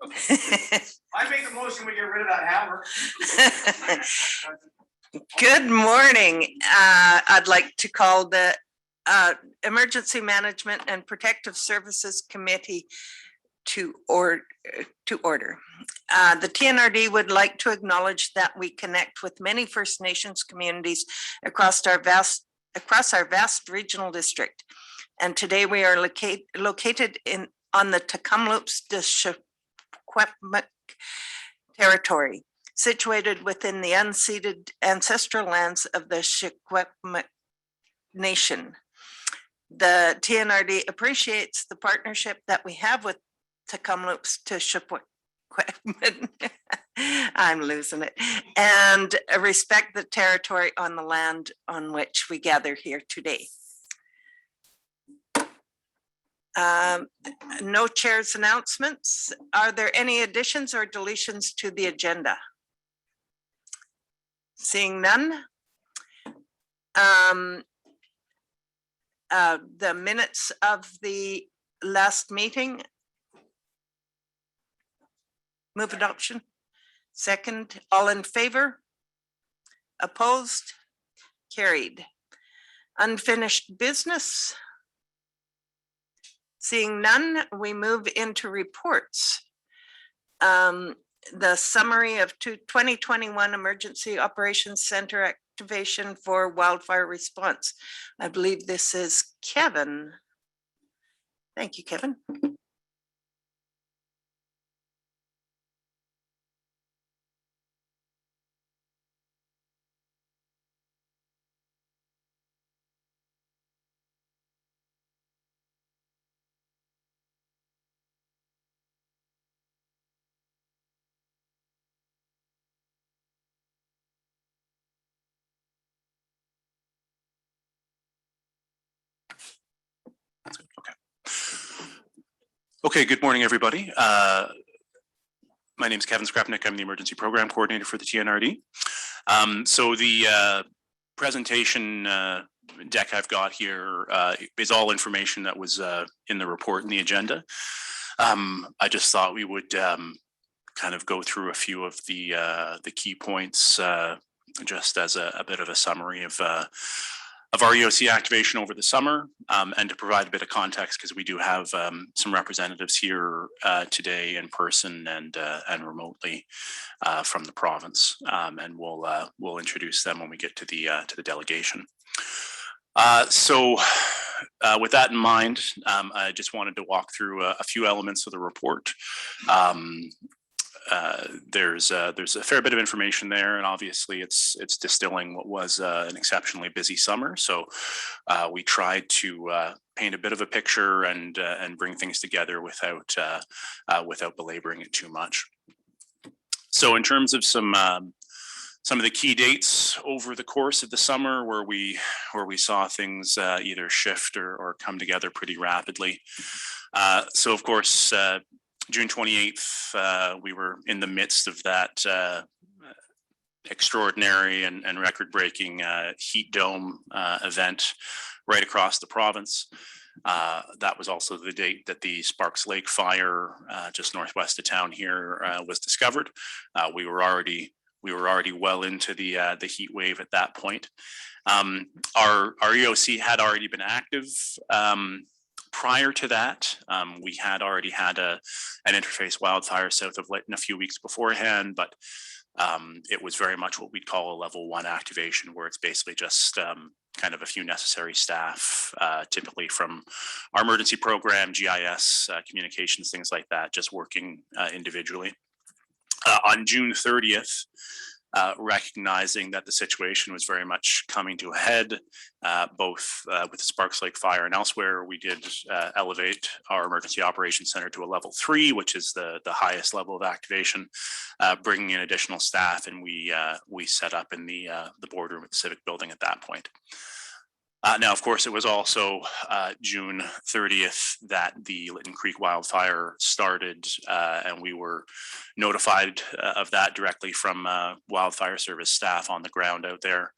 I make the motion, we get rid of that hammer. Good morning. I'd like to call the Emergency Management and Protective Services Committee to order. The TNRD would like to acknowledge that we connect with many First Nations communities across our vast regional district. And today we are located on the Tk'emlúps Secwepemc territory, situated within the unceded ancestral lands of the Secwepemc Nation. The TNRD appreciates the partnership that we have with Tk'emlúps Secwepemc. I'm losing it. And respect the territory on the land on which we gather here today. No chair's announcements. Are there any additions or deletions to the agenda? Seeing none. The minutes of the last meeting. Move adoption. Second, all in favor? Opposed? Carried. Unfinished business. Seeing none, we move into reports. The summary of 2021 Emergency Operations Center activation for wildfire response. I believe this is Kevin. Thank you, Kevin. Okay, good morning, everybody. My name is Kevin Skrapnik. I'm the Emergency Program Coordinator for the TNRD. So the presentation deck I've got here is all information that was in the report and the agenda. I just thought we would kind of go through a few of the key points just as a bit of a summary of our EOC activation over the summer, and to provide a bit of context, because we do have some representatives here today in person and remotely from the province, and we'll introduce them when we get to the delegation. So with that in mind, I just wanted to walk through a few elements of the report. There's a fair bit of information there, and obviously it's distilling what was an exceptionally busy summer. So we tried to paint a bit of a picture and bring things together without belaboring it too much. So in terms of some of the key dates over the course of the summer where we saw things either shift or come together pretty rapidly. So of course, June 28th, we were in the midst of that extraordinary and record-breaking heat dome event right across the province. That was also the date that the Sparks Lake fire just northwest of town here was discovered. We were already well into the heat wave at that point. Our EOC had already been active. Prior to that, we had already had an interface wildfire south of Linton a few weeks beforehand, but it was very much what we'd call a level 1 activation, where it's basically just kind of a few necessary staff, typically from our emergency program, GIS, communications, things like that, just working individually. On June 30th, recognizing that the situation was very much coming to a head, both with the Sparks Lake fire and elsewhere, we did elevate our Emergency Operations Center to a level 3, which is the highest level of activation, bringing in additional staff, and we set up in the boardroom at the Civic Building at that point. Now, of course, it was also June 30th that the Linton Creek wildfire started, and we were notified of that directly from wildfire service staff on the ground out there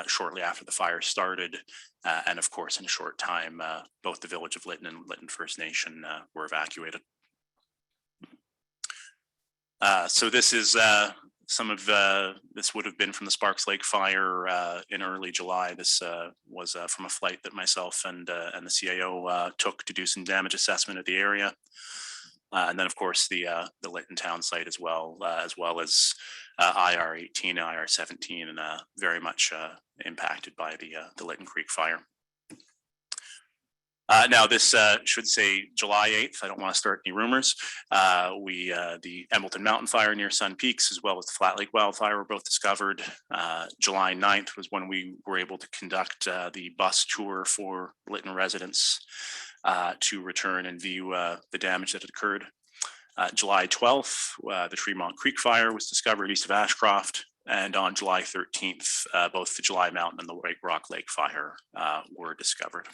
shortly after the fire started. And of course, in a short time, both the village of Linton and Linton First Nation were evacuated. So this is some of this would have been from the Sparks Lake fire in early July. This was from a flight that myself and the CAO took to do some damage assessment of the area. And then, of course, the Linton town site as well as IR 18, IR 17, and very much impacted by the Linton Creek fire. Now, this should say July 8th. I don't want to start any rumors. The Embleton Mountain Fire near Sun Peaks, as well as the Flat Lake Wildfire, were both discovered. July 9th was when we were able to conduct the bus tour for Linton residents to return and view the damage that had occurred. July 12th, the Fremont Creek Fire was discovered east of Ashcroft. And on July 13th, both the July Mountain and the White Rock Lake Fire were discovered.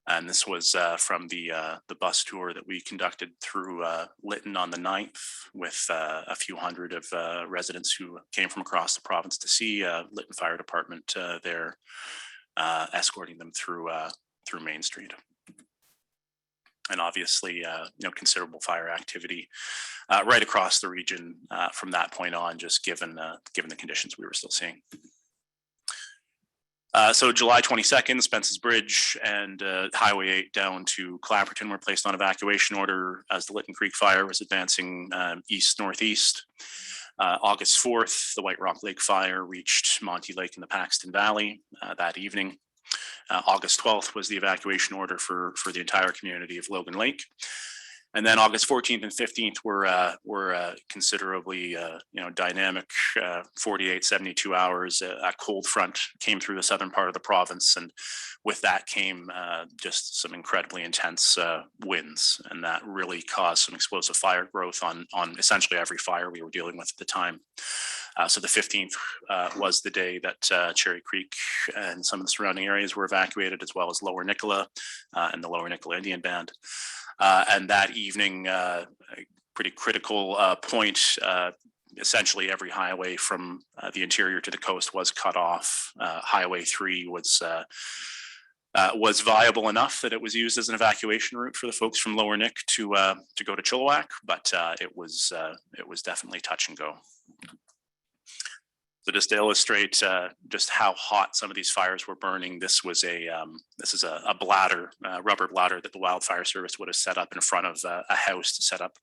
And this was from the bus tour that we conducted through Linton on the 9th with a few hundred of residents who came from across the province to see Linton Fire Department there, escorting them through Main Street. And obviously, considerable fire activity right across the region from that point on, just given the conditions we were still seeing. So July 22nd, Spence's Bridge and Highway 8 down to Clapperton were placed on evacuation order as the Linton Creek fire was advancing east-northeast. August 4th, the White Rock Lake fire reached Monty Lake in the Paxton Valley that evening. August 12th was the evacuation order for the entire community of Logan Lake. And then August 14th and 15th were considerably dynamic 48, 72 hours. A cold front came through the southern part of the province, and with that came just some incredibly intense winds, and that really caused some explosive fire growth on essentially every fire we were dealing with at the time. So the 15th was the day that Cherry Creek and some of the surrounding areas were evacuated, as well as Lower Nicola and the Lower Nicola Indian Band. And that evening, a pretty critical point, essentially every highway from the interior to the coast was cut off. Highway 3 was viable enough that it was used as an evacuation route for the folks from Lower Nick to go to Chilliwack, but it was definitely touch and go. So just to illustrate just how hot some of these fires were burning, this is a bladder, rubber bladder that the wildfire service would have set up in front of a house to set up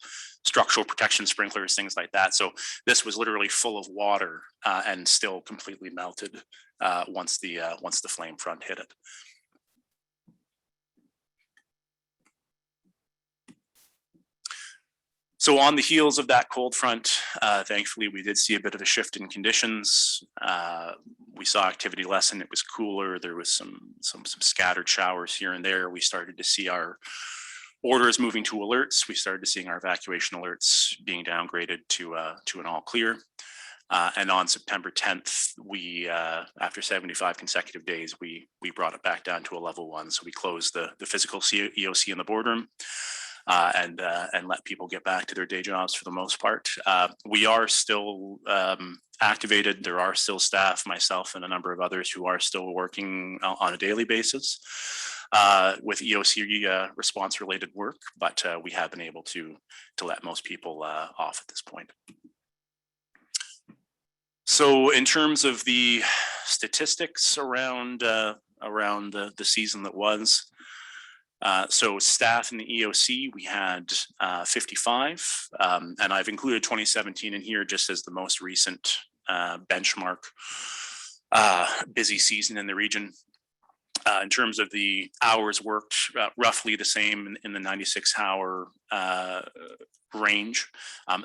structural protection sprinklers, things like that. So this was literally full of water and still completely melted once the flame front hit it. So on the heels of that cold front, thankfully, we did see a bit of a shift in conditions. We saw activity lessen. It was cooler. There was some scattered showers here and there. We started to see our orders moving to alerts. We started seeing our evacuation alerts being downgraded to an all clear. And on September 10th, we, after 75 consecutive days, we brought it back down to a level 1. So we closed the physical EOC in the boardroom. And let people get back to their day jobs for the most part. We are still activated. There are still staff, myself and a number of others who are still working on a daily basis with EOC response related work, but we have been able to let most people off at this point. So in terms of the statistics around the season that was, so staff in the EOC, we had 55, and I've included 2017 in here just as the most recent benchmark busy season in the region. In terms of the hours worked, roughly the same in the 96-hour range.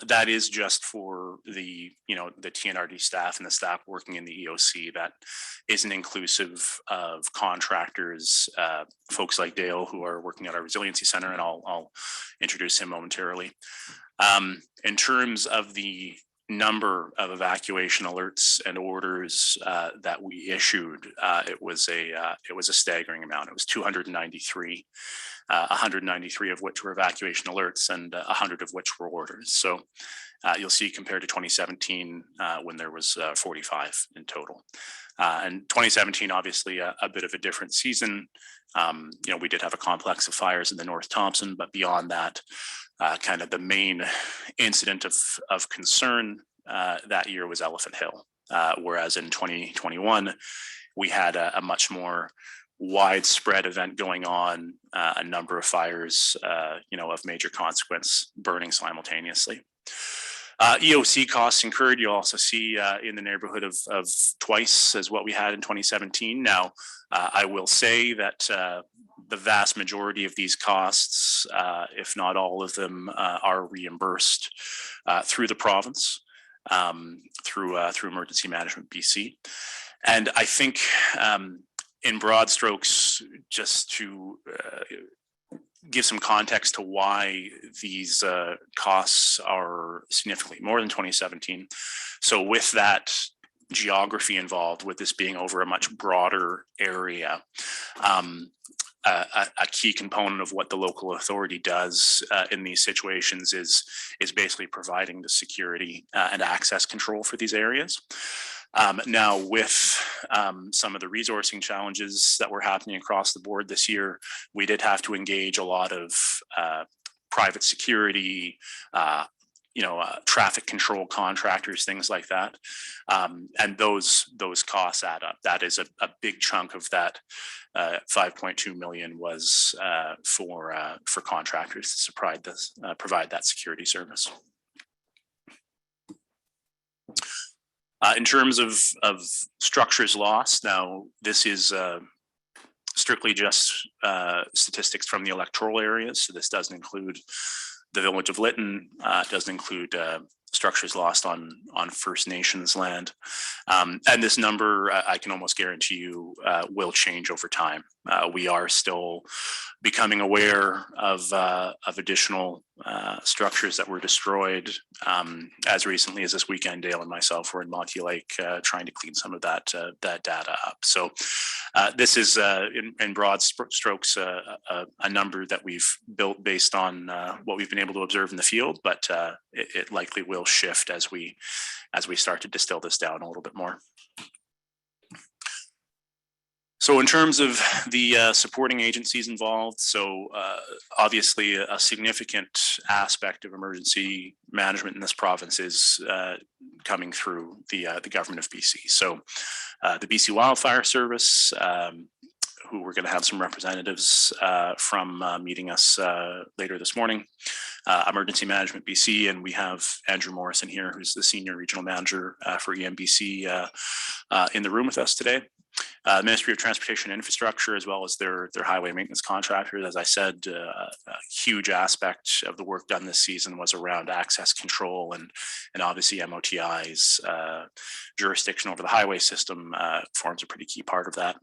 That is just for the TNRD staff and the staff working in the EOC. That isn't inclusive of contractors, folks like Dale who are working at our resiliency center, and I'll introduce him momentarily. In terms of the number of evacuation alerts and orders that we issued, it was a staggering amount. It was 293. 193 of which were evacuation alerts and 100 of which were orders. So you'll see compared to 2017 when there was 45 in total. And 2017, obviously a bit of a different season. We did have a complex of fires in the North Thompson, but beyond that, kind of the main incident of concern that year was Elephant Hill. Whereas in 2021, we had a much more widespread event going on, a number of fires, of major consequence burning simultaneously. EOC costs incurred, you also see in the neighborhood of twice as what we had in 2017. Now, I will say that the vast majority of these costs, if not all of them, are reimbursed through the province, through Emergency Management BC. And I think in broad strokes, just to give some context to why these costs are significantly more than 2017. So with that geography involved, with this being over a much broader area, a key component of what the local authority does in these situations is basically providing the security and access control for these areas. Now, with some of the resourcing challenges that were happening across the board this year, we did have to engage a lot of private security, traffic control contractors, things like that. And those costs add up. That is a big chunk of that 5.2 million was for contractors to provide that security service. In terms of structures lost, now this is strictly just statistics from the electoral areas. So this doesn't include the village of Linton, doesn't include structures lost on First Nations land. And this number, I can almost guarantee you, will change over time. We are still becoming aware of additional structures that were destroyed. As recently as this weekend, Dale and myself were in Monty Lake trying to clean some of that data up. So this is, in broad strokes, a number that we've built based on what we've been able to observe in the field, but it likely will shift as we start to distill this down a little bit more. So in terms of the supporting agencies involved, so obviously a significant aspect of emergency management in this province is coming through the government of BC. So the BC Wildfire Service, who we're going to have some representatives from meeting us later this morning, Emergency Management BC, and we have Andrew Morrison here, who's the Senior Regional Manager for EMBC in the room with us today. Ministry of Transportation and Infrastructure, as well as their highway maintenance contractors. As I said, a huge aspect of the work done this season was around access control, and obviously MOTI's jurisdiction over the highway system forms a pretty key part of that.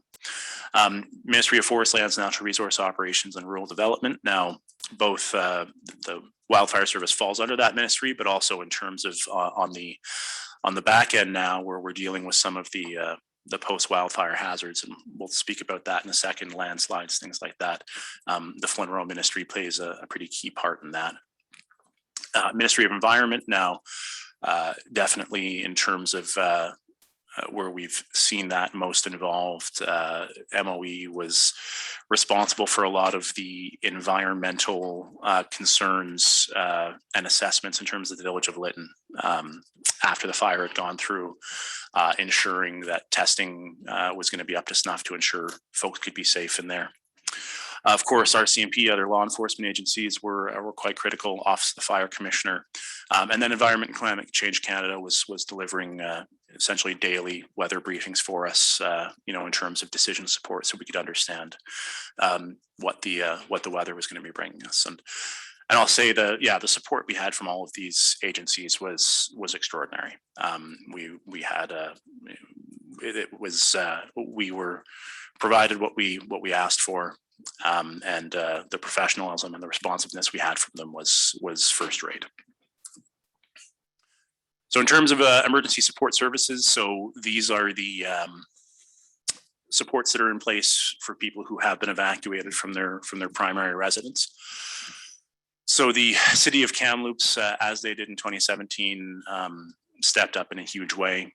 Ministry of Forest Lands, Natural Resource Operations and Rural Development. Now, both the Wildfire Service falls under that ministry, but also in terms of on the back end now, where we're dealing with some of the post-wildfire hazards, and we'll speak about that in a second, landslides, things like that. The Flint Row Ministry plays a pretty key part in that. Ministry of Environment now, definitely in terms of where we've seen that most involved. MOE was responsible for a lot of the environmental concerns and assessments in terms of the village of Linton after the fire had gone through, ensuring that testing was going to be up to snuff to ensure folks could be safe in there. Of course, RCMP, other law enforcement agencies were quite critical. Office of the Fire Commissioner, and then Environment and Climate Change Canada was delivering essentially daily weather briefings for us, in terms of decision support, so we could understand what the weather was going to be bringing us. And I'll say the support we had from all of these agencies was extraordinary. We had we were provided what we asked for. And the professionalism and the responsiveness we had from them was first rate. So in terms of emergency support services, so these are the supports that are in place for people who have been evacuated from their primary residence. So the city of Kamloops, as they did in 2017, stepped up in a huge way.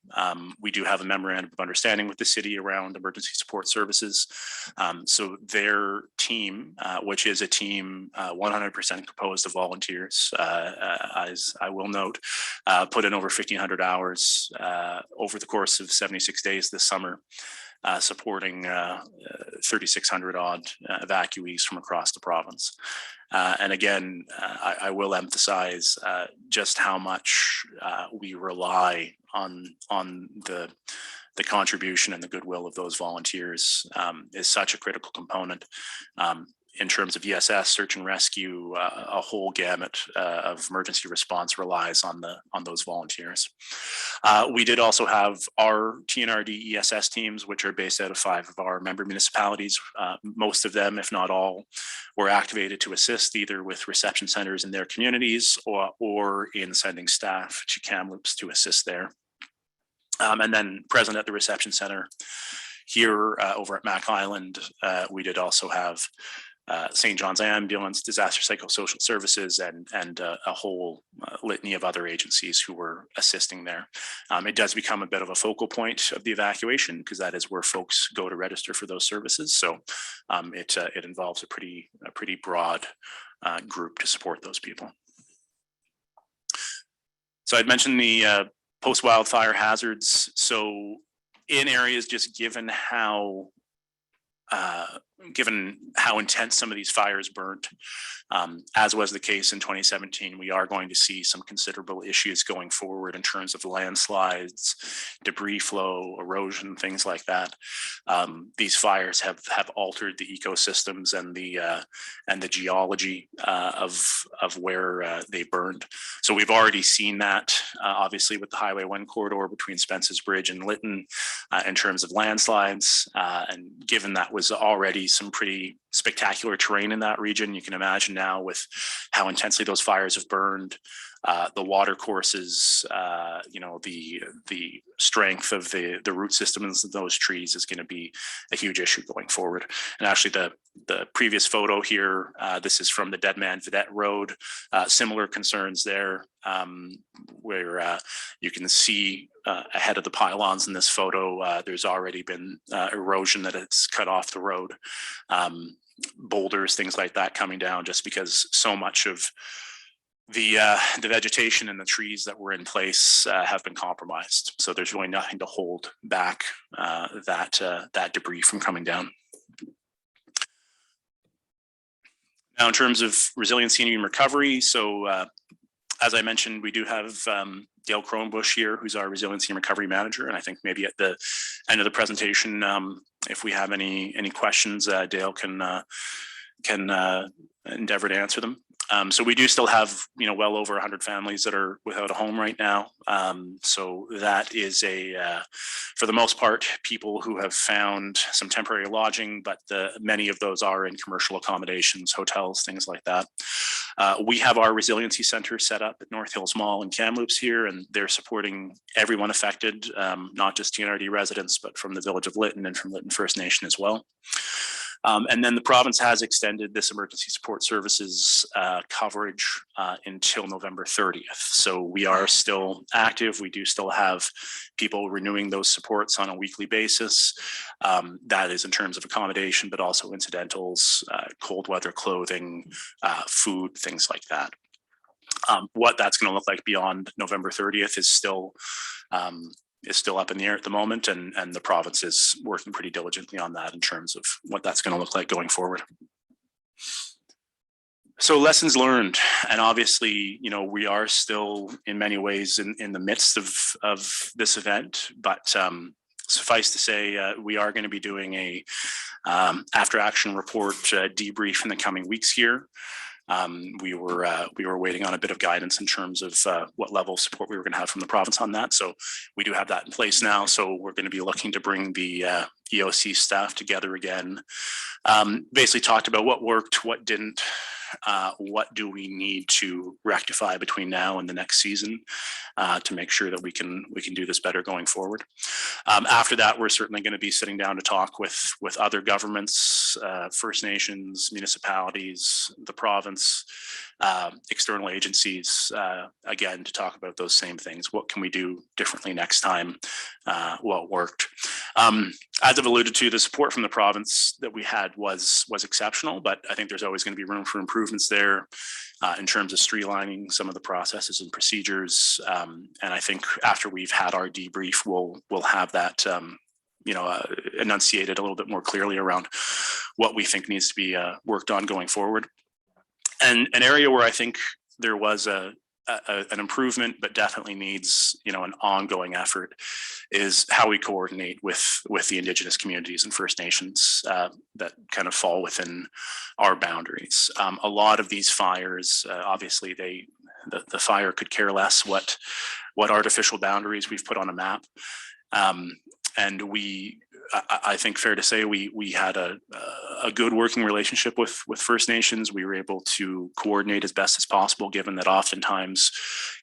We do have a memorandum of understanding with the city around emergency support services. So their team, which is a team 100% composed of volunteers, as I will note, put in over 1,500 hours over the course of 76 days this summer, supporting 3,600 odd evacuees from across the province. And again, I will emphasize just how much we rely on the contribution and the goodwill of those volunteers is such a critical component. In terms of ESS, search and rescue, a whole gamut of emergency response relies on those volunteers. We did also have our TNRD ESS teams, which are based out of 5 of our member municipalities. Most of them, if not all, were activated to assist either with reception centers in their communities or in sending staff to Kamloops to assist there. And then present at the reception center here over at Mac Island, we did also have St. John's Ambulance, Disaster Psychosocial Services, and a whole litany of other agencies who were assisting there. It does become a bit of a focal point of the evacuation because that is where folks go to register for those services. So it involves a pretty broad group to support those people. So I'd mentioned the post-wildfire hazards. So in areas, just given how intense some of these fires burnt, as was the case in 2017, we are going to see some considerable issues going forward in terms of landslides, debris flow, erosion, things like that. These fires have altered the ecosystems and the geology of where they burned. So we've already seen that, obviously, with the Highway 1 corridor between Spence's Bridge and Linton in terms of landslides. And given that was already some pretty spectacular terrain in that region, you can imagine now with how intensely those fires have burned, the water courses, the strength of the root systems of those trees is going to be a huge issue going forward. And actually the previous photo here, this is from the Dead Man Vedette Road, similar concerns there, where you can see ahead of the pylons in this photo, there's already been erosion that has cut off the road. Boulders, things like that coming down just because so much of the vegetation and the trees that were in place have been compromised. So there's really nothing to hold back that debris from coming down. Now, in terms of resiliency and recovery, so as I mentioned, we do have Dale Cronbush here, who's our resiliency and recovery manager. And I think maybe at the end of the presentation, if we have any questions, Dale can endeavor to answer them. So we do still have, well over 100 families that are without a home right now. So that is for the most part, people who have found some temporary lodging, but many of those are in commercial accommodations, hotels, things like that. We have our resiliency center set up at North Hills Mall in Kamloops here, and they're supporting everyone affected, not just TNRD residents, but from the village of Linton and from Linton First Nation as well. And then the province has extended this emergency support services coverage until November 30th. So we are still active. We do still have people renewing those supports on a weekly basis. That is in terms of accommodation, but also incidentals, cold weather clothing, food, things like that. What that's going to look like beyond November 30th is still up in the air at the moment, and the province is working pretty diligently on that in terms of what that's going to look like going forward. So lessons learned, and obviously, we are still in many ways in the midst of this event, but suffice to say, we are going to be doing a after action report debrief in the coming weeks here. We were waiting on a bit of guidance in terms of what level of support we were going to have from the province on that. So we do have that in place now. So we're going to be looking to bring the EOC staff together again. Basically talked about what worked, what didn't, what do we need to rectify between now and the next season to make sure that we can do this better going forward. After that, we're certainly going to be sitting down to talk with other governments, First Nations, municipalities, the province, external agencies, again, to talk about those same things. What can we do differently next time? What worked? As I've alluded to, the support from the province that we had was exceptional, but I think there's always going to be room for improvements there in terms of streamlining some of the processes and procedures. And I think after we've had our debrief, we'll have that enunciated a little bit more clearly around what we think needs to be worked on going forward. And an area where I think there was an improvement, but definitely needs, an ongoing effort, is how we coordinate with the Indigenous communities and First Nations that kind of fall within our boundaries. A lot of these fires, obviously, the fire could care less what artificial boundaries we've put on a map, and I think fair to say we had a good working relationship with First Nations. We were able to coordinate as best as possible, given that oftentimes,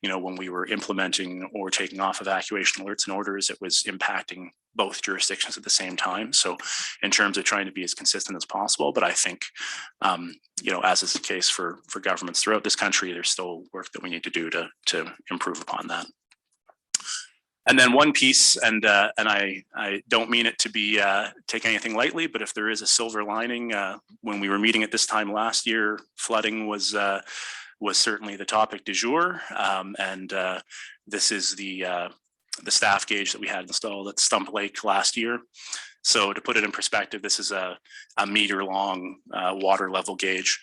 when we were implementing or taking off evacuation alerts and orders, it was impacting both jurisdictions at the same time. So in terms of trying to be as consistent as possible, but I think, as is the case for governments throughout this country, there's still work that we need to do to improve upon that. And then one piece, and I don't mean it to be take anything lightly, but if there is a silver lining, when we were meeting at this time last year, flooding was certainly the topic du jour, and this is the staff gauge that we had installed at Stump Lake last year. So to put it in perspective, this is a meter-long water level gauge.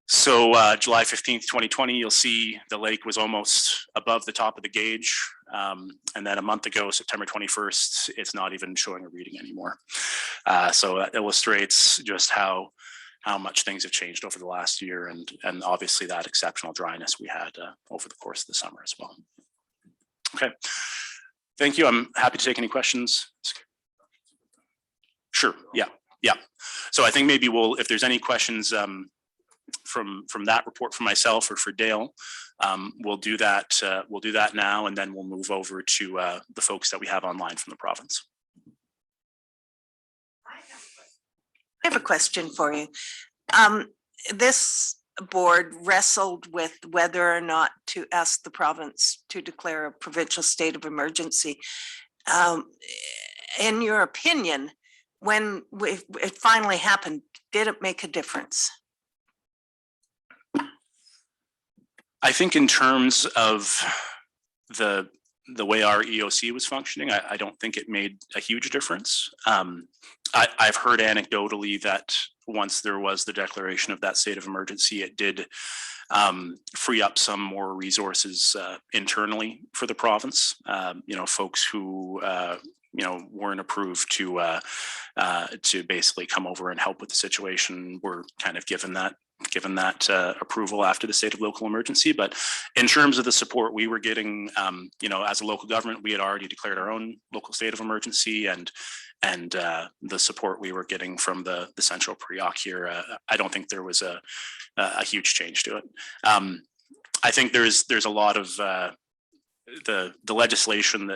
So July 15th, 2020, you'll see the lake was almost above the top of the gauge. And then a month ago, September 21st, it's not even showing a reading anymore. So that illustrates just how much things have changed over the last year, and obviously that exceptional dryness we had over the course of the summer as well. Okay, thank you. I'm happy to take any questions. Sure, yeah. So I think maybe if there's any questions from that report for myself or for Dale, we'll do that now, and then we'll move over to the folks that we have online from the province. I have a question for you. This board wrestled with whether or not to ask the province to declare a provincial state of emergency. In your opinion, when it finally happened, did it make a difference? I think in terms of the way our EOC was functioning, I don't think it made a huge difference. I've heard anecdotally that once there was the declaration of that state of emergency, it did free up some more resources internally for the province. Folks who weren't approved to basically come over and help with the situation were kind of given that approval after the state of local emergency. But in terms of the support we were getting, as a local government, we had already declared our own local state of emergency, and the support we were getting from the central PREOC here, I don't think there was a huge change to it. I think there's a lot of the legislation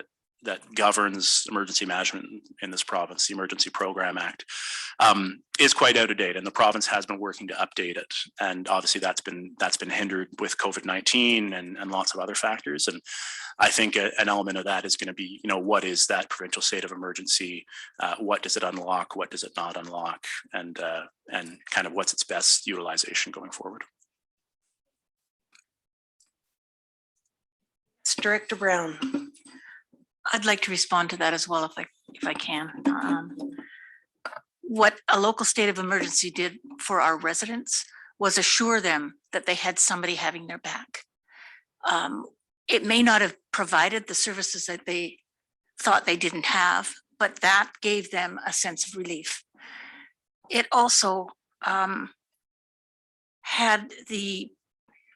that governs emergency management in this province, the Emergency Program Act, is quite out of date, and the province has been working to update it. And obviously that's been hindered with COVID-19 and lots of other factors. And I think an element of that is going to be, what is that provincial state of emergency? What does it unlock? What does it not unlock? And kind of what's its best utilization going forward? Director Brown. I'd like to respond to that as well, if I can. What a local state of emergency did for our residents was assure them that they had somebody having their back. It may not have provided the services that they thought they didn't have, but that gave them a sense of relief. It also had the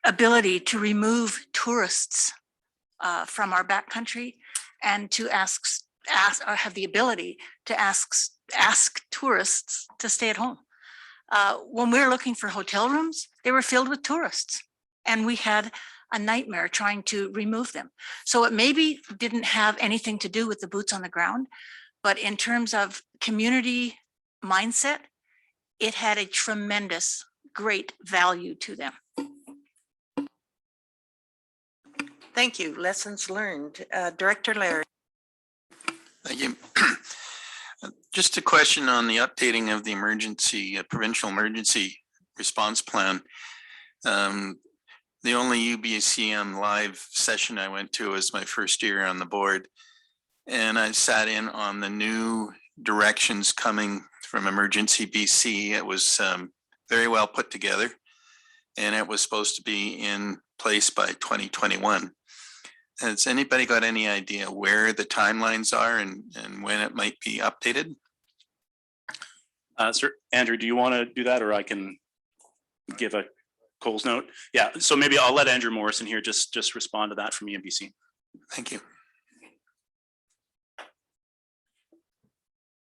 ability to remove tourists from our backcountry, and to have the ability to ask tourists to stay at home. When we were looking for hotel rooms, they were filled with tourists. And we had a nightmare trying to remove them. So it maybe didn't have anything to do with the boots on the ground, but in terms of community mindset, it had a tremendous, great value to them. Thank you. Lessons learned. Director Larry. Thank you. Just a question on the updating of the emergency, provincial emergency response plan. The only UBCM live session I went to was my first year on the board. And I sat in on the new directions coming from Emergency BC. It was very well put together. And it was supposed to be in place by 2021. Has anybody got any idea where the timelines are and when it might be updated? Sir, Andrew, do you want to do that, or I can give a Cole's note? Yeah, so maybe I'll let Andrew Morrison here just respond to that from EMBC. Thank you.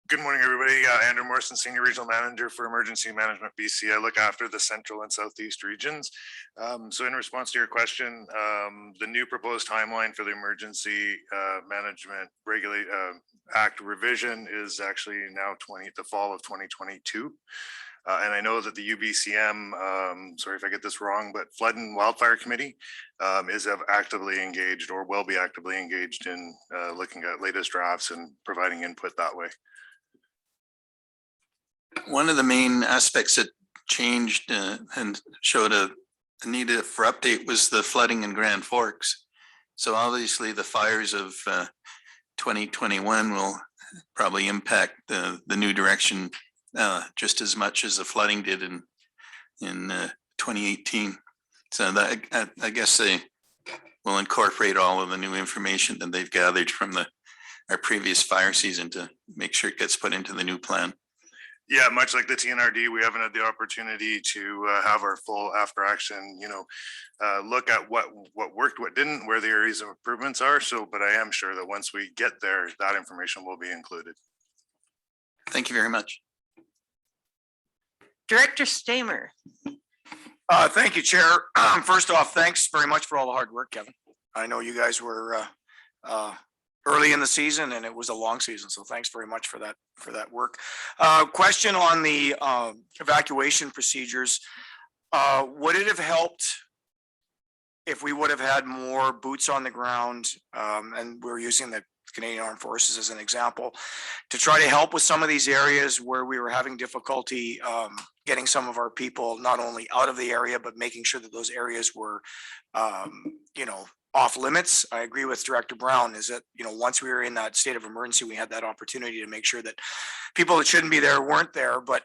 Good morning, everybody. Andrew Morrison, Senior Regional Manager for Emergency Management BC. I look after the Central and Southeast regions. So in response to your question, the new proposed timeline for the Emergency Management Act revision is actually now the fall of 2022. And I know that the UBCM, sorry if I get this wrong, but Flood and Wildfire Committee is actively engaged or will be actively engaged in looking at latest drafts and providing input that way. One of the main aspects that changed and showed a need for update was the flooding in Grand Forks. So obviously the fires of 2021 will probably impact the new direction just as much as the flooding did in 2018. So that I guess they will incorporate all of the new information that they've gathered from our previous fire season to make sure it gets put into the new plan. Yeah, much like the TNRD, we haven't had the opportunity to have our full after action, look at what worked, what didn't, where the areas of improvements are. So, but I am sure that once we get there, that information will be included. Thank you very much. Director Stamer. Thank you, Chair. First off, thanks very much for all the hard work, Kevin. I know you guys were early in the season and it was a long season, so thanks very much for that work. Question on the evacuation procedures. Would it have helped if we would have had more boots on the ground, and we're using the Canadian Armed Forces as an example, to try to help with some of these areas where we were having difficulty getting some of our people not only out of the area, but making sure that those areas were, off limits? I agree with Director Brown, is that, once we were in that state of emergency, we had that opportunity to make sure that people that shouldn't be there weren't there. But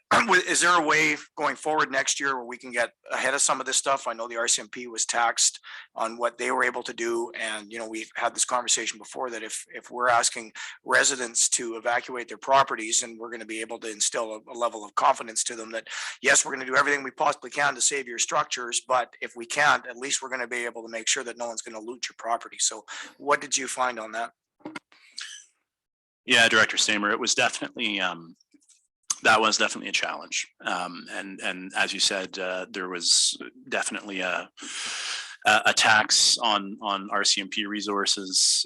is there a way going forward next year where we can get ahead of some of this stuff? I know the RCMP was taxed on what they were able to do. And, we've had this conversation before that if we're asking residents to evacuate their properties, and we're going to be able to instill a level of confidence to them that, yes, we're going to do everything we possibly can to save your structures, but if we can't, at least we're going to be able to make sure that no one's going to loot your property. So what did you find on that? Yeah, Director Stamer, it was definitely that was definitely a challenge, and as you said, there was definitely a tax on RCMP resources,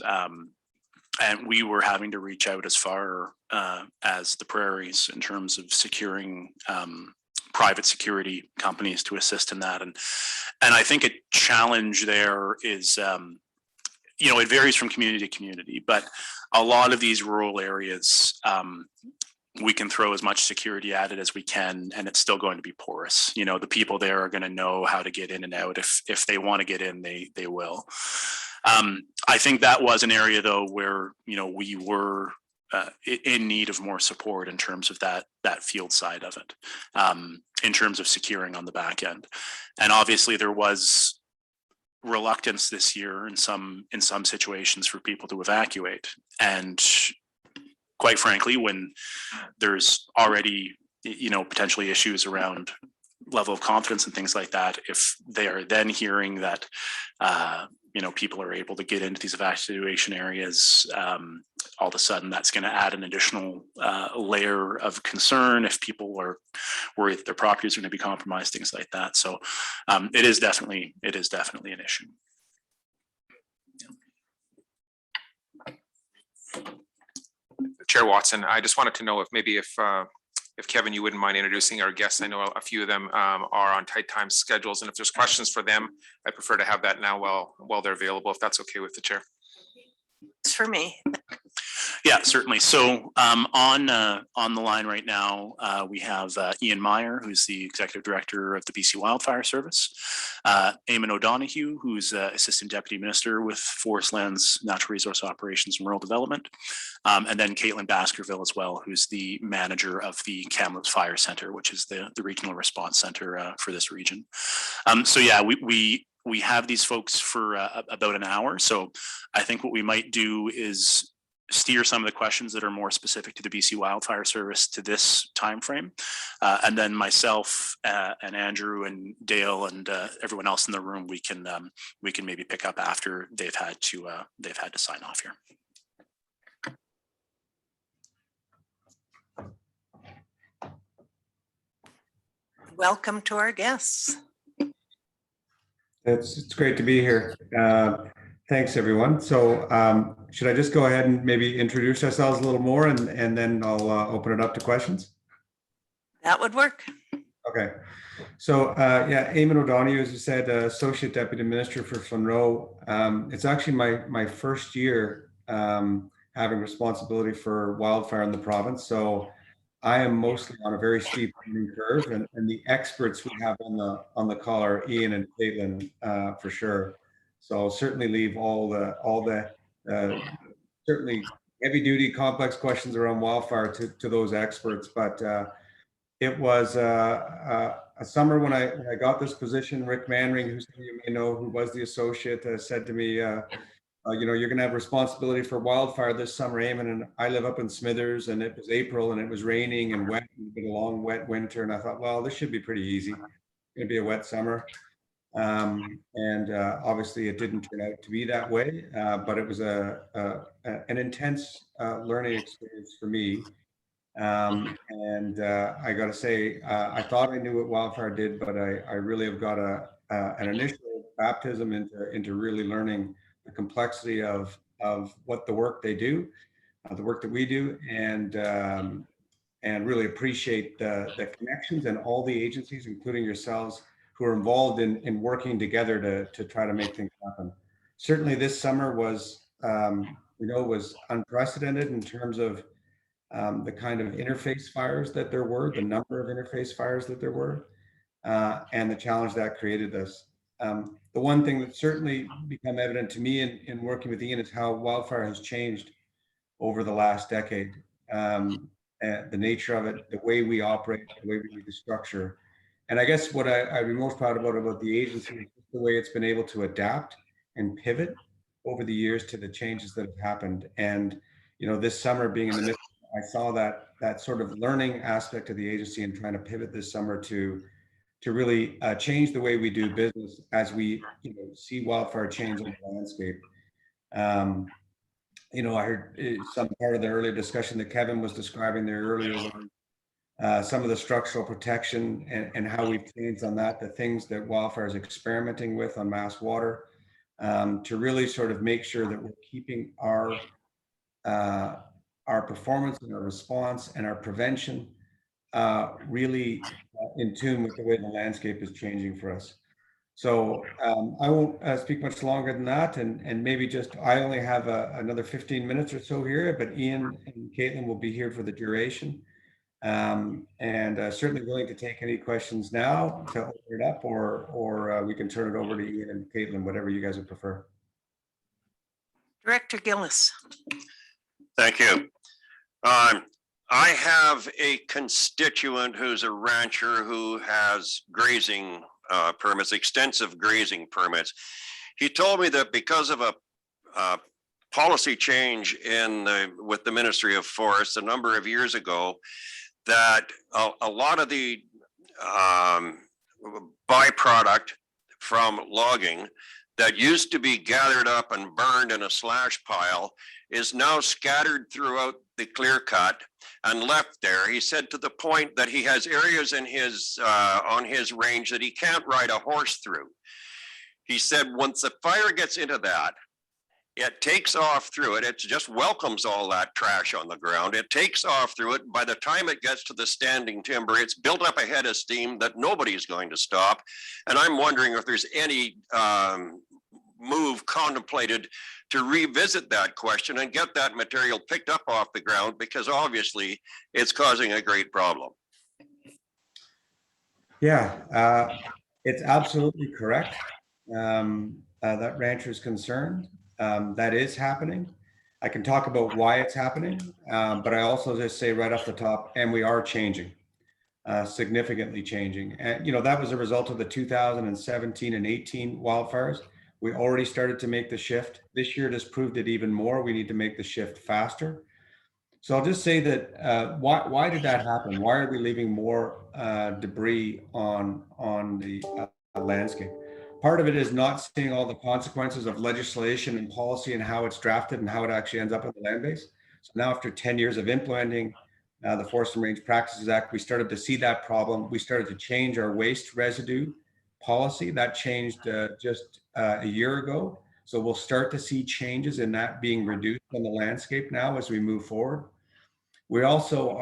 and we were having to reach out as far as the prairies in terms of securing private security companies to assist in that, and I think a challenge there is it varies from community to community, but a lot of these rural areas, we can throw as much security at it as we can, and it's still going to be porous. The people there are going to know how to get in and out. If they want to get in, they will. I think that was an area though where we were in need of more support in terms of that field side of it, in terms of securing on the back end. And obviously there was reluctance this year in some situations for people to evacuate. And quite frankly, when there's already, potentially issues around level of confidence and things like that, if they are then hearing that people are able to get into these evacuation areas, all of a sudden that's going to add an additional layer of concern if people are worried that their properties are going to be compromised, things like that. So it is definitely an issue. Chair Watson, I just wanted to know if Kevin, you wouldn't mind introducing our guests. I know a few of them are on tight time schedules, and if there's questions for them, I prefer to have that now while they're available, if that's okay with the chair. It's for me. Yeah, certainly. So on the line right now, we have Ian Meyer, who's the Executive Director of the BC Wildfire Service, Eamon O'Donoghue, who's Assistant Deputy Minister with Forest Lands, Natural Resource Operations and Rural Development, and then Caitlin Baskerville as well, who's the manager of the Kamloops Fire Center, which is the regional response center for this region. So yeah, we have these folks for about an hour. So I think what we might do is steer some of the questions that are more specific to the BC Wildfire Service to this timeframe, and then myself and Andrew and Dale and everyone else in the room, we can maybe pick up after they've had to sign off here. Welcome to our guests. It's great to be here. Thanks, everyone. So should I just go ahead and maybe introduce ourselves a little more, and then I'll open it up to questions? That would work. Okay. So yeah, Eamon O'Donoghue, as you said, Associate Deputy Minister for Munro. It's actually my first year having responsibility for wildfire in the province. So I am mostly on a very steep learning curve, and the experts we have on the call are Ian and Caitlin for sure. So I'll certainly leave all the certainly heavy duty complex questions around wildfire to those experts. But it was a summer when I got this position. Rick Manring, who you may know, who was the associate, said to me, you're going to have responsibility for wildfire this summer, Eamon. And I live up in Smithers, and it was April, and it was raining and wet, and a long wet winter. And I thought, well, this should be pretty easy. It's going to be a wet summer. And obviously it didn't turn out to be that way, but it was an intense learning experience for me. And I got to say, I thought I knew what wildfire did, but I really have got an initial baptism into really learning the complexity of what the work they do, the work that we do, and really appreciate the connections and all the agencies, including yourselves, who are involved in working together to try to make things happen. Certainly this summer was, was unprecedented in terms of the kind of interface fires that there were, the number of interface fires that there were, and the challenge that created us. The one thing that certainly became evident to me in working with Ian is how wildfire has changed over the last decade. The nature of it, the way we operate, the way we do the structure. And I guess what I'd be most proud about the agency is the way it's been able to adapt and pivot over the years to the changes that have happened. And, this summer being in the midst, I saw that sort of learning aspect of the agency and trying to pivot this summer to really change the way we do business as we see wildfire change in the landscape. I heard some part of the earlier discussion that Kevin was describing there earlier, some of the structural protection and how we've changed on that, the things that wildfire is experimenting with on mass water, to really sort of make sure that we're keeping our performance and our response and our prevention really in tune with the way the landscape is changing for us. So I won't speak much longer than that, and maybe I only have another 15 minutes or so here, but Ian and Caitlin will be here for the duration. And certainly willing to take any questions now to open it up, or we can turn it over to Ian and Caitlin, whatever you guys would prefer. Director Gillis. Thank you. I have a constituent who's a rancher who has grazing permits, extensive grazing permits. He told me that because of a policy change with the Ministry of Forests a number of years ago, that a lot of the byproduct from logging that used to be gathered up and burned in a slash pile is now scattered throughout the clear cut and left there. He said to the point that he has areas in his on his range that he can't ride a horse through. He said once the fire gets into that, it takes off through it. It just welcomes all that trash on the ground. It takes off through it. By the time it gets to the standing timber, it's built up a head of steam that nobody's going to stop. And I'm wondering if there's any move contemplated to revisit that question and get that material picked up off the ground, because obviously it's causing a great problem. Yeah, it's absolutely correct. That rancher is concerned. That is happening. I can talk about why it's happening, but I also just say right off the top, and we are changing, significantly changing. And, that was a result of the 2017 and 18 wildfires. We already started to make the shift. This year just proved it even more. We need to make the shift faster. So I'll just say that why did that happen? Why are we leaving more debris on the landscape? Part of it is not seeing all the consequences of legislation and policy and how it's drafted and how it actually ends up in the land base. So now after 10 years of implementing the Forest and Range Practices Act, we started to see that problem. We started to change our waste residue policy. That changed just a year ago. So we'll start to see changes in that being reduced on the landscape now as we move forward. We also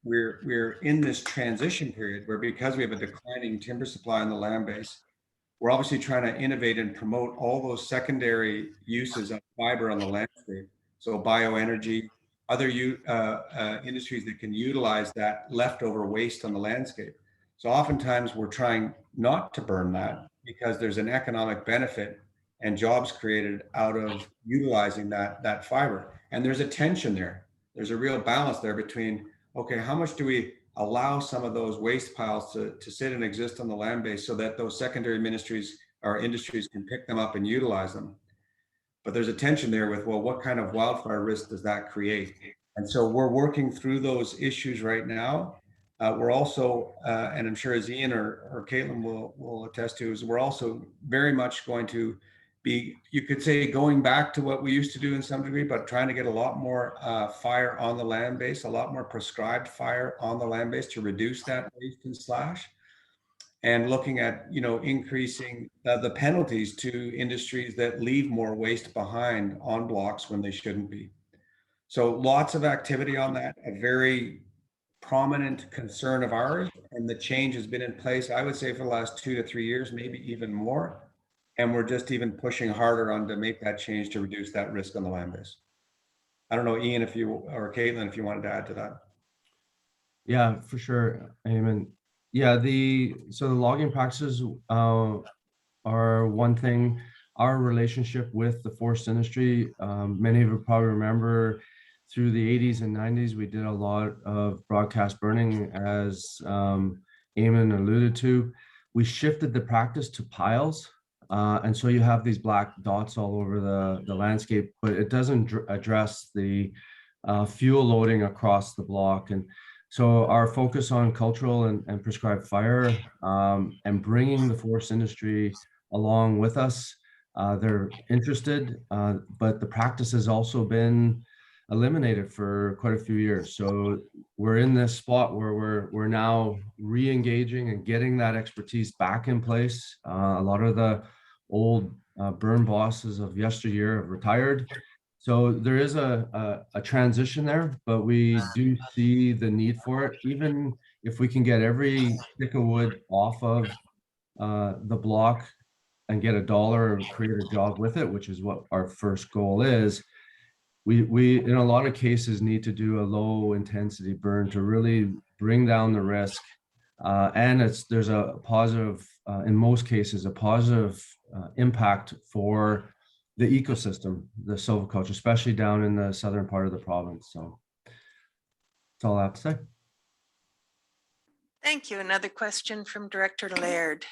we're in this transition period where, because we have a declining timber supply on the land base, we're obviously trying to innovate and promote all those secondary uses of fiber on the landscape. So bioenergy, other industries that can utilize that leftover waste on the landscape. So oftentimes we're trying not to burn that because there's an economic benefit and jobs created out of utilizing that fiber. And there's a tension there. There's a real balance there between, okay, how much do we allow some of those waste piles to sit and exist on the land base so that those secondary ministries or industries can pick them up and utilize them. But there's a tension there with, well, what kind of wildfire risk does that create? And so we're working through those issues right now. We're also, and I'm sure as Ian or Caitlin will attest to, is we're also very much going to be, you could say, going back to what we used to do in some degree, but trying to get a lot more fire on the land base, a lot more prescribed fire on the land base to reduce that waste and slash, and looking at, increasing the penalties to industries that leave more waste behind on blocks when they shouldn't be. So lots of activity on that, a very prominent concern of ours, and the change has been in place, I would say, for the last 2 to 3 years, maybe even more. And we're just even pushing harder on to make that change to reduce that risk on the land base. I don't know, Ian, if you, or Caitlin, if you wanted to add to that. Yeah, for sure, Eamon. Yeah, so the logging practices are one thing. Our relationship with the forest industry, many of you probably remember through the 80s and 90s, we did a lot of broadcast burning, as Eamon alluded to. We shifted the practice to piles. And so you have these black dots all over the landscape, but it doesn't address the fuel loading across the block. And so our focus on cultural and prescribed fire and bringing the forest industry along with us, they're interested, but the practice has also been eliminated for quite a few years. So we're in this spot where we're now re-engaging and getting that expertise back in place. A lot of the old burn bosses of yesteryear have retired. So there is a transition there, but we do see the need for it. Even if we can get every stick of wood off of the block and get $1 and create a job with it, which is what our first goal is, we in a lot of cases need to do a low intensity burn to really bring down the risk. And there's a positive, in most cases, a positive impact for the ecosystem, the silviculture, especially down in the southern part of the province. So that's all I have to say. Thank you. Another question from Director Laird.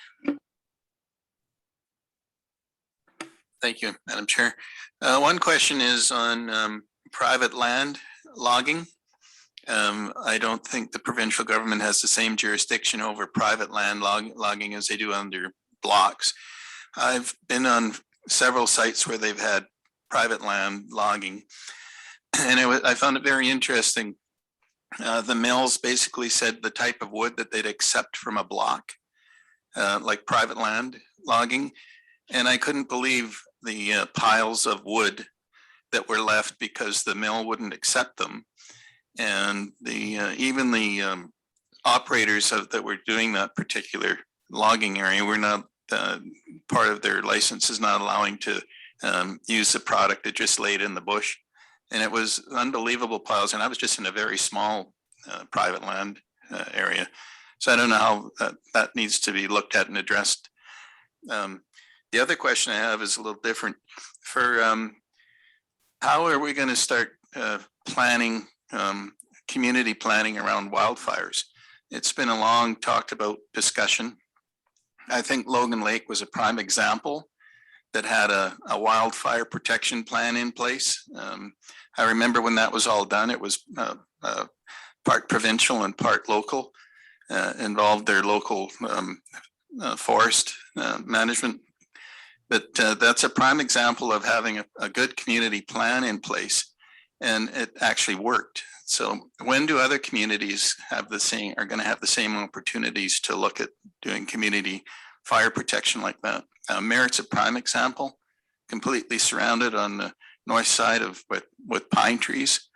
Thank you, Madam Chair. One question is on private land logging. I don't think the provincial government has the same jurisdiction over private land logging as they do under blocks. I've been on several sites where they've had private land logging. And I found it very interesting. The mills basically said the type of wood that they'd accept from a block, like private land logging. And I couldn't believe the piles of wood that were left because the mill wouldn't accept them. And even the operators that were doing that particular logging area were not, part of their license is not allowing to use the product that just laid in the bush. And it was unbelievable piles. And I was just in a very small private land area. So I don't know how that needs to be looked at and addressed. The other question I have is a little different. For how are we going to start planning, community planning around wildfires? It's been a long talked about discussion. I think Logan Lake was a prime example that had a wildfire protection plan in place. I remember when that was all done, it was part provincial and part local, involved their local forest management. But that's a prime example of having a good community plan in place, and it actually worked. So when do other communities are going to have the same opportunities to look at doing community fire protection like that? Merritt's a prime example, completely surrounded on the north side with pine trees.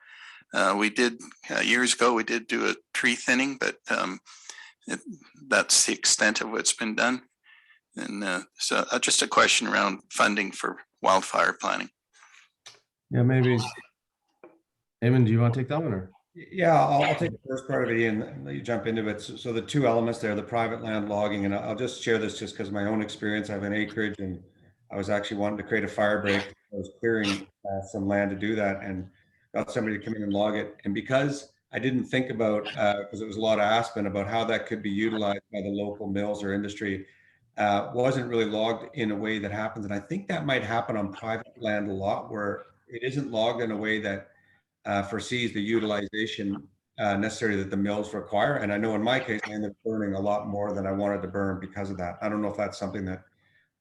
We did years ago, we did do a tree thinning, but that's the extent of what's been done. And so just a question around funding for wildfire planning. Yeah, maybe. Eamon, do you want to take that one or? Yeah, I'll take the first part of it, Ian, and let you jump into it. So the two elements there, the private land logging, and I'll just share this just because of my own experience. I have an acreage and I was actually wanting to create a fire break. I was clearing some land to do that and got somebody to come in and log it. And because I didn't think about, because it was a lot of aspen, about how that could be utilized by the local mills or industry, wasn't really logged in a way that happens. And I think that might happen on private land a lot, where it isn't logged in a way that foresees the utilization necessary that the mills require. And I know in my case, I ended up burning a lot more than I wanted to burn because of that. I don't know if that's something that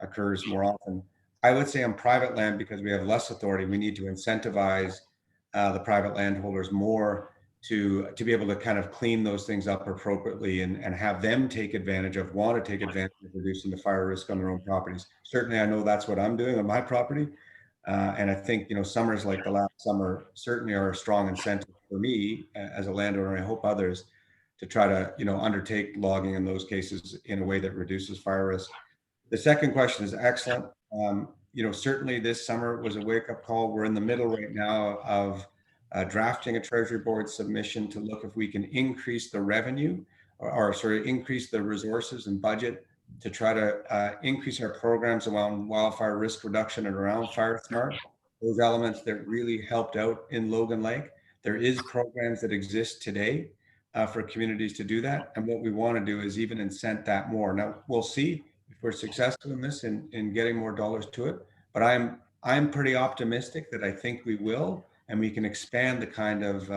occurs more often. I would say on private land, because we have less authority, we need to incentivize the private landholders more to be able to kind of clean those things up appropriately and have them want to take advantage of reducing the fire risk on their own properties. Certainly, I know that's what I'm doing on my property. And I think, summers like the last summer certainly are a strong incentive for me as a landowner, and I hope others, to try to, undertake logging in those cases in a way that reduces fire risk. The second question is excellent. Certainly this summer was a wake-up call. We're in the middle right now of drafting a Treasury Board submission to look if we can increase the revenue or increase the resources and budget to try to increase our programs around wildfire risk reduction and around Fire Smart, those elements that really helped out in Logan Lake. There is programs that exist today for communities to do that. And what we want to do is even incent that more. Now, we'll see if we're successful in this in getting more dollars to it. But I'm pretty optimistic that I think we will, and we can expand the kind of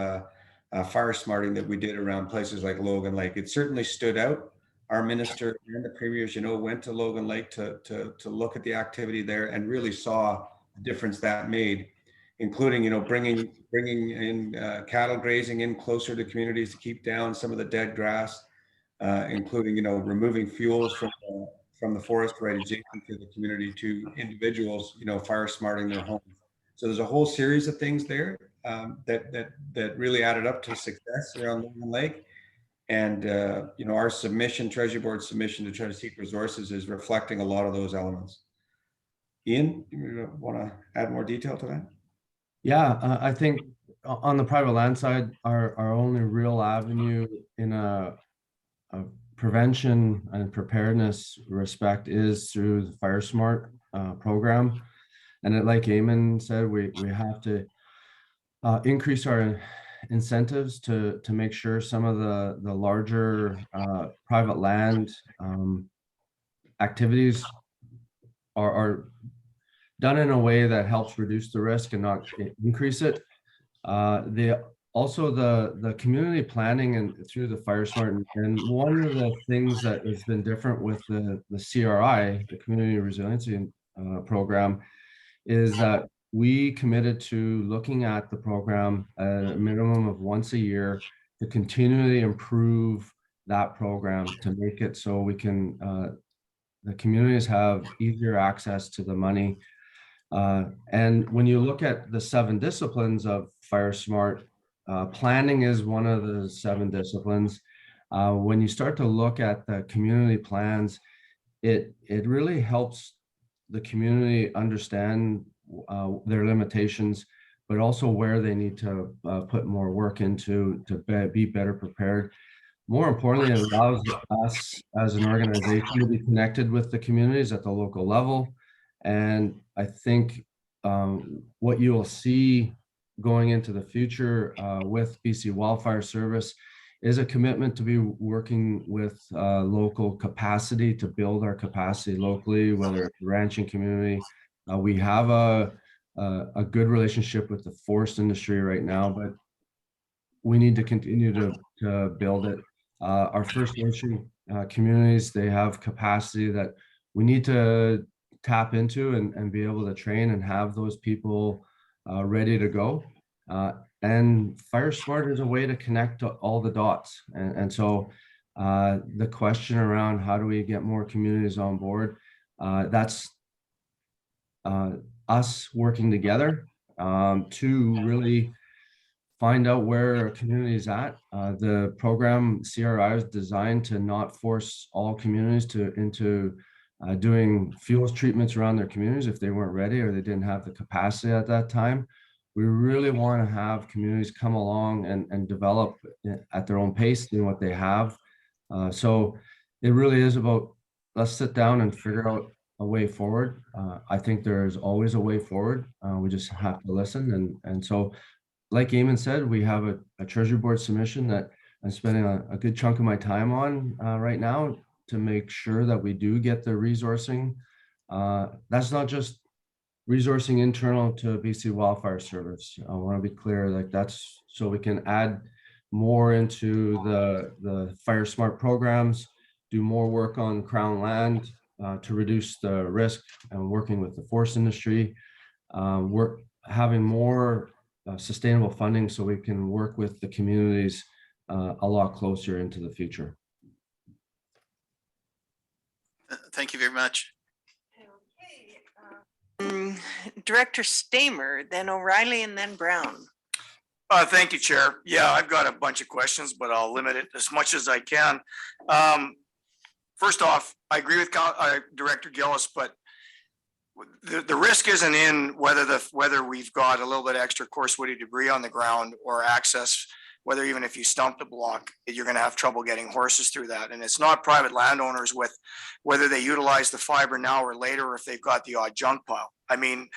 fire smarting that we did around places like Logan Lake. It certainly stood out. Our minister and the premier, went to Logan Lake to look at the activity there and really saw the difference that made, including, bringing in cattle grazing in closer to communities to keep down some of the dead grass, including, removing fuels from the forest right adjacent to the community to individuals, fire smarting their homes. So there's a whole series of things there that really added up to success around Logan Lake. And, our Treasury Board submission to try to seek resources is reflecting a lot of those elements. Ian, you want to add more detail to that? Yeah, I think on the private land side, our only real avenue in a prevention and preparedness respect is through the Fire Smart program. And like Eamon said, we have to increase our incentives to make sure some of the larger private land activities are done in a way that helps reduce the risk and not increase it. The also the community planning and through the Fire Smart. And one of the things that has been different with the CRI, the Community Resiliency Program, is that we committed to looking at the program at a minimum of once a year to continually improve that program to make it so we can, the communities have easier access to the money. And when you look at the 7 disciplines of Fire Smart, planning is one of the 7 disciplines. When you start to look at the community plans, it really helps the community understand their limitations, but also where they need to put more work into to be better prepared. More importantly, it allows us as an organization to be connected with the communities at the local level. And I think what you will see going into the future with BC Wildfire Service is a commitment to be working with local capacity to build our capacity locally, whether it's the ranching community. We have a good relationship with the forest industry right now, but we need to continue to build it. Our First Nation communities, they have capacity that we need to tap into and be able to train and have those people ready to go. And Fire Smart is a way to connect all the dots. And so the question around how do we get more communities on board, that's us working together to really find out where a community is at. The program CRI is designed to not force all communities into doing fuels treatments around their communities if they weren't ready or they didn't have the capacity at that time. We really want to have communities come along and develop at their own pace, doing what they have. So it really is about, let's sit down and figure out a way forward. I think there's always a way forward. We just have to listen. And so, like Eamon said, we have a Treasury Board submission that I'm spending a good chunk of my time on right now to make sure that we do get the resourcing. That's not just resourcing internal to BC Wildfire Service. I want to be clear, like that's so we can add more into the Fire Smart programs, do more work on Crown land to reduce the risk, and working with the forest industry. We're having more sustainable funding so we can work with the communities a lot closer into the future. Thank you very much. Director Stamer, then O'Reilly, and then Brown. Thank you, Chair. Yeah, I've got a bunch of questions, but I'll limit it as much as I can. First off, I agree with Director Gillis, but the risk isn't in whether we've got a little bit of extra coarse woody debris on the ground or access, whether even if you stump the block, you're going to have trouble getting horses through that. And it's not private landowners with whether they utilize the fiber now or later, or if they've got the odd junk pile. I mean,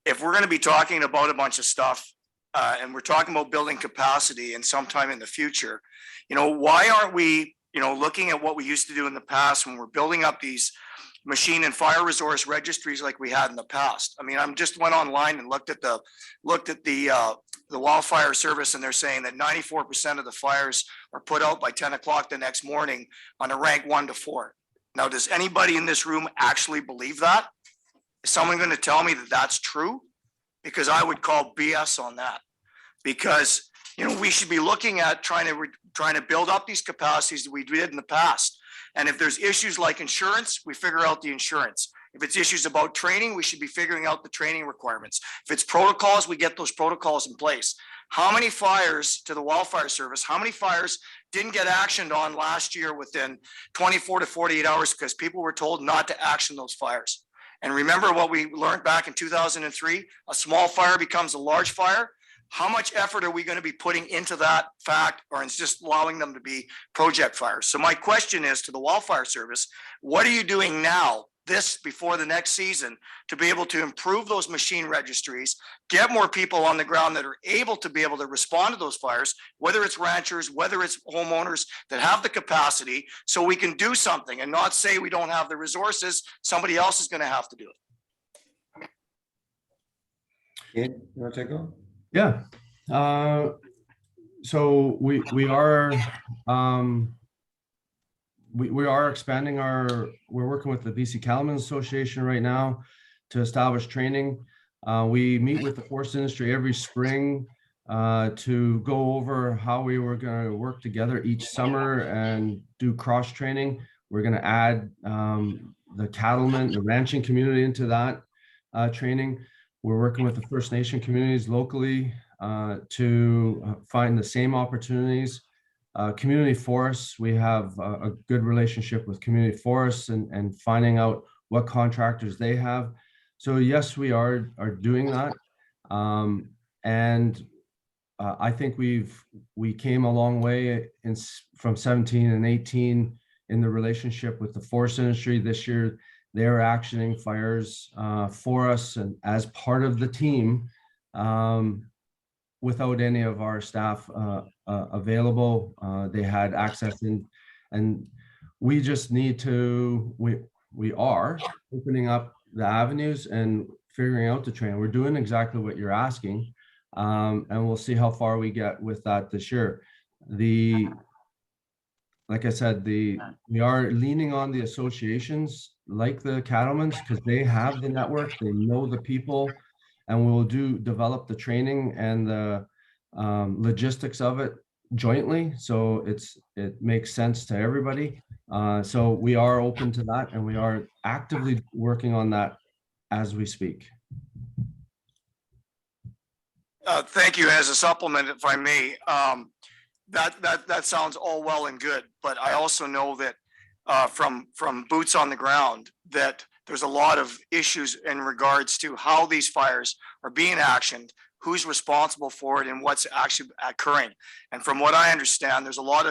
if we're going to be talking about a bunch of stuff and we're talking about building capacity and sometime in the future, why aren't we, looking at what we used to do in the past when we're building up these machine and fire resource registries like we had in the past? I mean, I just went online and looked at the wildfire service, and they're saying that 94% of the fires are put out by 10 o'clock the next morning on a rank 1 to 4. Now, does anybody in this room actually believe that? Is someone going to tell me that that's true? Because I would call BS on that. Because we should be looking at trying to build up these capacities that we did in the past. And if there's issues like insurance, we figure out the insurance. If it's issues about training, we should be figuring out the training requirements. If it's protocols, we get those protocols in place. How many fires, to the wildfire service, how many fires didn't get actioned on last year within 24 to 48 hours because people were told not to action those fires? And remember what we learned back in 2003, a small fire becomes a large fire. How much effort are we going to be putting into that fact, or is just allowing them to be project fires? So my question is to the wildfire service, what are you doing now, this before the next season, to be able to improve those machine registries, get more people on the ground that are able to respond to those fires, whether it's ranchers, whether it's homeowners that have the capacity, so we can do something and not say we don't have the resources, somebody else is going to have to do it. You want to take over? Yeah. so we are we are expanding we're working with the BC Cattlemen's Association right now to establish training. We meet with the forest industry every spring to go over how we were going to work together each summer and do cross training. We're going to add the cattlemen, the ranching community into that training. We're working with the First Nation communities locally to find the same opportunities. Community forests, we have a good relationship with community forests and finding out what contractors they have. So yes, we are doing that. And I think we came a long way from 17 and 18 in the relationship with the forest industry. This year, they're actioning fires for us and as part of the team without any of our staff available. They had access in, and we just need to, we are opening up the avenues and figuring out the training. We're doing exactly what you're asking. And we'll see how far we get with that this year. Like I said, we are leaning on the associations like the cattlemen's because they have the network, they know the people, and we'll develop the training and the logistics of it jointly. So it makes sense to everybody. So we are open to that, and we are actively working on that as we speak. Thank you. As a supplement, if I may, that sounds all well and good, but I also know that from boots on the ground that there's a lot of issues in regards to how these fires are being actioned, who's responsible for it, and what's actually occurring. And from what I understand, there's a lot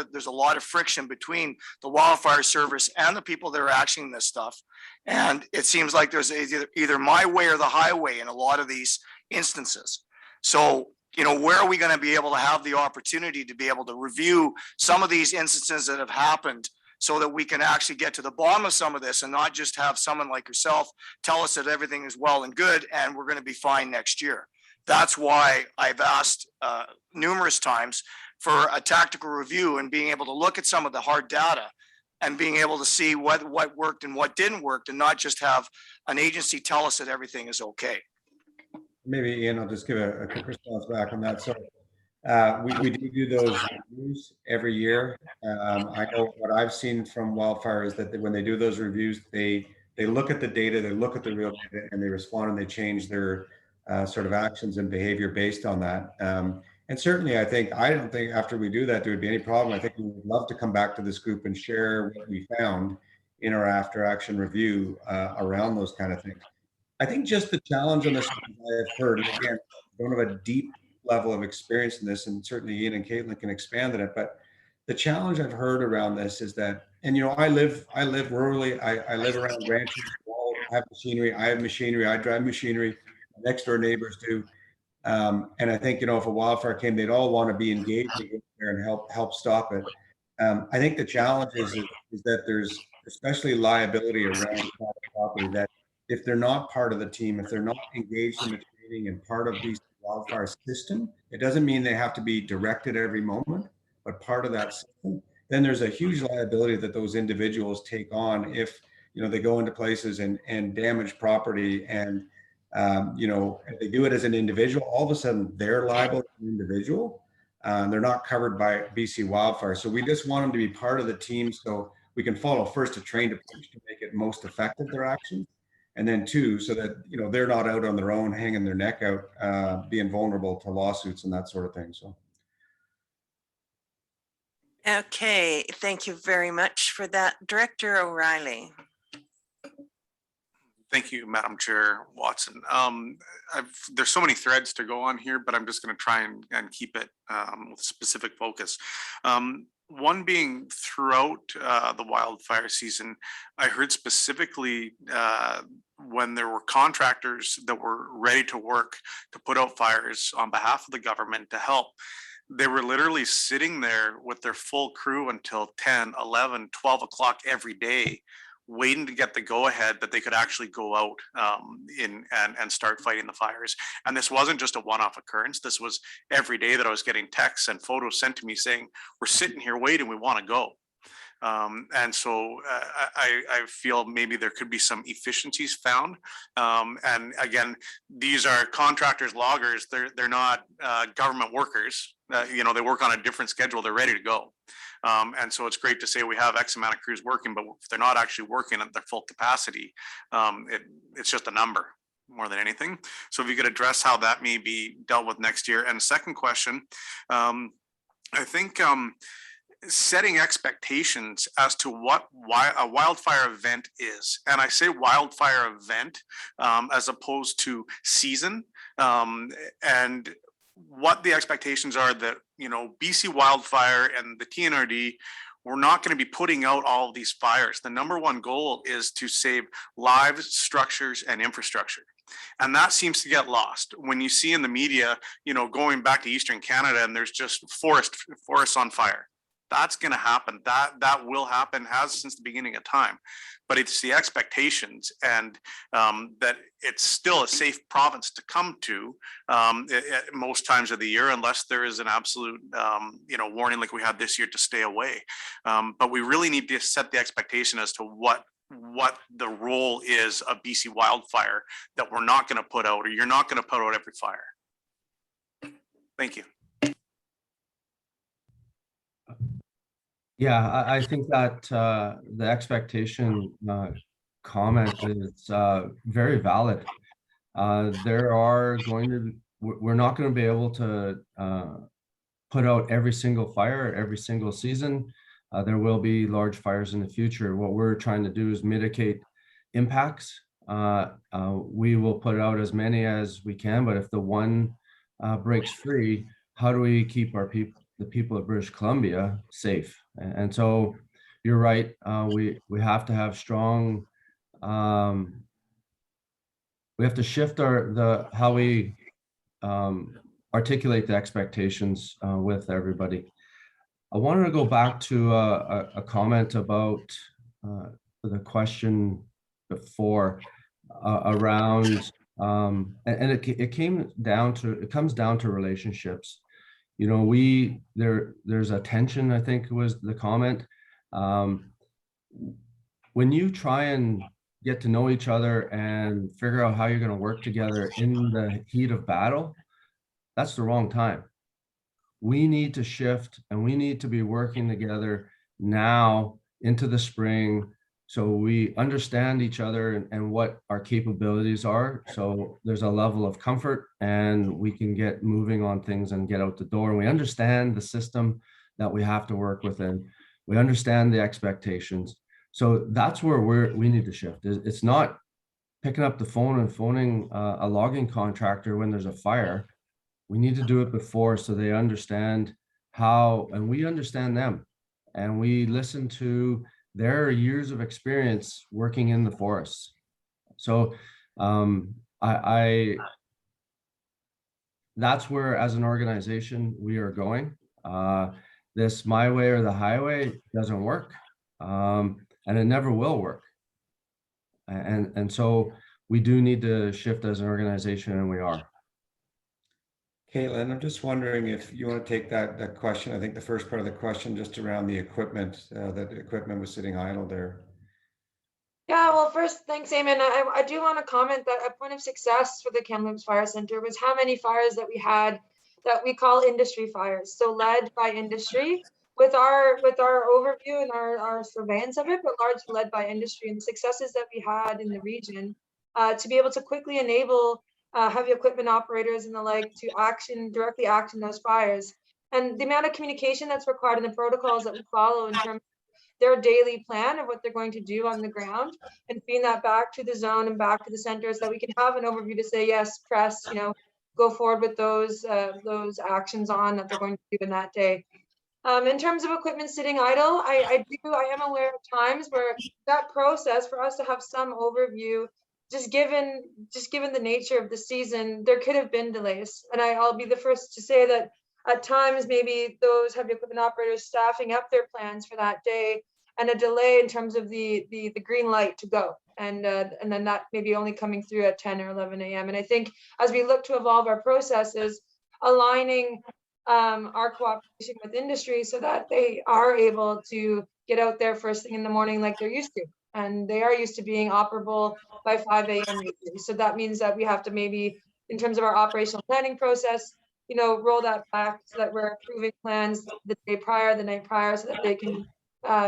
of friction between the wildfire service and the people that are actioning this stuff. And it seems like there's either my way or the highway in a lot of these instances. So, where are we going to be able to have the opportunity to be able to review some of these instances that have happened so that we can actually get to the bottom of some of this and not just have someone like yourself tell us that everything is well and good and we're going to be fine next year? That's why I've asked numerous times for a tactical review and being able to look at some of the hard data and being able to see what worked and what didn't work, and not just have an agency tell us that everything is okay. Maybe Ian, I'll just give a quick response back on that. So we do those reviews every year. I know what I've seen from wildfire is that when they do those reviews, they look at the data, they look at the real data, and they respond and they change their sort of actions and behavior based on that. And certainly, I don't think after we do that, there would be any problem. I think we would love to come back to this group and share what we found in our after action review around those kind of things. I think just the challenge on this, I've heard, and again, I don't have a deep level of experience in this, and certainly Ian and Caitlin can expand on it, but the challenge I've heard around this is that, and I live rurally, I live around ranches, I have machinery, I drive machinery, my next door neighbors do. And I think, if a wildfire came, they'd all want to be engaged there and help stop it. I think the challenge is that there's especially liability around property that if they're not part of the team, if they're not engaged in the training and part of the wildfire system, it doesn't mean they have to be directed every moment, but part of that system, then there's a huge liability that those individuals take on if, they go into places and damage property and, if they do it as an individual, all of a sudden they're liable as an individual. They're not covered by BC wildfire. So we just want them to be part of the team so we can follow first a trained approach to make it most effective, their actions. And then two, so that, they're not out on their own, hanging their neck out, being vulnerable to lawsuits and that sort of thing. So. Okay, thank you very much for that. Director O'Reilly. Thank you, Madam Chair Watson. There's so many threads to go on here, but I'm just going to try and keep it with specific focus. One being throughout the wildfire season, I heard specifically when there were contractors that were ready to work to put out fires on behalf of the government to help. They were literally sitting there with their full crew until 10, 11, 12 o'clock every day, waiting to get the go ahead that they could actually go out and start fighting the fires. And this wasn't just a one-off occurrence. This was every day that I was getting texts and photos sent to me saying, we're sitting here waiting, we want to go. And so I feel maybe there could be some efficiencies found. And again, these are contractors, loggers. They're not government workers. You know, they work on a different schedule. They're ready to go. And so it's great to say we have X amount of crews working, but if they're not actually working at their full capacity, it's just a number more than anything. So if you could address how that may be dealt with next year. And second question, I think setting expectations as to what a wildfire event is. And I say wildfire event as opposed to season, and what the expectations are that, you know, BC Wildfire and the TNRD, we're not going to be putting out all of these fires. The number one goal is to save lives, structures, and infrastructure. And that seems to get lost when you see in the media, you know, going back to Eastern Canada and there's just forests on fire. That's going to happen. That will happen, has since the beginning of time. But it's the expectations, and that it's still a safe province to come to at most times of the year, unless there is an absolute you know, warning like we had this year to stay away. But we really need to set the expectation as to what the role is of BC Wildfire, that we're not going to put out, or you're not going to put out every fire. Thank you. Yeah, I think that the expectation comment is very valid. We're not going to be able to put out every single fire every single season. There will be large fires in the future. What we're trying to do is mitigate impacts. We will put out as many as we can, but if the one breaks free, how do we keep the people of British Columbia safe? And so you're right. We have to have strong. We have to shift how we articulate the expectations with everybody. I wanted to go back to a comment about the question before around, and it comes down to relationships. You know, there's a tension, I think was the comment. When you try and get to know each other and figure out how you're going to work together in the heat of battle, that's the wrong time. We need to shift, and we need to be working together now into the spring, so we understand each other and what our capabilities are. So there's a level of comfort, and we can get moving on things and get out the door. And we understand the system that we have to work within. We understand the expectations. So that's where we need to shift. It's not picking up the phone and phoning a logging contractor when there's a fire. We need to do it before, so they understand how, and we understand them, and we listen to their years of experience working in the forests. So that's where, as an organization, we are going. This my way or the highway doesn't work, and it never will work. And so we do need to shift as an organization, and we are. Caitlin, I'm just wondering if you want to take that question. I think the first part of the question just around the equipment, that the equipment was sitting idle there. Yeah, well, first, thanks, Eamon. I do want to comment that a point of success for the Kamloops Fire Center was how many fires that we had that we call industry fires. So led by industry with our overview and our surveillance of it, but largely led by industry, and the successes that we had in the region to be able to quickly enable heavy equipment operators and the like to directly act in those fires. And the amount of communication that's required in the protocols that we follow in terms of their daily plan of what they're going to do on the ground, and feeding that back to the zone and back to the centers, that we can have an overview to say, yes, press, you know, go forward with those actions on that they're going to do in that day. In terms of equipment sitting idle, I am aware of times where that process, for us to have some overview, just given the nature of the season, there could have been delays. And I'll be the first to say that at times, maybe those heavy equipment operators staffing up their plans for that day and a delay in terms of the green light to go. And then that maybe only coming through at 10 or 11 a.m. And I think as we look to evolve our processes, aligning our cooperation with industry so that they are able to get out there first thing in the morning like they're used to. And they are used to being operable by 5 a.m. usually. So that means that we have to maybe, in terms of our operational planning process, roll that back so that we're approving plans the day prior, the night prior, so that they can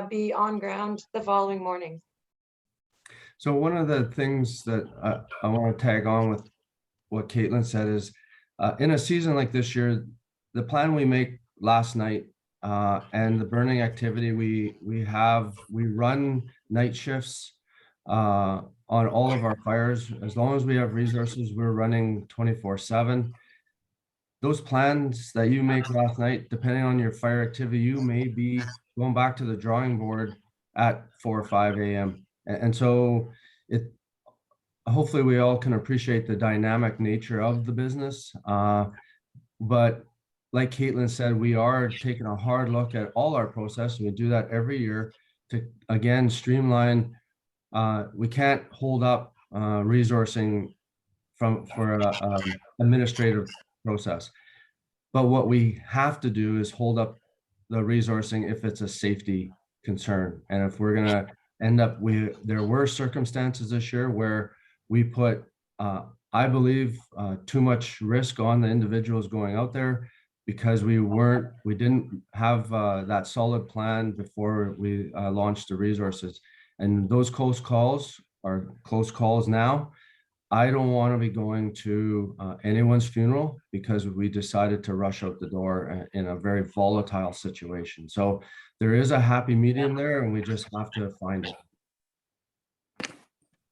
be on ground the following morning. So one of the things that I want to tag on with what Caitlin said is, in a season like this year, the plan we make last night and the burning activity we run night shifts on all of our fires. As long as we have resources, we're running 24/7. Those plans that you make last night, depending on your fire activity, you may be going back to the drawing board at 4 or 5 a.m. And so hopefully we all can appreciate the dynamic nature of the business. But like Caitlin said, we are taking a hard look at all our process. We do that every year to, again, streamline. We can't hold up resourcing for an administrative process. But what we have to do is hold up the resourcing if it's a safety concern. And if we're going to end up, there were circumstances this year where we put, I believe, too much risk on the individuals going out there because we didn't have that solid plan before we launched the resources. And those close calls are close calls now. I don't want to be going to anyone's funeral because we decided to rush out the door in a very volatile situation. So there is a happy medium there, and we just have to find it.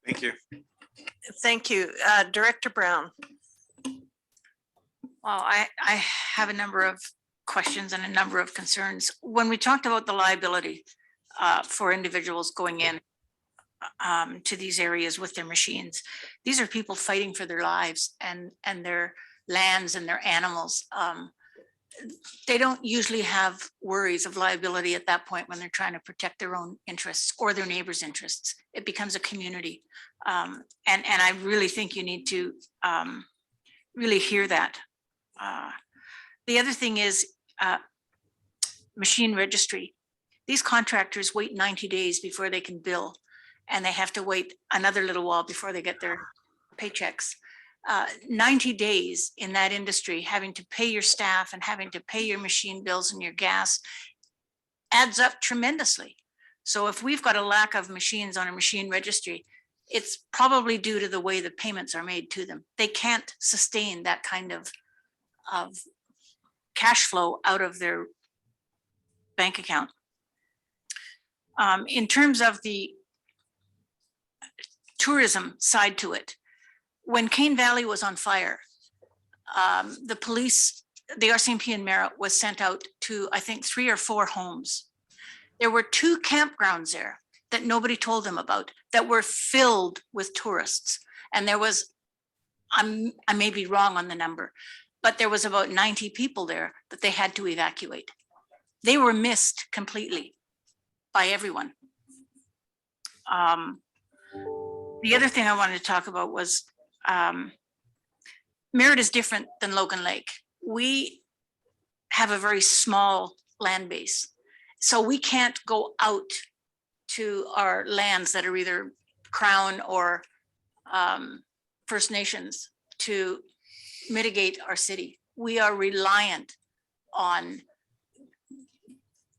Thank you. Thank you. Director Brown. Well, I have a number of questions and a number of concerns. When we talked about the liability for individuals going in to these areas with their machines, these are people fighting for their lives and their lands and their animals. They don't usually have worries of liability at that point when they're trying to protect their own interests or their neighbors' interests. It becomes a community. And I really think you need to really hear that. The other thing is machine registry. These contractors wait 90 days before they can bill, and they have to wait another little while before they get their paychecks. 90 days in that industry, having to pay your staff and having to pay your machine bills and your gas adds up tremendously. So if we've got a lack of machines on a machine registry, it's probably due to the way the payments are made to them. They can't sustain that kind of cash flow out of their bank account. In terms of the tourism side to it, when Cane Valley was on fire, the police, the RCMP and Merritt was sent out to, I think, 3 or 4 homes. There were 2 campgrounds there that nobody told them about that were filled with tourists. And there was, I may be wrong on the number, but there was about 90 people there that they had to evacuate. They were missed completely by everyone. The other thing I wanted to talk about was Merritt is different than Logan Lake. We have a very small land base, so we can't go out to our lands that are either Crown or First Nations to mitigate our city. We are reliant on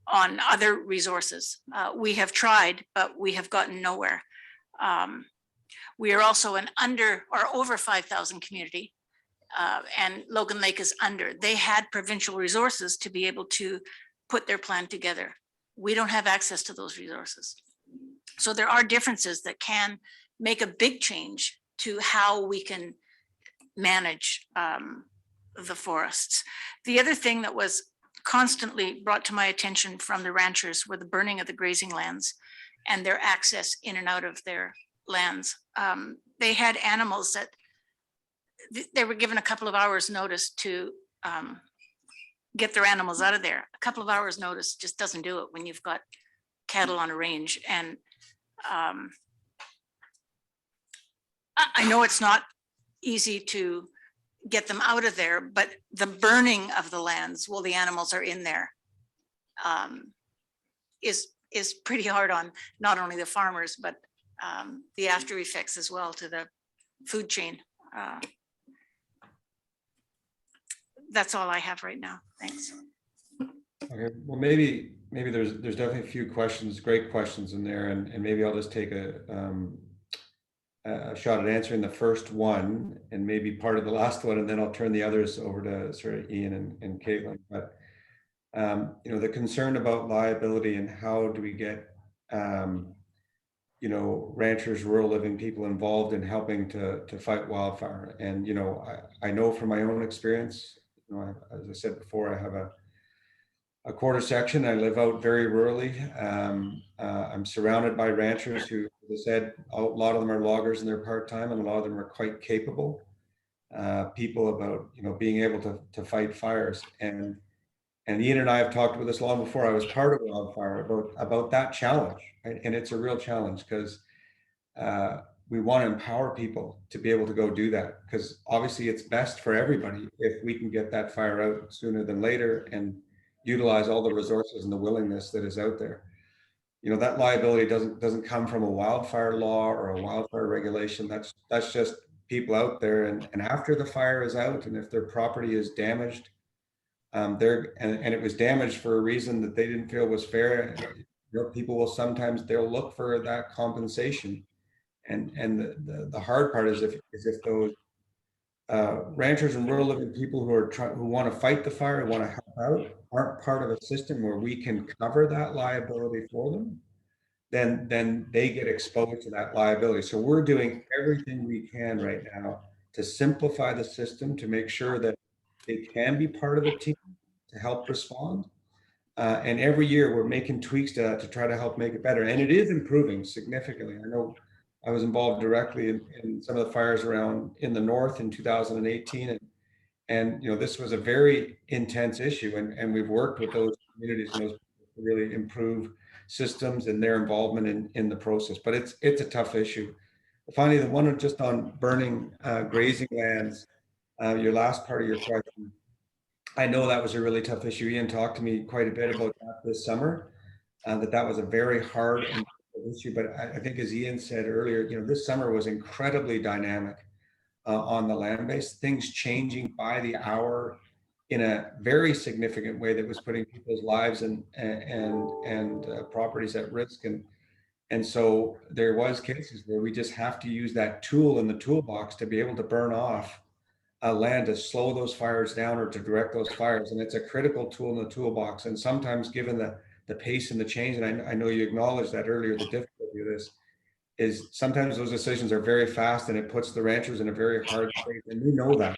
other resources. We have tried, but we have gotten nowhere. We are also an under or over 5,000 community, and Logan Lake is under. They had provincial resources to be able to put their plan together. We don't have access to those resources. So there are differences that can make a big change to how we can manage the forests. The other thing that was constantly brought to my attention from the ranchers were the burning of the grazing lands and their access in and out of their lands. They had animals that they were given a couple of hours notice to get their animals out of there. A couple of hours notice just doesn't do it when you've got cattle on a range. And I know it's not easy to get them out of there, but the burning of the lands while the animals are in there is pretty hard on not only the farmers, but the after effects as well to the food chain. That's all I have right now. Thanks. Okay, well, maybe there's definitely a few questions, great questions in there, and maybe I'll just take a shot at answering the first one and maybe part of the last one, and then I'll turn the others over to sort of Ian and Caitlin. But you know, the concern about liability and how do we get you know, ranchers, rural living people involved in helping to fight wildfire. And you know, I know from my own experience, you know, as I said before, I have a quarter section. I live out very rurally. I'm surrounded by ranchers who, as I said, a lot of them are loggers and they're part-time, and a lot of them are quite capable people about, you know, being able to fight fires. And Ian and I have talked about this long before I was part of wildfire about that challenge, right? And it's a real challenge because we want to empower people to be able to go do that, because obviously it's best for everybody if we can get that fire out sooner than later and utilize all the resources and the willingness that is out there. You know, that liability doesn't come from a wildfire law or a wildfire regulation. That's just people out there, and after the fire is out, and if their property is damaged, and it was damaged for a reason that they didn't feel was fair, you know, people will sometimes, they'll look for that compensation. And the hard part is if those ranchers and rural living people who want to fight the fire and want to help out aren't part of a system where we can cover that liability for them, then they get exposed to that liability. So we're doing everything we can right now to simplify the system to make sure that they can be part of the team to help respond. And every year we're making tweaks to try to help make it better. And it is improving significantly. I know I was involved directly in some of the fires around in the north in 2018. And you know, this was a very intense issue. And we've worked with those communities and those people to really improve systems and their involvement in the process. But it's a tough issue. Finally, the one just on burning grazing lands, your last part of your question, I know that was a really tough issue. Ian talked to me quite a bit about that this summer, that was a very hard and issue. But I think, as Ian said earlier, you know, this summer was incredibly dynamic on the land base, things changing by the hour in a very significant way that was putting people's lives and properties at risk. And so there was cases where we just have to use that tool in the toolbox to be able to burn off land to slow those fires down or to direct those fires. And it's a critical tool in the toolbox. And sometimes, given the pace and the change, and I know you acknowledged that earlier, the difficulty of this is sometimes those decisions are very fast and it puts the ranchers in a very hard place. And we know that.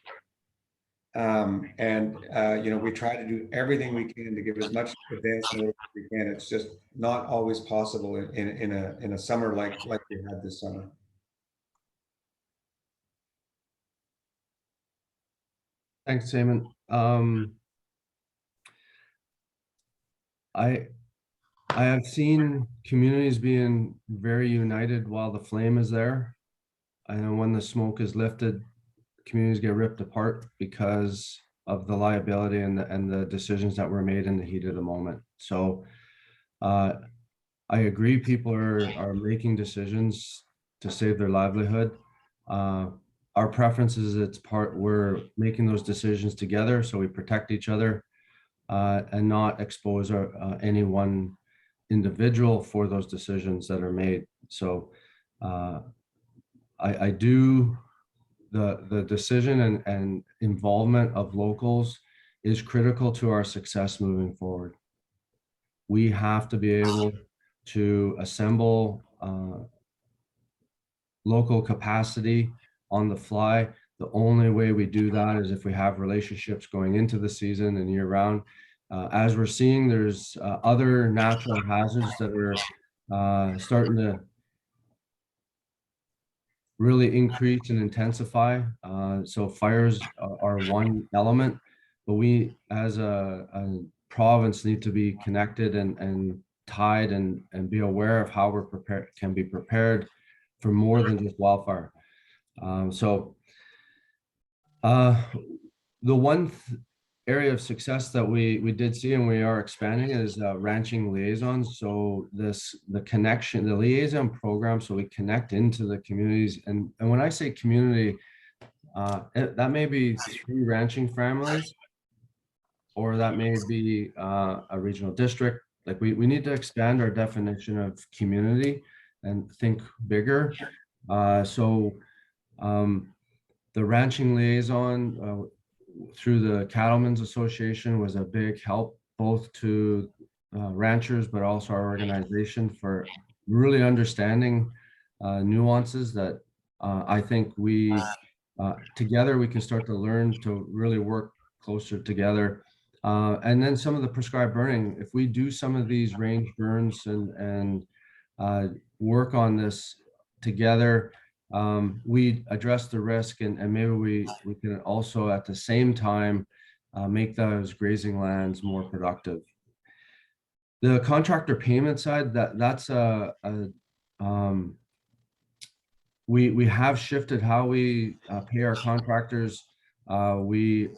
You know, we try to do everything we can to give as much advance notice as we can. It's just not always possible in a summer like we had this summer. Thanks, Simon. I have seen communities being very united while the flame is there. I know when the smoke is lifted, communities get ripped apart because of the liability and the decisions that were made in the heat of the moment. So I agree, people are making decisions to save their livelihood. Our preference is we're making those decisions together so we protect each other and not expose any one individual for those decisions that are made. So I do, the decision and involvement of locals is critical to our success moving forward. We have to be able to assemble local capacity on the fly. The only way we do that is if we have relationships going into the season and year round. As we're seeing, there's other natural hazards that are starting to really increase and intensify. So fires are one element, but we as a province need to be connected and tied and be aware of how we're prepared, can be prepared for more than just wildfire. The one area of success that we did see, and we are expanding, is ranching liaisons. So the connection, the liaison program, so we connect into the communities. And when I say community, that may be 3 ranching families, or that may be a regional district. Like we need to expand our definition of community and think bigger. The ranching liaison through the Cattlemen's Association was a big help, both to ranchers, but also our organization, for really understanding nuances that I think we together we can start to learn to really work closer together. And then some of the prescribed burning, if we do some of these range burns and work on this together, we address the risk, and maybe we can also at the same time make those grazing lands more productive. The contractor payment side, we have shifted how we pay our contractors. We,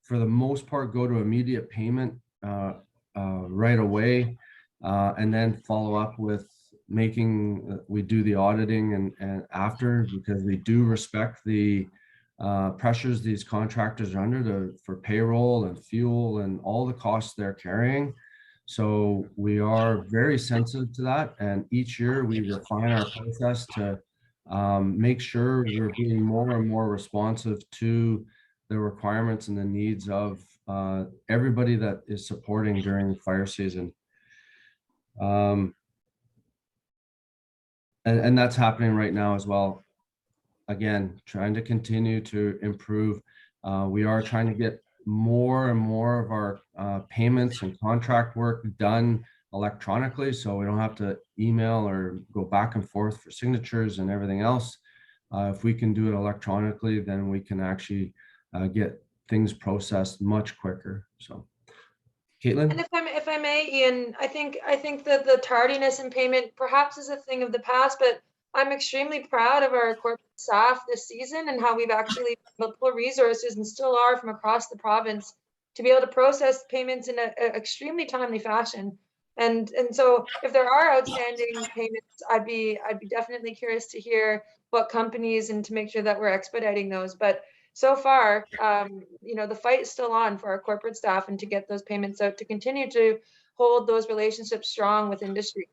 for the most part, go to immediate payment right away, and then follow up with we do the auditing and after, because we do respect the pressures these contractors are under for payroll and fuel and all the costs they're carrying. So we are very sensitive to that, and each year we refine our process to make sure we're being more and more responsive to the requirements and the needs of everybody that is supporting during the fire season. And that's happening right now as well. Again, trying to continue to improve. We are trying to get more and more of our payments and contract work done electronically, so we don't have to email or go back and forth for signatures and everything else. If we can do it electronically, then we can actually get things processed much quicker. So, Caitlin? And if I may, Ian, I think that the tardiness in payment perhaps is a thing of the past, but I'm extremely proud of our corporate staff this season and how we've actually pulled resources, and still are, from across the province to be able to process payments in an extremely timely fashion. And so if there are outstanding payments, I'd be definitely curious to hear what companies, and to make sure that we're expediting those. But so far, the fight is still on for our corporate staff, and to get those payments out, to continue to hold those relationships strong with industry.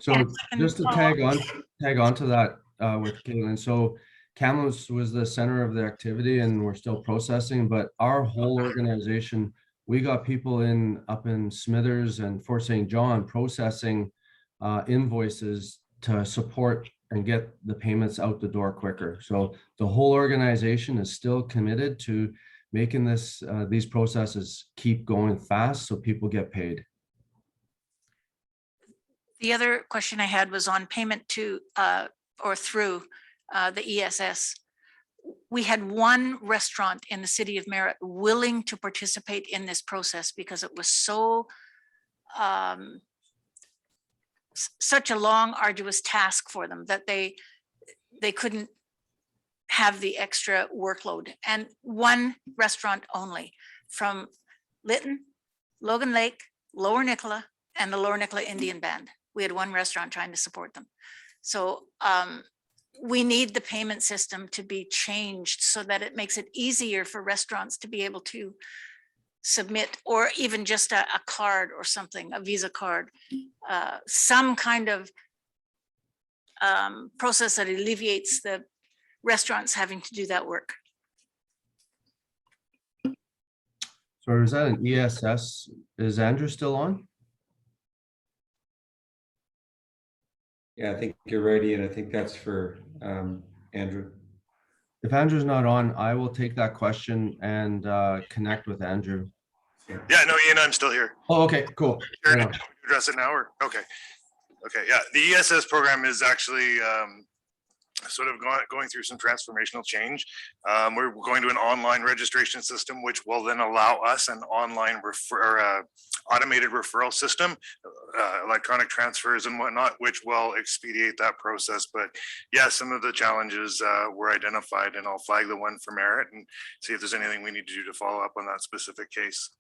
So just to tag on to that with Caitlin. So Kamloops was the center of the activity, and we're still processing, but our whole organization, we got people up in Smithers and Fort St. John processing invoices to support and get the payments out the door quicker. So the whole organization is still committed to making these processes keep going fast so people get paid. The other question I had was on payment to or through the ESS. We had one restaurant in the city of Merritt willing to participate in this process because it was so such a long, arduous task for them that they couldn't have the extra workload. And one restaurant only, from Linton, Logan Lake, Lower Nicola, and the Lower Nicola Indian Band. We had one restaurant trying to support them. So we need the payment system to be changed so that it makes it easier for restaurants to be able to submit, or even just a card or something, a Visa card, some kind of process that alleviates the restaurants having to do that work. So is that an ESS? Is Andrew still on? Yeah, I think you're right, Ian. I think that's for Andrew. If Andrew's not on, I will take that question and connect with Andrew. Yeah, no, Ian, I'm still here. Oh, okay, cool. Sure, Yeah. address it now, or okay, yeah. The ESS program is actually sort of going through some transformational change. We're going to an online registration system, which will then allow us an online automated referral system, electronic transfers and whatnot, which will expedite that process. But yeah, some of the challenges were identified, and I'll flag the one for merit and see if there's anything we need to do to follow up on that specific case.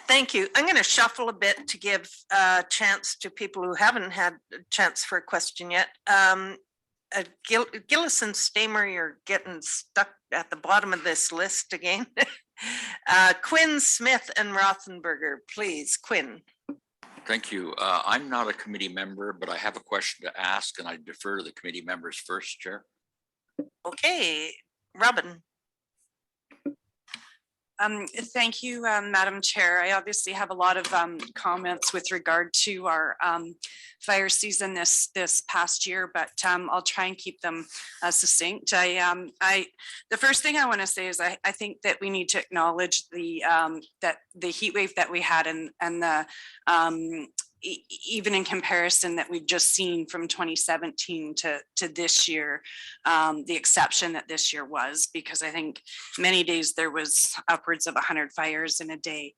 Thank you. I'm going to shuffle a bit to give a chance to people who haven't had a chance for a question yet. Gillis and Stamer, you're getting stuck at the bottom of this list again. Quinn, Smith, and Rothenberger, please. Quinn. Thank you. I'm not a committee member, but I have a question to ask, and I defer to the committee members first, Chair. Okay, Robin. Thank you, Madam Chair. I obviously have a lot of comments with regard to our fire season this past year, but I'll try and keep them succinct. The first thing I want to say is I think that we need to acknowledge that the heat wave that we had and the even in comparison that we've just seen from 2017 to this year, the exception that this year was, because I think many days there was upwards of 100 fires in a day.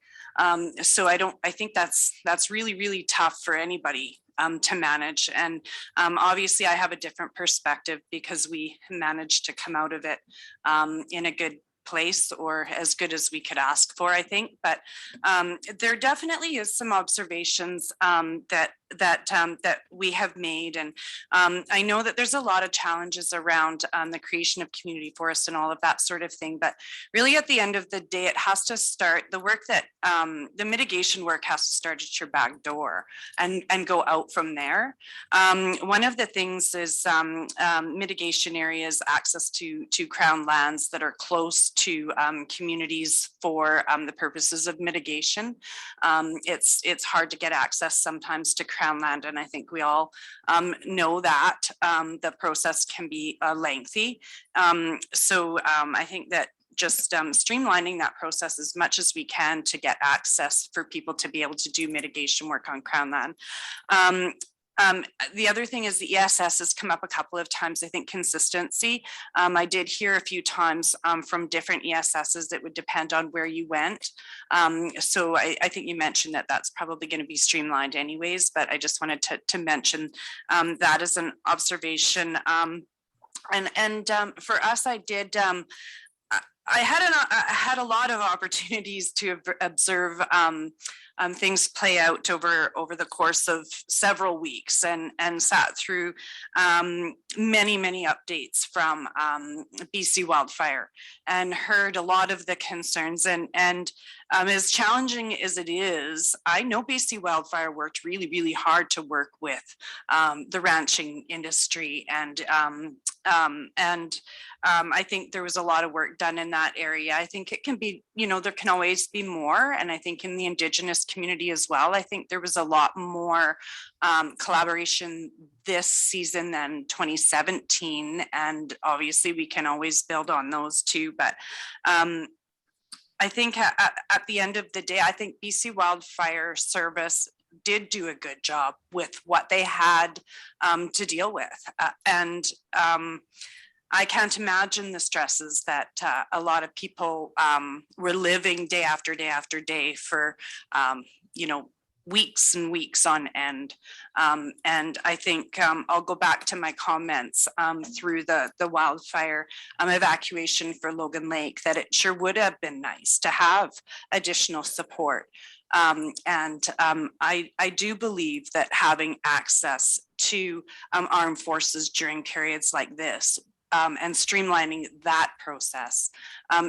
So I think that's really, really tough for anybody to manage. And obviously I have a different perspective because we managed to come out of it in a good place, or as good as we could ask for, I think. But there definitely is some observations that we have made, and I know that there's a lot of challenges around the creation of community forests and all of that sort of thing. But really, at the end of the day, it has to start the work that the mitigation work has to start at your back door and go out from there. One of the things is mitigation areas, access to Crown lands that are close to communities for the purposes of mitigation. It's hard to get access sometimes to Crown land, and I think we all know that the process can be lengthy. So I think that just streamlining that process as much as we can to get access for people to be able to do mitigation work on Crown land. The other thing is the ESS has come up a couple of times. I think consistency. I did hear a few times from different ESSs that would depend on where you went. So I think you mentioned that that's probably going to be streamlined anyways, but I just wanted to mention that as an observation. And for us, I had a lot of opportunities to observe things play out over the course of several weeks, and sat through many updates from BC Wildfire and heard a lot of the concerns, and as challenging as it is, I know BC Wildfire worked really hard to work with the ranching industry, and I think there was a lot of work done in that area. I think it can be, there can always be more. And I think in the Indigenous community as well, I think there was a lot more collaboration this season than 2017. And obviously we can always build on those too. But I think at the end of the day, I think BC Wildfire Service did do a good job with what they had to deal with. I can't imagine the stresses that a lot of people were living day after day after day for, weeks and weeks on end. And I think I'll go back to my comments through the wildfire evacuation for Logan Lake, that it sure would have been nice to have additional support. I do believe that having access to armed forces during periods like this and streamlining that process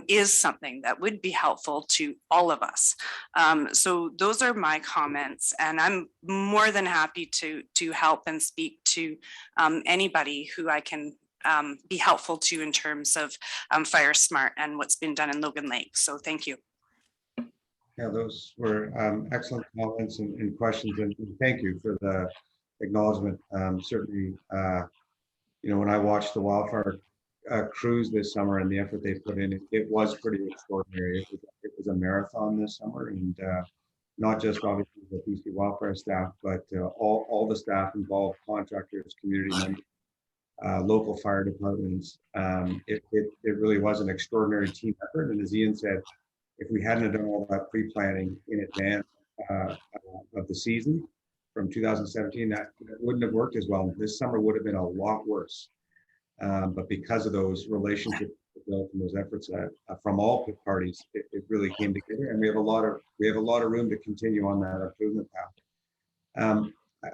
is something that would be helpful to all of us. So those are my comments, and I'm more than happy to help and speak to anybody who I can be helpful to in terms of Fire Smart and what's been done in Logan Lake. So thank you. Yeah, those were excellent comments and questions, and thank you for the acknowledgement. Certainly, when I watched the wildfire crews this summer and the effort they put in, it was pretty extraordinary. It was a marathon this summer, and not just obviously the BC Wildfire staff, but all the staff involved, contractors, community members, local fire departments. It really was an extraordinary team effort. And as Ian said, if we hadn't done all that pre-planning in advance of the season from 2017, that wouldn't have worked as well. This summer would have been a lot worse. But because of those relationships built and those efforts from all parties, it really came together, and we have a lot of room to continue on that improvement path.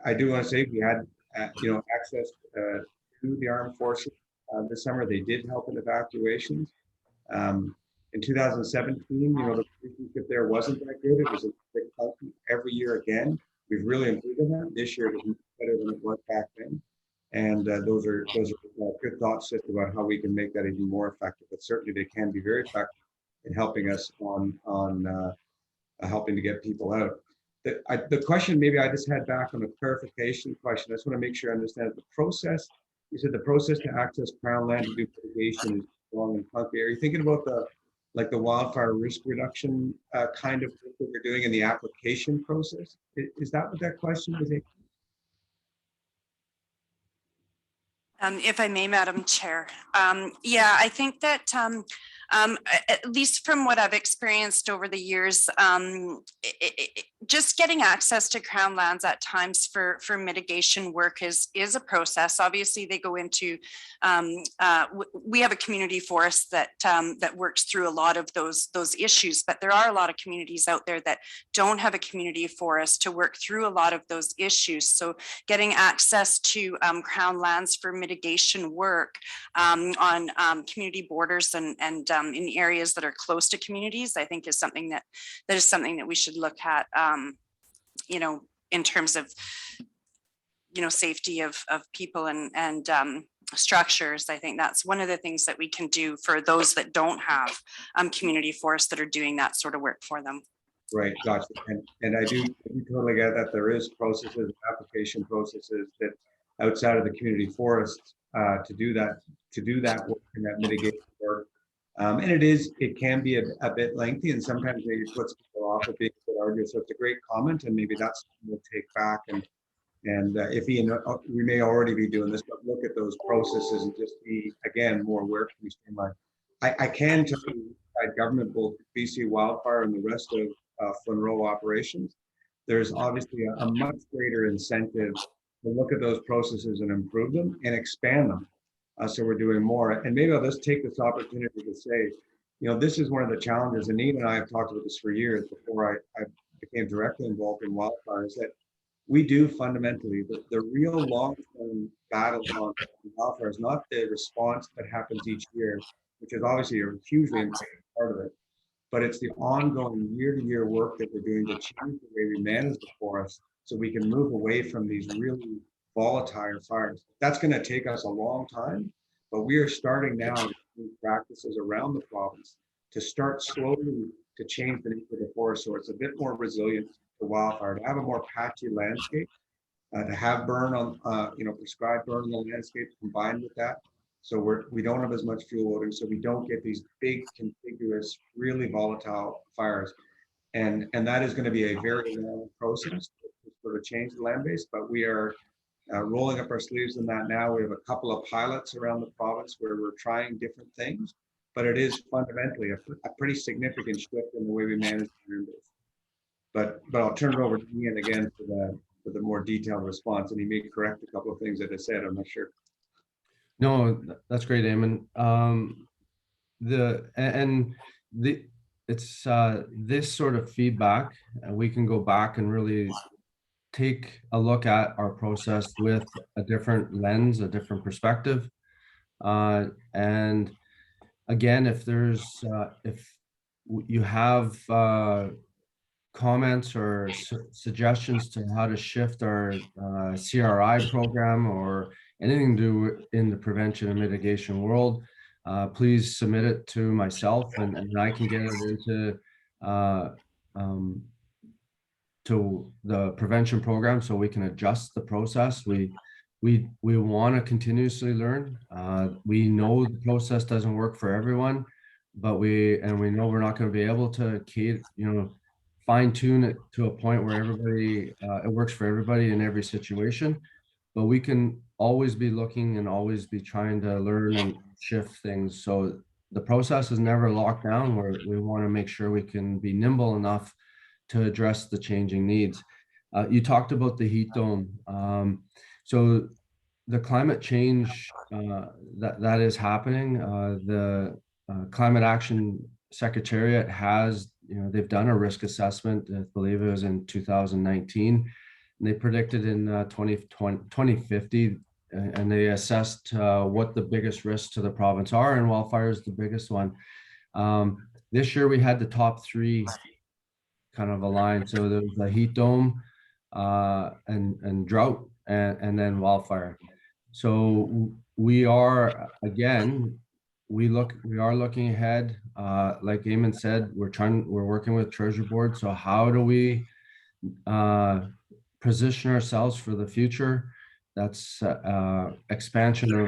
I do want to say we had access to the armed forces this summer. They did help in evacuations. In 2017, the relationship there wasn't that good. It was a bit funky every year again. We've really improved on that. This year it was better than it was back then. And those are good thoughts just about how we can make that even more effective. But certainly they can be very effective in helping us on helping to get people out. The question maybe I just had back on a clarification question. I just want to make sure I understand the process. You said the process to access Crown land to do mitigation is long and funky. Are you thinking about the wildfire risk reduction kind of work that we're doing in the application process? Is that what that question was? If I may, Madam Chair. Yeah, I think that at least from what I've experienced over the years, just getting access to Crown lands at times for mitigation work is a process. Obviously, they go into, we have a community forest that works through a lot of those issues, but there are a lot of communities out there that don't have a community forest to work through a lot of those issues. So getting access to Crown lands for mitigation work on community borders and in areas that are close to communities, I think is something that we should look at, in terms of, safety of people and structures. I think that's one of the things that we can do for those that don't have community forests that are doing that sort of work for them. Right, gotcha. And I do totally get that there is processes, application processes that outside of the community forests to do that work and that mitigation work. And it can be a bit lengthy, and sometimes maybe it puts people off of being a bit arduous. So it's a great comment, and maybe that's something we'll take back. And if Ian, we may already be doing this, but look at those processes and just be, again, more aware can we streamline. I can tell you, government, both BC Wildfire and the rest of Funro operations, there's obviously a much greater incentive to look at those processes and improve them and expand them. So we're doing more. And maybe I'll just take this opportunity to say, this is one of the challenges, and Nina and I have talked about this for years before I became directly involved in wildfires, that we do fundamentally, the real long-term battle on wildfire is not the response that happens each year, which is obviously a hugely important part of it, but it's the ongoing year-to-year work that we're doing to change the way we manage the forest so we can move away from these really volatile fires. That's going to take us a long time, but we are starting now to do practices around the province to start slowly to change the nature of the forest so it's a bit more resilient to wildfire, to have a more patchy landscape, to have burn on, prescribed burn on the landscape combined with that. So we don't have as much fuel loading, so we don't get these big contiguous, really volatile fires. And that is going to be a very long process to sort of change the land base, but we are rolling up our sleeves in that now. We have a couple of pilots around the province where we're trying different things, but it is fundamentally a pretty significant shift in the way we manage the land base. But I'll turn it over to Ian again for the more detailed response, and he may correct a couple of things that I said. I'm not sure. No, that's great, Eamon. It's this sort of feedback, and we can go back and really take a look at our process with a different lens, a different perspective. And again, if you have comments or suggestions to how to shift our CRI program or anything to do in the prevention and mitigation world, please submit it to myself, and I can get it into to the prevention program so we can adjust the process. We want to continuously learn. We know the process doesn't work for everyone, but we know we're not going to be able to fine tune it to a point where everybody, it works for everybody in every situation. But we can always be looking and always be trying to learn and shift things. So the process is never locked down, where we want to make sure we can be nimble enough to address the changing needs. You talked about the heat dome. So the climate change that is happening, the Climate Action Secretariat has, they've done a risk assessment. I believe it was in 2019. And they predicted in 2050, and they assessed what the biggest risks to the province are, and wildfire is the biggest one. This year we had the top three kind of aligned. So there was a heat dome, and drought, and then wildfire. So we are, again, we are looking ahead. Like Eamon said, we're working with Treasury Board. So how do we position ourselves for the future? That's expansion of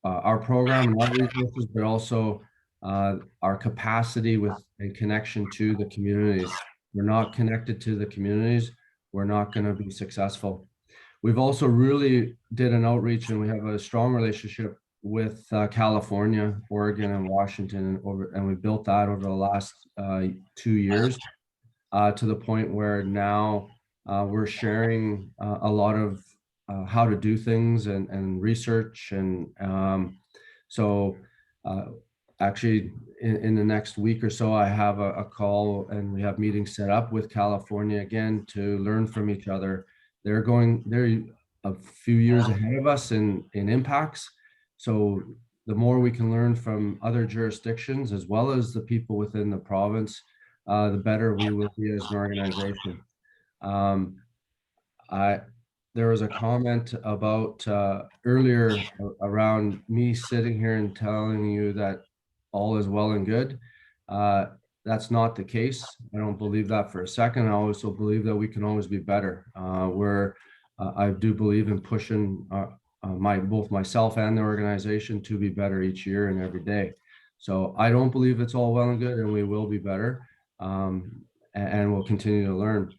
our program and our resources, but also our capacity with and connection to the communities. We're not connected to the communities, we're not going to be successful. We've also really did an outreach, and we have a strong relationship with California, Oregon, and Washington, and we built that over the last 2 years to the point where now we're sharing a lot of how to do things and research. And so actually in the next week or so, I have a call, and we have meetings set up with California again to learn from each other. They're a few years ahead of us in impacts. So the more we can learn from other jurisdictions, as well as the people within the province, the better we will be as an organization. There was a comment about earlier around me sitting here and telling you that all is well and good. That's not the case. I don't believe that for a second. I also believe that we can always be better. I do believe in pushing both myself and the organization to be better each year and every day. So I don't believe it's all well and good, and we will be better, and we'll continue to learn.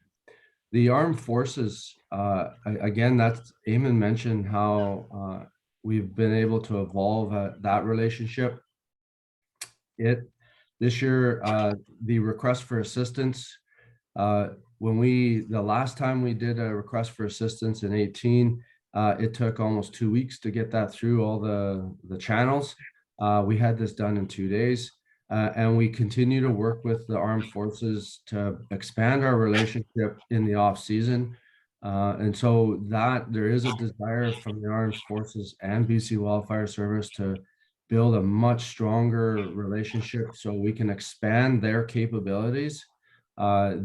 The armed forces, again, that's Eamon mentioned how we've been able to evolve that relationship. This year, the request for assistance, the last time we did a request for assistance in 18, it took almost 2 weeks to get that through all the channels. We had this done in 2 days, and we continue to work with the armed forces to expand our relationship in the off season. And so that there is a desire from the armed forces and BC Wildfire Service to build a much stronger relationship so we can expand their capabilities.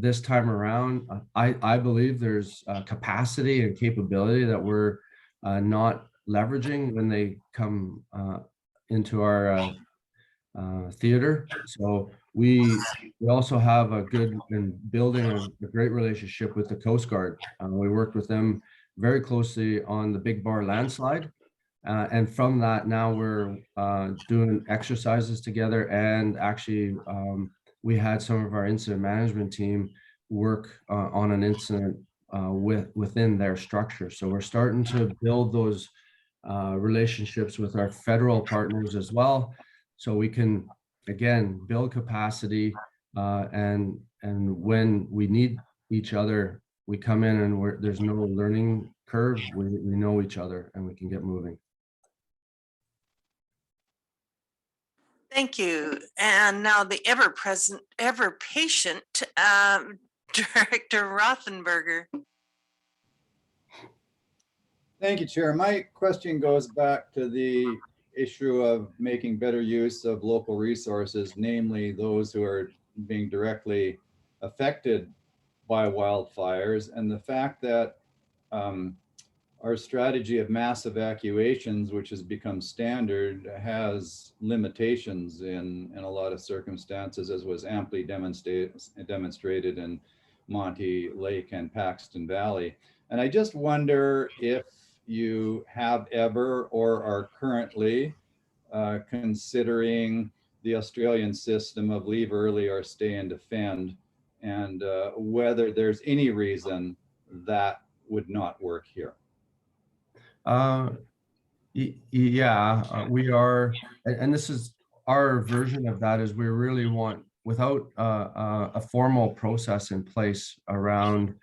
This time around, I believe there's capacity and capability that we're not leveraging when they come into our theater. So we also have a good and building a great relationship with the Coast Guard. We worked with them very closely on the Big Bar landslide. And from that, now we're doing exercises together, and actually we had some of our incident management team work on an incident within their structure. So we're starting to build those relationships with our federal partners as well, so we can again build capacity, and when we need each other, we come in and there's no learning curve. We know each other and we can get moving. Thank you. And now the ever-present, ever-patient Director Rothenberger. Thank you, Chair. My question goes back to the issue of making better use of local resources, namely those who are being directly affected by wildfires, and the fact that our strategy of mass evacuations, which has become standard, has limitations in a lot of circumstances, as was amply demonstrated in Monty Lake and Paxton Valley. And I just wonder if you have ever or are currently considering the Australian system of leave early or stay and defend, and whether there's any reason that would not work here. Yeah, we are, and this is our version of that, is we really want, without a formal process in place around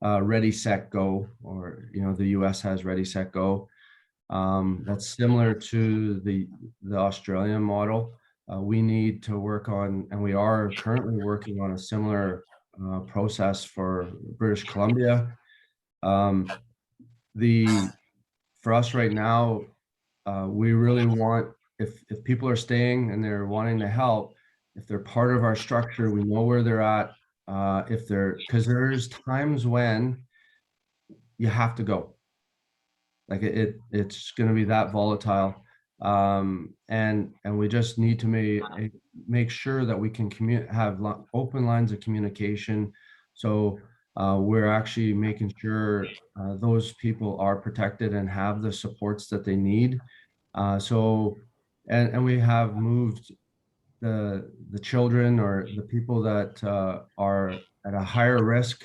ready, set, go, or, the US has ready, set, go. That's similar to the Australian model. We need to work on, and we are currently working on a similar process for British Columbia. For us right now, we really want, if people are staying and they're wanting to help, if they're part of our structure, we know where they're at. Because there's times when you have to go. Like it's going to be that volatile. And we just need to make sure that we can have open lines of communication. So we're actually making sure those people are protected and have the supports that they need. And we have moved the children or the people that are at a higher risk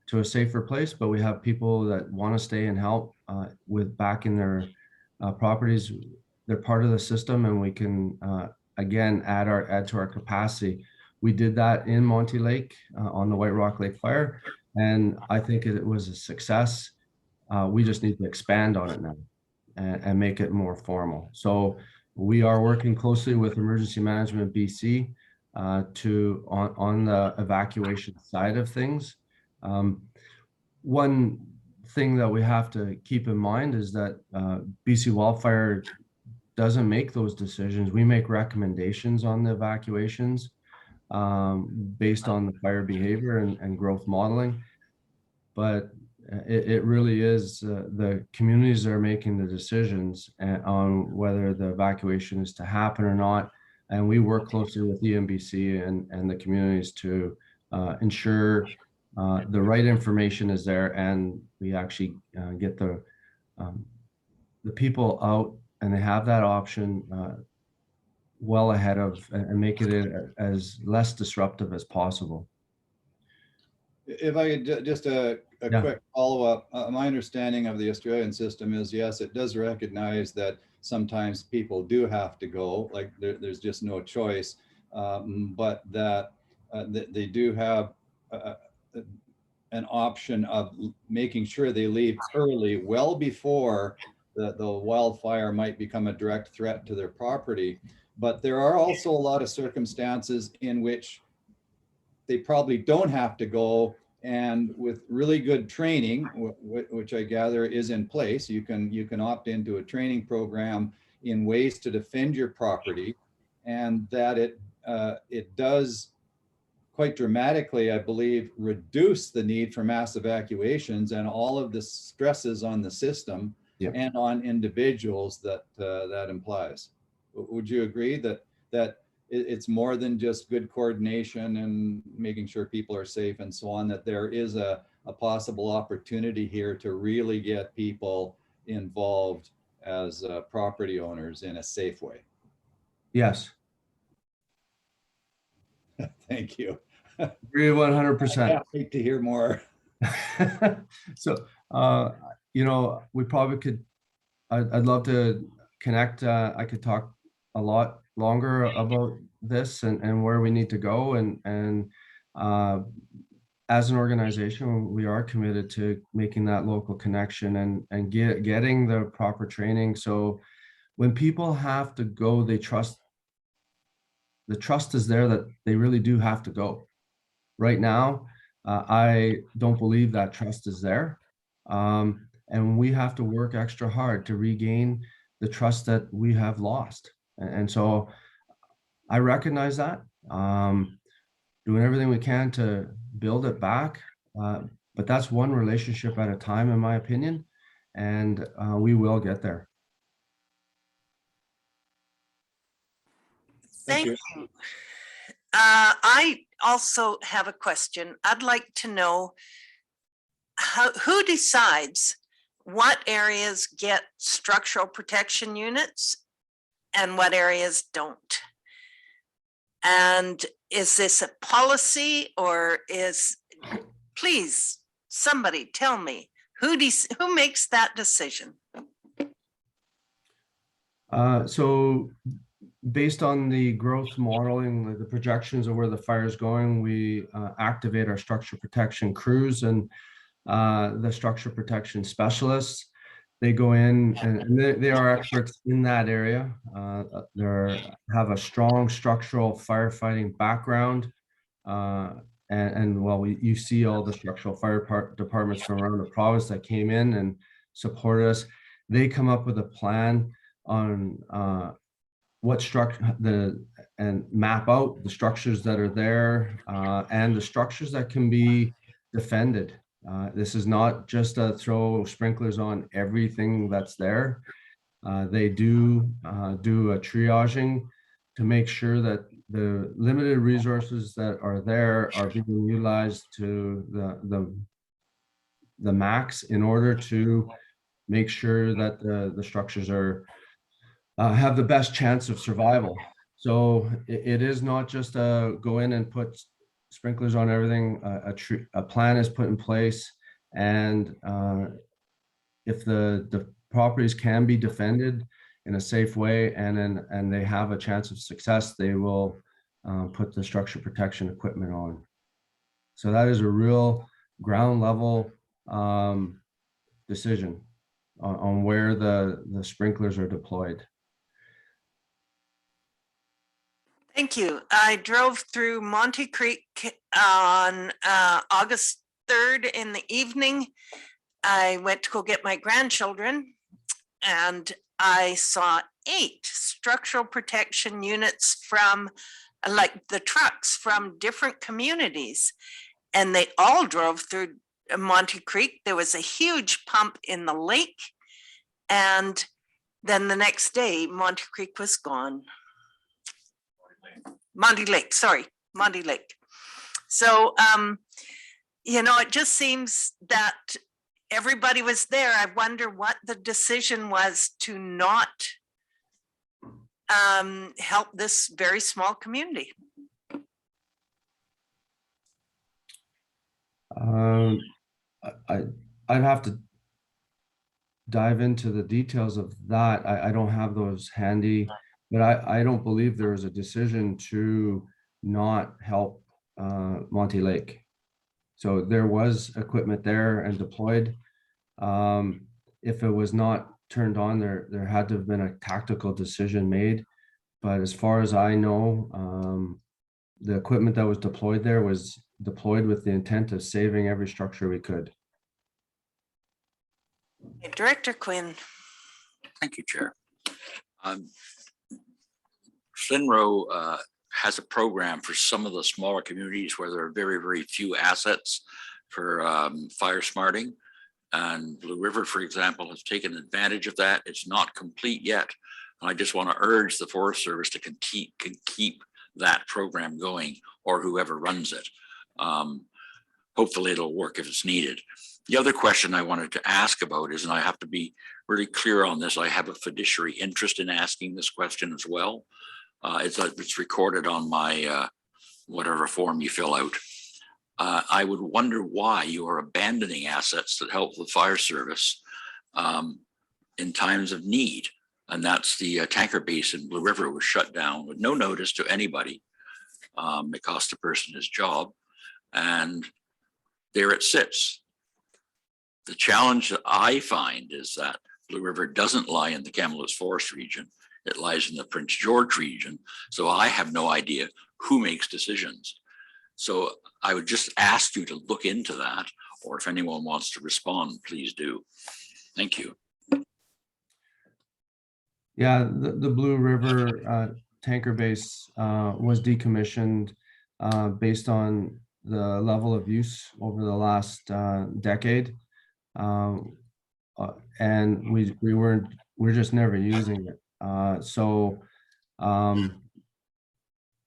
to a safer place, but we have people that want to stay and help with back in their properties. They're part of the system, and we can again add to our capacity. We did that in Monty Lake on the White Rock Lake fire, and I think it was a success. We just need to expand on it now and make it more formal. So we are working closely with Emergency Management BC on the evacuation side of things. One thing that we have to keep in mind is that BC Wildfire doesn't make those decisions. We make recommendations on the evacuations based on the fire behavior and growth modeling. But it really is the communities that are making the decisions on whether the evacuation is to happen or not. And we work closely with EMBC and the communities to ensure the right information is there, and we actually get the people out and they have that option well ahead of, and make it as less disruptive as possible. If I could just a Yeah. quick follow-up, my understanding of the Australian system is, yes, it does recognize that sometimes people do have to go, like there's just no choice, but that they do have an option of making sure they leave early, well before the wildfire might become a direct threat to their property. But there are also a lot of circumstances in which they probably don't have to go, and with really good training, which I gather is in place, you can opt into a training program in ways to defend your property, and that it does quite dramatically, I believe, reduce the need for mass evacuations and all of the stresses on the system and on individuals that implies. Would you agree that it's more than just good coordination and making sure people are safe and so on, that there is a possible opportunity here to really get people involved as property owners in a safe way? Yes. Thank you. Agree 100%. I can't wait to hear more. So, we probably could, I'd love to connect. I could talk a lot longer about this and where we need to go. And as an organization, we are committed to making that local connection and getting the proper training. So when people have to go, the trust is there that they really do have to go. Right now, I don't believe that trust is there. And we have to work extra hard to regain the trust that we have lost. And so I recognize that, doing everything we can to build it back. But that's one relationship at a time, in my opinion, and we will get there. Thank you. I also have a question. I'd like to know who decides what areas get structural protection units and what areas don't. And is this a policy or please, somebody tell me, who makes that decision? So based on the growth modeling, the projections of where the fire is going, we activate our structure protection crews and the structure protection specialists. They go in and they are experts in that area. They have a strong structural firefighting background. And well, you see all the structural fire departments from around the province that came in and supported us. They come up with a plan on what structure and map out the structures that are there and the structures that can be defended. This is not just a throw sprinklers on everything that's there. They do a triaging to make sure that the limited resources that are there are being utilized to the max in order to make sure that the structures are have the best chance of survival. So it is not just go in and put sprinklers on everything. A plan is put in place, and if the properties can be defended in a safe way and they have a chance of success, they will put the structure protection equipment on. So that is a real ground level decision on where the sprinklers are deployed. Thank you. I drove through Monty Creek on August 3rd in the evening. I went to go get my grandchildren and I saw 8 structural protection units from like the trucks from different communities, and they all drove through Monty Creek. There was a huge pump in the lake, and then the next day Monty Creek was gone. Monty Lake, sorry, Monty Lake. So, you know, it just seems that everybody was there. I wonder what the decision was to not help this very small community. I'd have to dive into the details of that. I don't have those handy, but I don't believe there was a decision to not help Monty Lake. So there was equipment there and deployed. If it was not turned on, there had to have been a tactical decision made. But as far as I know, the equipment that was deployed there was deployed with the intent of saving every structure we could. Director Quinn. Thank you, Chair. SLINRO has a program for some of the smaller communities where there are very, very few assets for fire smarting. And Blue River, for example, has taken advantage of that. It's not complete yet. And I just want to urge the Forest Service to keep that program going, or whoever runs it. Hopefully it'll work if it's needed. The other question I wanted to ask about is, and I have to be really clear on this, I have a fiduciary interest in asking this question as well. It's recorded on my whatever form you fill out. I would wonder why you are abandoning assets that help the fire service in times of need. And that's the tanker base in Blue River was shut down with no notice to anybody. It cost a person his job, and there it sits. The challenge that I find is that Blue River doesn't lie in the Kamloops Forest region. It lies in the Prince George region. So I have no idea who makes decisions. So I would just ask you to look into that, or if anyone wants to respond, please do. Thank you. Yeah, the Blue River tanker base was decommissioned based on the level of use over the last decade. And we're just never using it.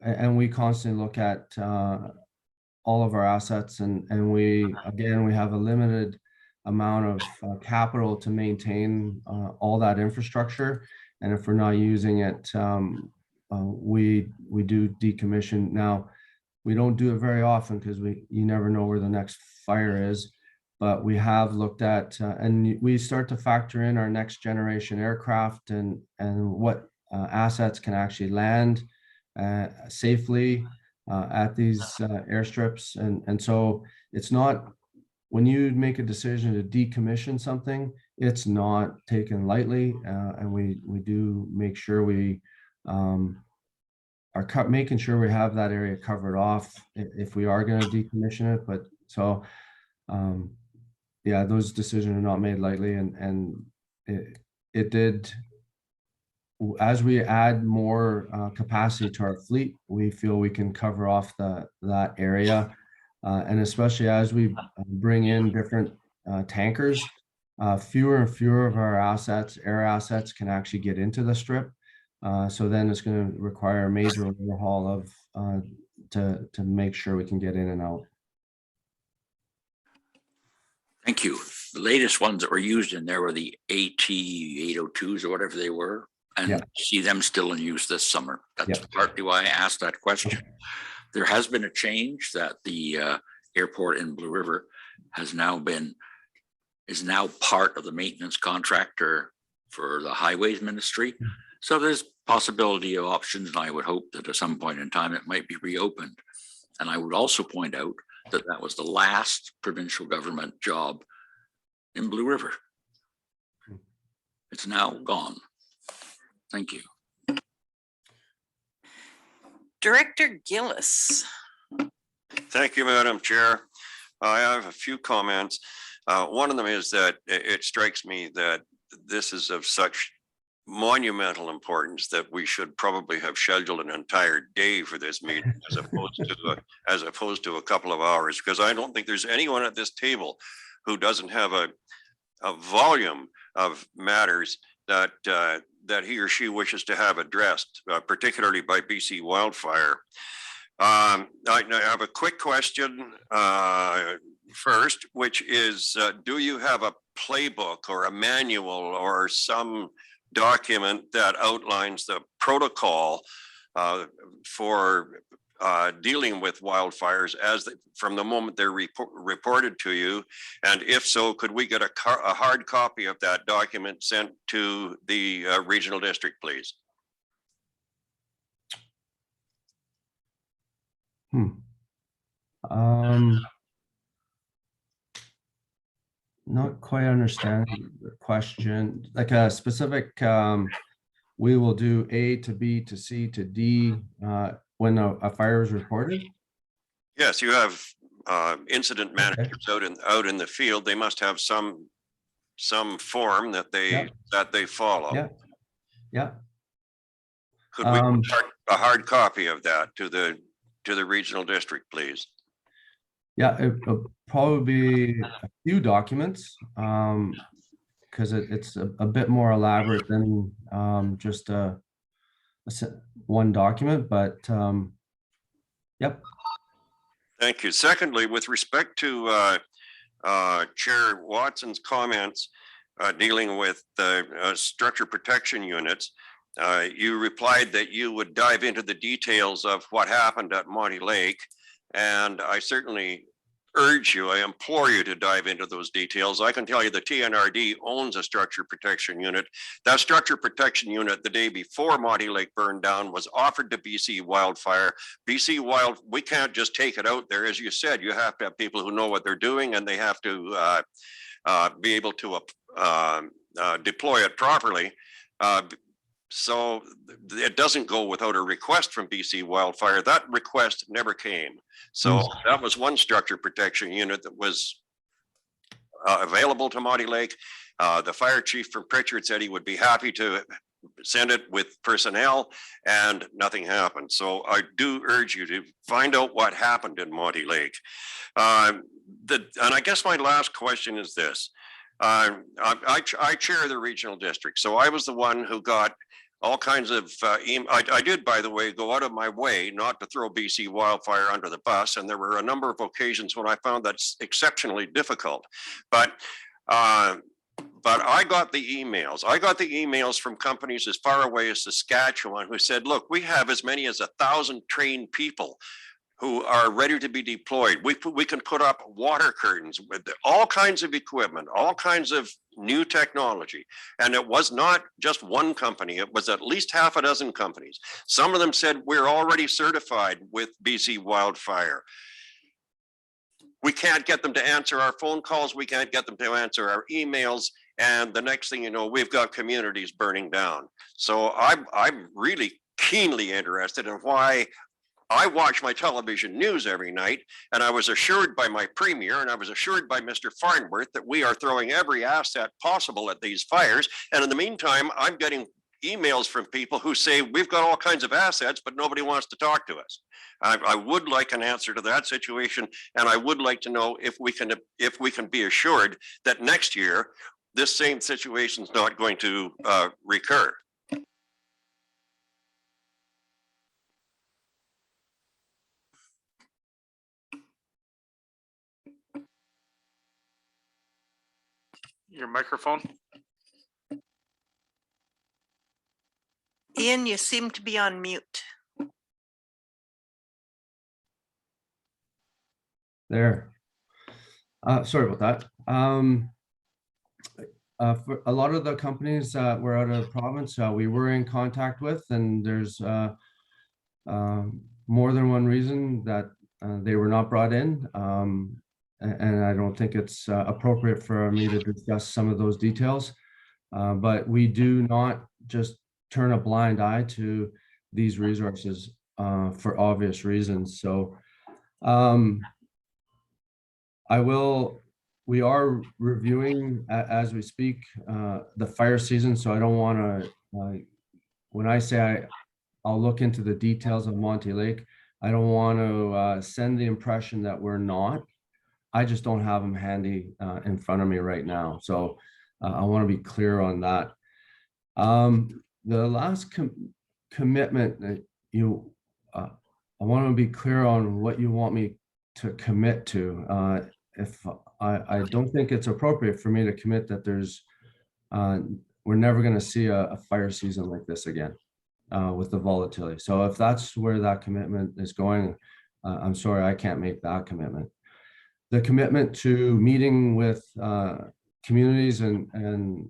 And we constantly look at all of our assets, and we have a limited amount of capital to maintain all that infrastructure. And if we're not using it, we do decommission. Now, we don't do it very often because you never know where the next fire is. But we have looked at, and we start to factor in our next generation aircraft and what assets can actually land safely at these airstrips. And so it's not, when you make a decision to decommission something, it's not taken lightly. And we do make sure we are making sure we have that area covered off if we are going to decommission it. But so, yeah, those decisions are not made lightly, and it did. As we add more capacity to our fleet, we feel we can cover off that area, and especially as we bring in different tankers, fewer and fewer of our air assets, can actually get into the strip. So then it's going to require a major overhaul of to make sure we can get in and out. Thank you. The latest ones that were used in there were the AT-802s or whatever they were, and see them still in use this summer. That's partly why I asked that question. There has been a change that the airport in Blue River is now part of the maintenance contractor for the highways ministry. So there's possibility of options, and I would hope that at some point in time it might be reopened. And I would also point out that that was the last provincial government job in Blue River. It's now gone. Thank you. Director Gillis. Thank you, Madam Chair. I have a few comments. One of them is that it strikes me that this is of such monumental importance that we should probably have scheduled an entire day for this meeting as opposed to a couple of hours, because I don't think there's anyone at this table who doesn't have a volume of matters that that he or she wishes to have addressed, particularly by BC Wildfire. I have a quick question first, which is, do you have a playbook or a manual or some document that outlines the protocol for dealing with wildfires from the moment they're reported to you? And if so, could we get a hard copy of that document sent to the regional district, please? Not quite understanding the question. Like a specific, we will do A to B to C to D when a fire is reported? Yes, you have incident managers out in the field. They must have some form that they follow. Yeah. Could we get a hard copy of that to the regional district, please? Yeah, it'll probably be a few documents because it's a bit more elaborate than just one document, but yep. Thank you. Secondly, with respect to Chair Watson's comments dealing with the structure protection units, you replied that you would dive into the details of what happened at Monty Lake. And I certainly urge you, I implore you to dive into those details. I can tell you the TNRD owns a structure protection unit. That structure protection unit the day before Monty Lake burned down was offered to BC Wildfire. We can't just take it out there. As you said, you have to have people who know what they're doing, and they have to be able to deploy it properly. So it doesn't go without a request from BC Wildfire. That request never came. So that was one structure protection unit that was available to Monty Lake. The fire chief from Pritchard said he would be happy to send it with personnel, and nothing happened. So I do urge you to find out what happened in Monty Lake. And I guess my last question is this. I chair the regional district. So I was the one who got all kinds of I did, by the way, go out of my way not to throw BC Wildfire under the bus. And there were a number of occasions when I found that exceptionally difficult. But But I got the emails. I got the emails from companies as far away as Saskatchewan who said, look, we have as many as 1,000 trained people who are ready to be deployed. We can put up water curtains with all kinds of equipment, all kinds of new technology. And it was not just one company, it was at least half a dozen companies. Some of them said, we're already certified with BC Wildfire. We can't get them to answer our phone calls. We can't get them to answer our emails. And the next thing you know, we've got communities burning down. So I'm really keenly interested in why I watch my television news every night, and I was assured by my premier and I was assured by Mr. Farnworth that we are throwing every asset possible at these fires. And in the meantime, I'm getting emails from people who say we've got all kinds of assets, but nobody wants to talk to us. I would like an answer to that situation, and I would like to know if we can be assured that next year this same situation is not going to recur. Your microphone. Ian, you seem to be on mute. There. Sorry about that. For a lot of the companies that were out of the province, we were in contact with, and there's more than one reason that they were not brought in. And I don't think it's appropriate for me to discuss some of those details. But we do not just turn a blind eye to these resources for obvious reasons. So we are reviewing as we speak the fire season. So I don't want to, when I say I'll look into the details of Monty Lake, I don't want to send the impression that we're not. I just don't have them handy in front of me right now. So I want to be clear on that. The last commitment that I want to be clear on what you want me to commit to. If I don't think it's appropriate for me to commit that we're never going to see a fire season like this again with the volatility. So if that's where that commitment is going, I'm sorry, I can't make that commitment. The commitment to meeting with communities and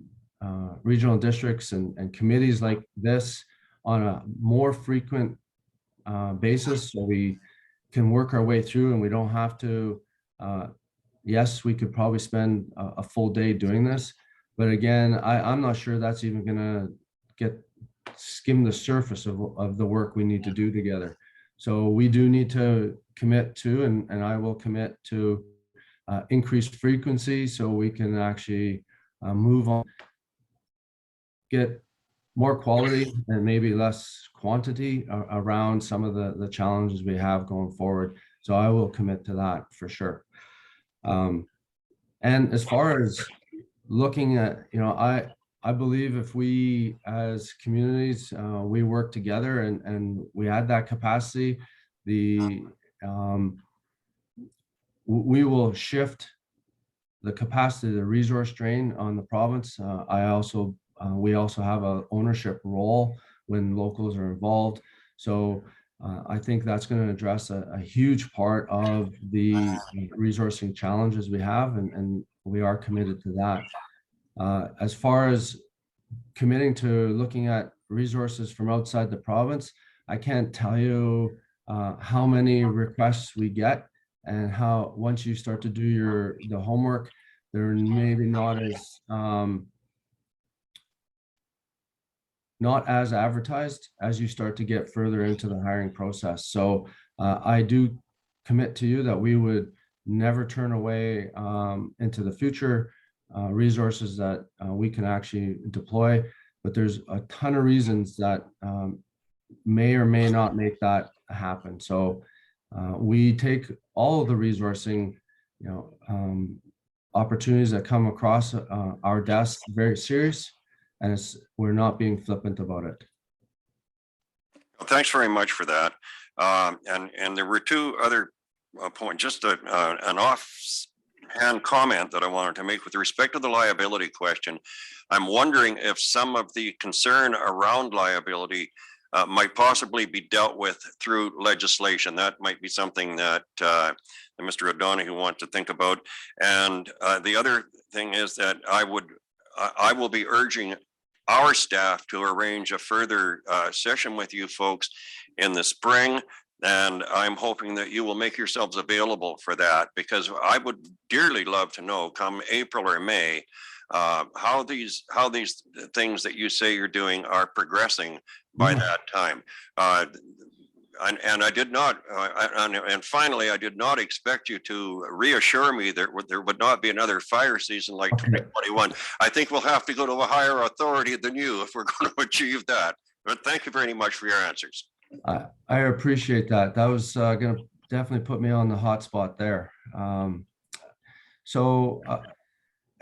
regional districts and committees like this on a more frequent basis, so we can work our way through and we don't have to, yes, we could probably spend a full day doing this, but again, I'm not sure that's even gonna skim the surface of the work we need to do together. So we do need to commit to, and I will commit to increased frequency so we can actually move on, get more quality and maybe less quantity around some of the challenges we have going forward. So I will commit to that for sure. And as far as looking at, I believe if we as communities, we work together and we had that capacity, we will shift the capacity, the resource drain on the province. We also have an ownership role when locals are involved. So I think that's going to address a huge part of the resourcing challenges we have, and we are committed to that. As far as committing to looking at resources from outside the province, I can't tell you how many requests we get, and how once you start to do the homework, they're maybe not as advertised as you start to get further into the hiring process. So I do commit to you that we would never turn away into the future resources that we can actually deploy, but there's a ton of reasons that may or may not make that happen. So we take all of the resourcing, opportunities that come across our desk very serious, and we're not being flippant about it. Well, thanks very much for that. And there were two other points, just an hand comment that I wanted to make with respect to the liability question. I'm wondering if some of the concern around liability might possibly be dealt with through legislation. That might be something that Mr. O'Donoghue wants to think about. And the other thing is that I will be urging our staff to arrange a further session with you folks in the spring. And I'm hoping that you will make yourselves available for that, because I would dearly love to know come April or May, how these things that you say you're doing are progressing by that time. And I did not, and finally, I did not expect you to reassure me that there would not be another fire season like 2021. I think we'll have to go to a higher authority than you if we're going to achieve that. But thank you very much for your answers. I appreciate that. That was going to definitely put me on the hot spot there. And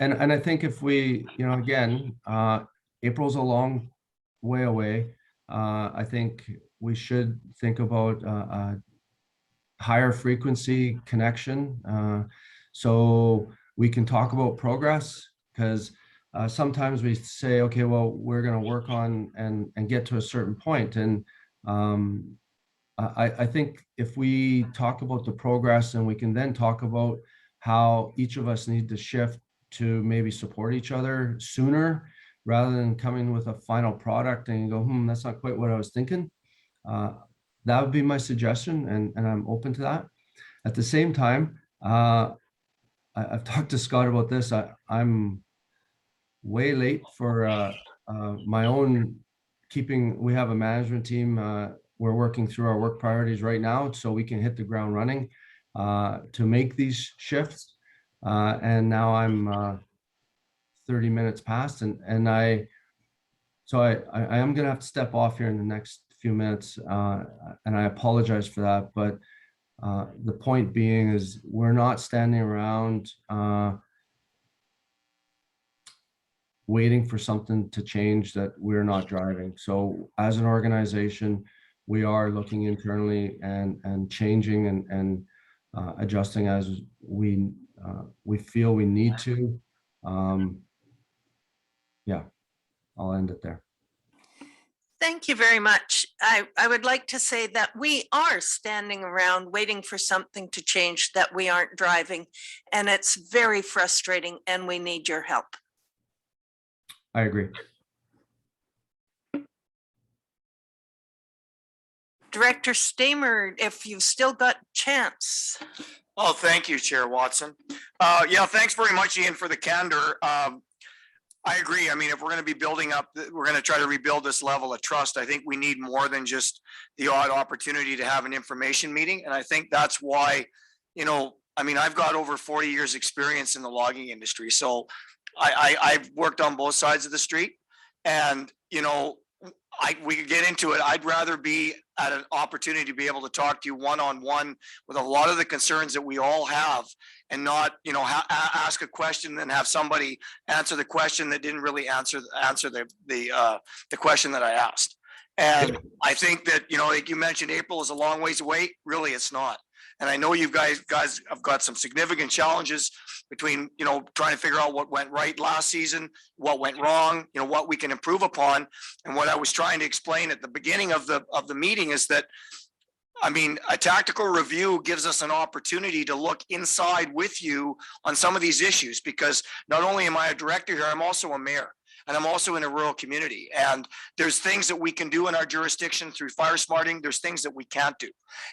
I think if we, again, April's a long way away. I think we should think about a higher frequency connection, so we can talk about progress, because sometimes we say, okay, well, we're going to work on and get to a certain point. And I think if we talk about the progress, and we can then talk about how each of us need to shift to maybe support each other sooner, rather than coming with a final product and you go, that's not quite what I was thinking. That would be my suggestion, and I'm open to that. At the same time, I've talked to Scott about this. I'm way late for my own keeping. We have a management team. We're working through our work priorities right now, so we can hit the ground running to make these shifts. And now I'm 30 minutes past, and I am going to have to step off here in the next few minutes, and I apologize for that. But the point being is, we're not standing around waiting for something to change that we're not driving. So as an organization, we are looking internally and changing and adjusting as we feel we need to. Yeah, I'll end it there. Thank you very much. I would like to say that we are standing around waiting for something to change that we aren't driving, and it's very frustrating, and we need your help. I agree. Director Stamer, if you've still got chance. Oh, thank you, Chair Watson. Yeah, thanks very much, Ian, for the candor. I agree. I mean, if we're going to be building up, we're going to try to rebuild this level of trust. I think we need more than just the odd opportunity to have an information meeting. And I think that's why, I mean, I've got over 40 years experience in the logging industry. So I've worked on both sides of the street, and, we could get into it. I'd rather be at an opportunity to be able to talk to you one-on-one with a lot of the concerns that we all have, and not, ask a question and then have somebody answer the question that didn't really answer the question that I asked. And I think that, like you mentioned, April is a long ways away. Really, it's not. And I know you guys have got some significant challenges between, trying to figure out what went right last season, what went wrong, what we can improve upon. And what I was trying to explain at the beginning of the meeting is that, I mean, a tactical review gives us an opportunity to look inside with you on some of these issues, because not only am I a director here, I'm also a mayor. And I'm also in a rural community, and there's things that we can do in our jurisdiction through fire smarting. There's things that we can't do.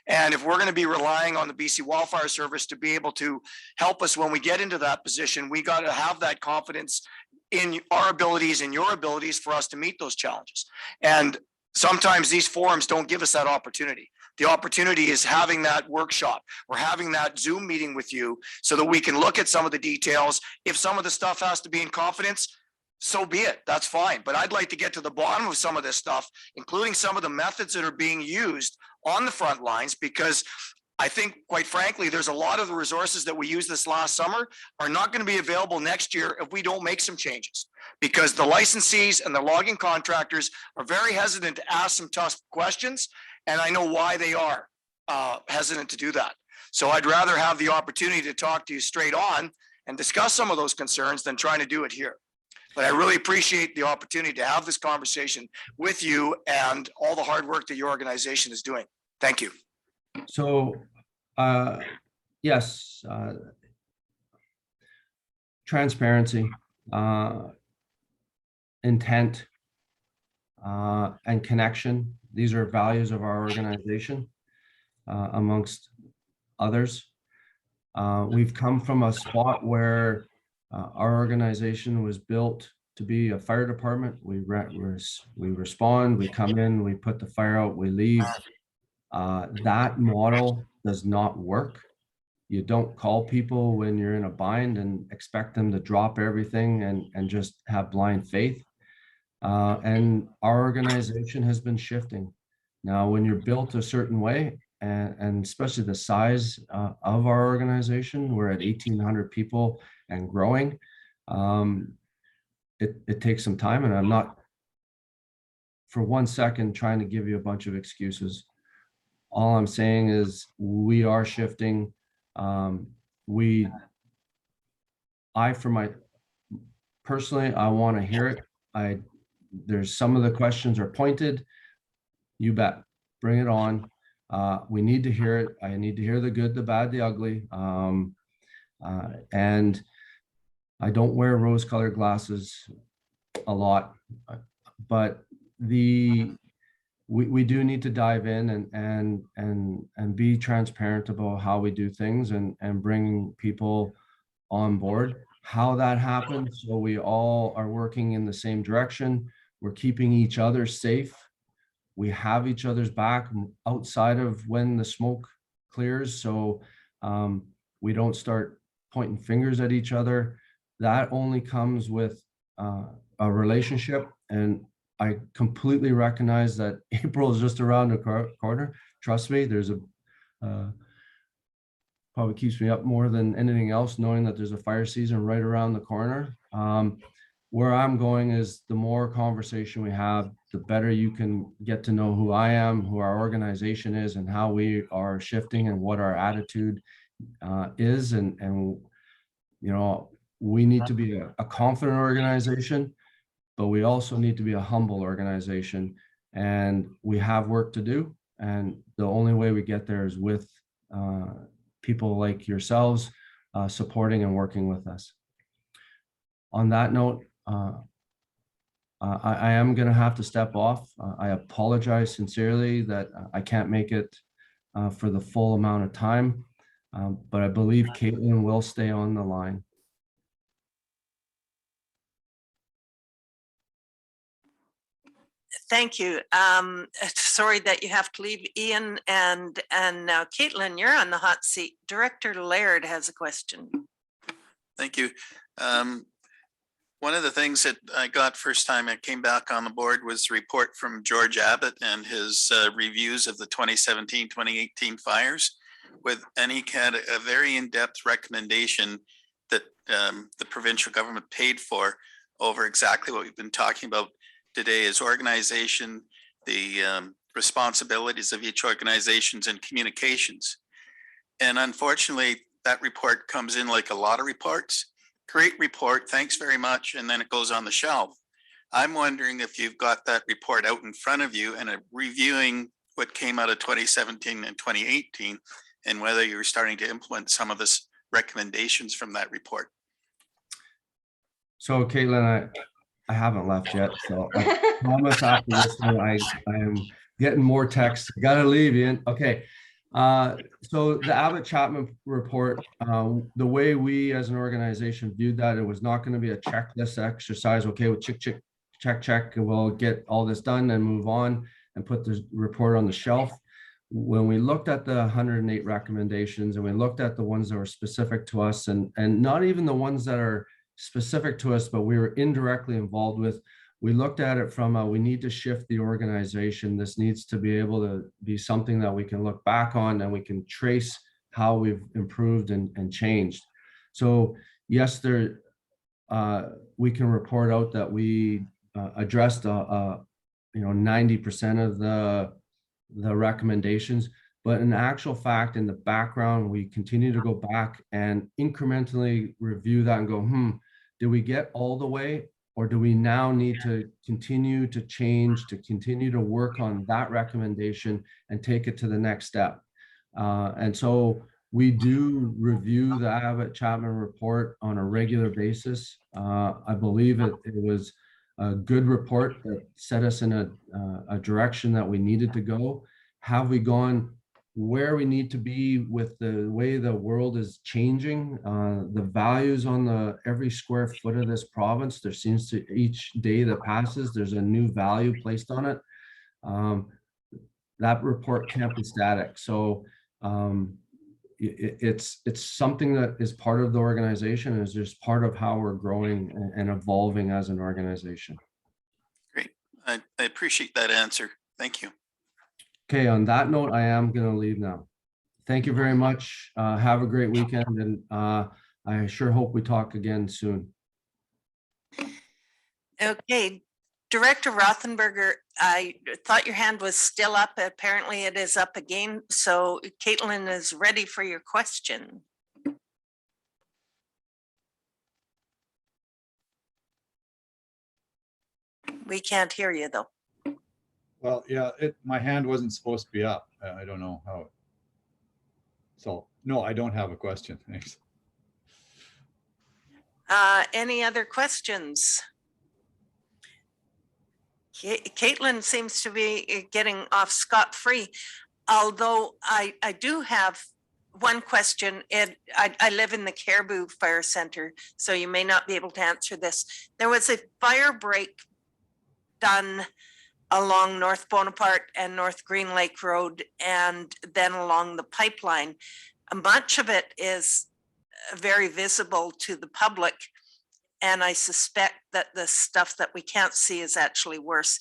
And if we're going to be relying on the BC Wildfire Service to be able to help us when we get into that position, we got to have that confidence in our abilities and your abilities for us to meet those challenges. And sometimes these forums don't give us that opportunity. The opportunity is having that workshop or having that Zoom meeting with you so that we can look at some of the details. If some of the stuff has to be in confidence, so be it. That's fine. But I'd like to get to the bottom of some of this stuff, including some of the methods that are being used on the front lines, because I think, quite frankly, there's a lot of the resources that we used this last summer are not going to be available next year if we don't make some changes, because the licensees and the logging contractors are very hesitant to ask some tough questions. And I know why they are hesitant to do that. So I'd rather have the opportunity to talk to you straight on and discuss some of those concerns than trying to do it here. But I really appreciate the opportunity to have this conversation with you and all the hard work that your organization is doing. Thank you. So, yes, transparency, intent, and connection. These are values of our organization, amongst others. We've come from a spot where our organization was built to be a fire department. We respond, we come in, we put the fire out, we leave. That model does not work. You don't call people when you're in a bind and expect them to drop everything and just have blind faith. And our organization has been shifting. Now, when you're built a certain way, and especially the size of our organization, we're at 1,800 people and growing. It takes some time, and I'm not for 1 second trying to give you a bunch of excuses. All I'm saying is we are shifting. Personally, I want to hear it. There's some of the questions are pointed. You bet, bring it on. We need to hear it. I need to hear the good, the bad, the ugly. And I don't wear rose-colored glasses a lot, but we do need to dive in and be transparent about how we do things and bring people on board. How that happens, so we all are working in the same direction. We're keeping each other safe. We have each other's back outside of when the smoke clears, so we don't start pointing fingers at each other. That only comes with a relationship, and I completely recognize that April is just around the corner. Trust me, there's probably keeps me up more than anything else, knowing that there's a fire season right around the corner. Where I'm going is the more conversation we have, the better you can get to know who I am, who our organization is, and how we are shifting and what our attitude is. And you know, we need to be a confident organization, but we also need to be a humble organization, and we have work to do. And the only way we get there is with people like yourselves supporting and working with us. On that note, I am going to have to step off. I apologize sincerely that I can't make it for the full amount of time, but I believe Caitlin will stay on the line. Thank you. Sorry that you have to leave, Ian, and now Caitlin, you're on the hot seat. Director Laird has a question. Thank you. One of the things that I got first time I came back on the board was a report from George Abbott and his reviews of the 2017-2018 fires, and he had a very in-depth recommendation that the provincial government paid for over exactly what we've been talking about today, is organization, the responsibilities of each organizations, and communications. And unfortunately, that report comes in like a lot of reports. Great report, thanks very much, and then it goes on the shelf. I'm wondering if you've got that report out in front of you and reviewing what came out of 2017 and 2018, and whether you're starting to implement some of the recommendations from that report. So Caitlin, I haven't left yet, so I promise after this one, I am getting more texts. Gotta leave, Ian. Okay. So the Abbott-Chapman report, the way we as an organization viewed that, it was not going to be a checklist exercise. Okay, we'll check, we'll get all this done and move on and put the report on the shelf. When we looked at the 108 recommendations and we looked at the ones that were specific to us, and not even the ones that are specific to us, but we were indirectly involved with, we looked at it from we need to shift the organization. This needs to be able to be something that we can look back on and we can trace how we've improved and changed. So yes, we can report out that we addressed 90% of the recommendations. But in actual fact, in the background, we continue to go back and incrementally review that and go, did we get all the way? Or do we now need to continue to change, to continue to work on that recommendation and take it to the next step? And so we do review the Abbott-Chapman report on a regular basis. I believe it was a good report that set us in a direction that we needed to go. Have we gone where we need to be with the way the world is changing? The values on every square foot of this province, there seems to, each day that passes, there's a new value placed on it. That report can't be static. So it's something that is part of the organization, is just part of how we're growing and evolving as an organization. Great. I appreciate that answer. Thank you. Okay, on that note, I am going to leave now. Thank you very much. Have a great weekend, and I sure hope we talk again soon. Okay, Director Rothenberger, I thought your hand was still up. Apparently it is up again. So Caitlin is ready for your question. We can't hear you though. Well, yeah, my hand wasn't supposed to be up. I don't know how. So no, I don't have a question. Thanks. Any other questions? Caitlin seems to be getting off scot-free, although I do have one question. I live in the Caribou Fire Center, so you may not be able to answer this. There was a fire break done along North Bonaparte and North Green Lake Road, and then along the pipeline. Much of it is very visible to the public, and I suspect that the stuff that we can't see is actually worse.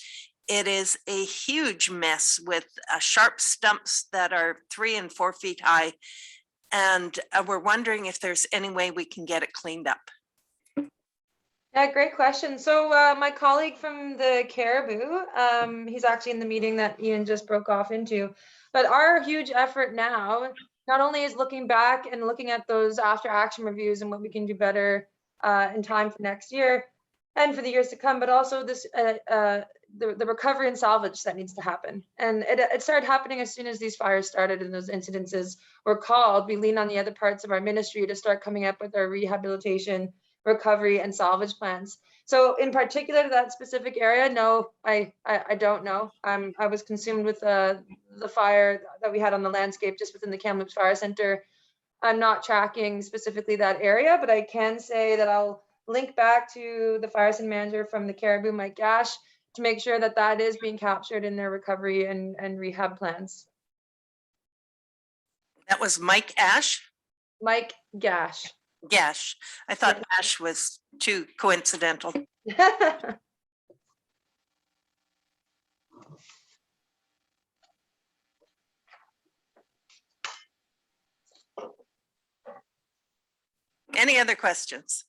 It is a huge mess with sharp stumps that are 3 and 4 feet high, and we're wondering if there's any way we can get it cleaned up. Yeah, great question. So my colleague from the Caribou, he's actually in the meeting that Ian just broke off into, but our huge effort now, not only is looking back and looking at those after action reviews and what we can do better in time for next year and for the years to come, but also this the recovery and salvage that needs to happen. And it started happening as soon as these fires started and those incidences were called. We lean on the other parts of our ministry to start coming up with our rehabilitation, recovery, and salvage plans. So in particular to that specific area, no, I don't know. I was consumed with the fire that we had on the landscape just within the Kamloops Fire Center. I'm not tracking specifically that area, but I can say that I'll link back to the fire scene manager from the Caribou, Mike Gash, to make sure that that is being captured in their recovery and rehab plans. That was Mike Ash? Mike Gash. Gash. I thought Ash was too coincidental. Any other questions?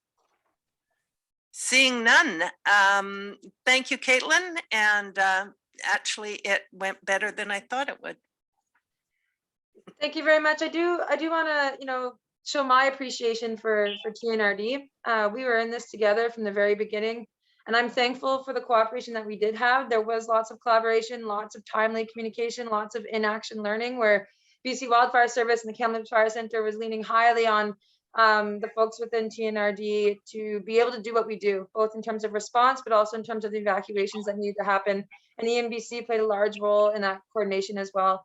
Seeing none. Thank you, Caitlin. And actually, it went better than I thought it would. Thank you very much. I do want to, show my appreciation for TNRD. We were in this together from the very beginning, and I'm thankful for the cooperation that we did have. There was lots of collaboration, lots of timely communication, lots of in-action learning, where BC Wildfire Service and the Kamloops Fire Center was leaning highly on the folks within TNRD to be able to do what we do, both in terms of response, but also in terms of the evacuations that needed to happen. And EMBC played a large role in that coordination as well.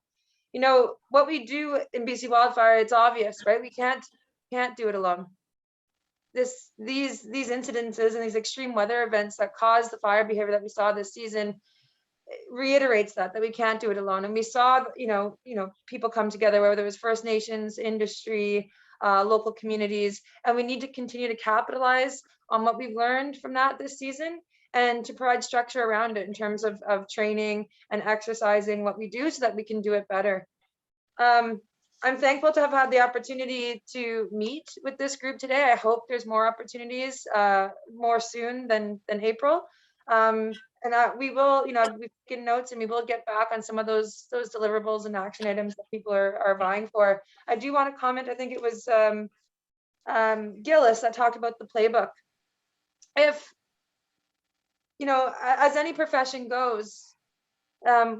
What we do in BC Wildfire, it's obvious, right? We can't do it alone. These incidences and these extreme weather events that cause the fire behavior that we saw this season reiterates that we can't do it alone. And we saw, people come together, whether it was First Nations, industry, local communities, and we need to continue to capitalize on what we've learned from that this season, and to provide structure around it in terms of training and exercising what we do so that we can do it better. I'm thankful to have had the opportunity to meet with this group today. I hope there's more opportunities more soon than April. And we will, we've taken notes and we will get back on some of those deliverables and action items that people are vying for. I do want to comment, I think it was Gillis that talked about the playbook. If, as any profession goes,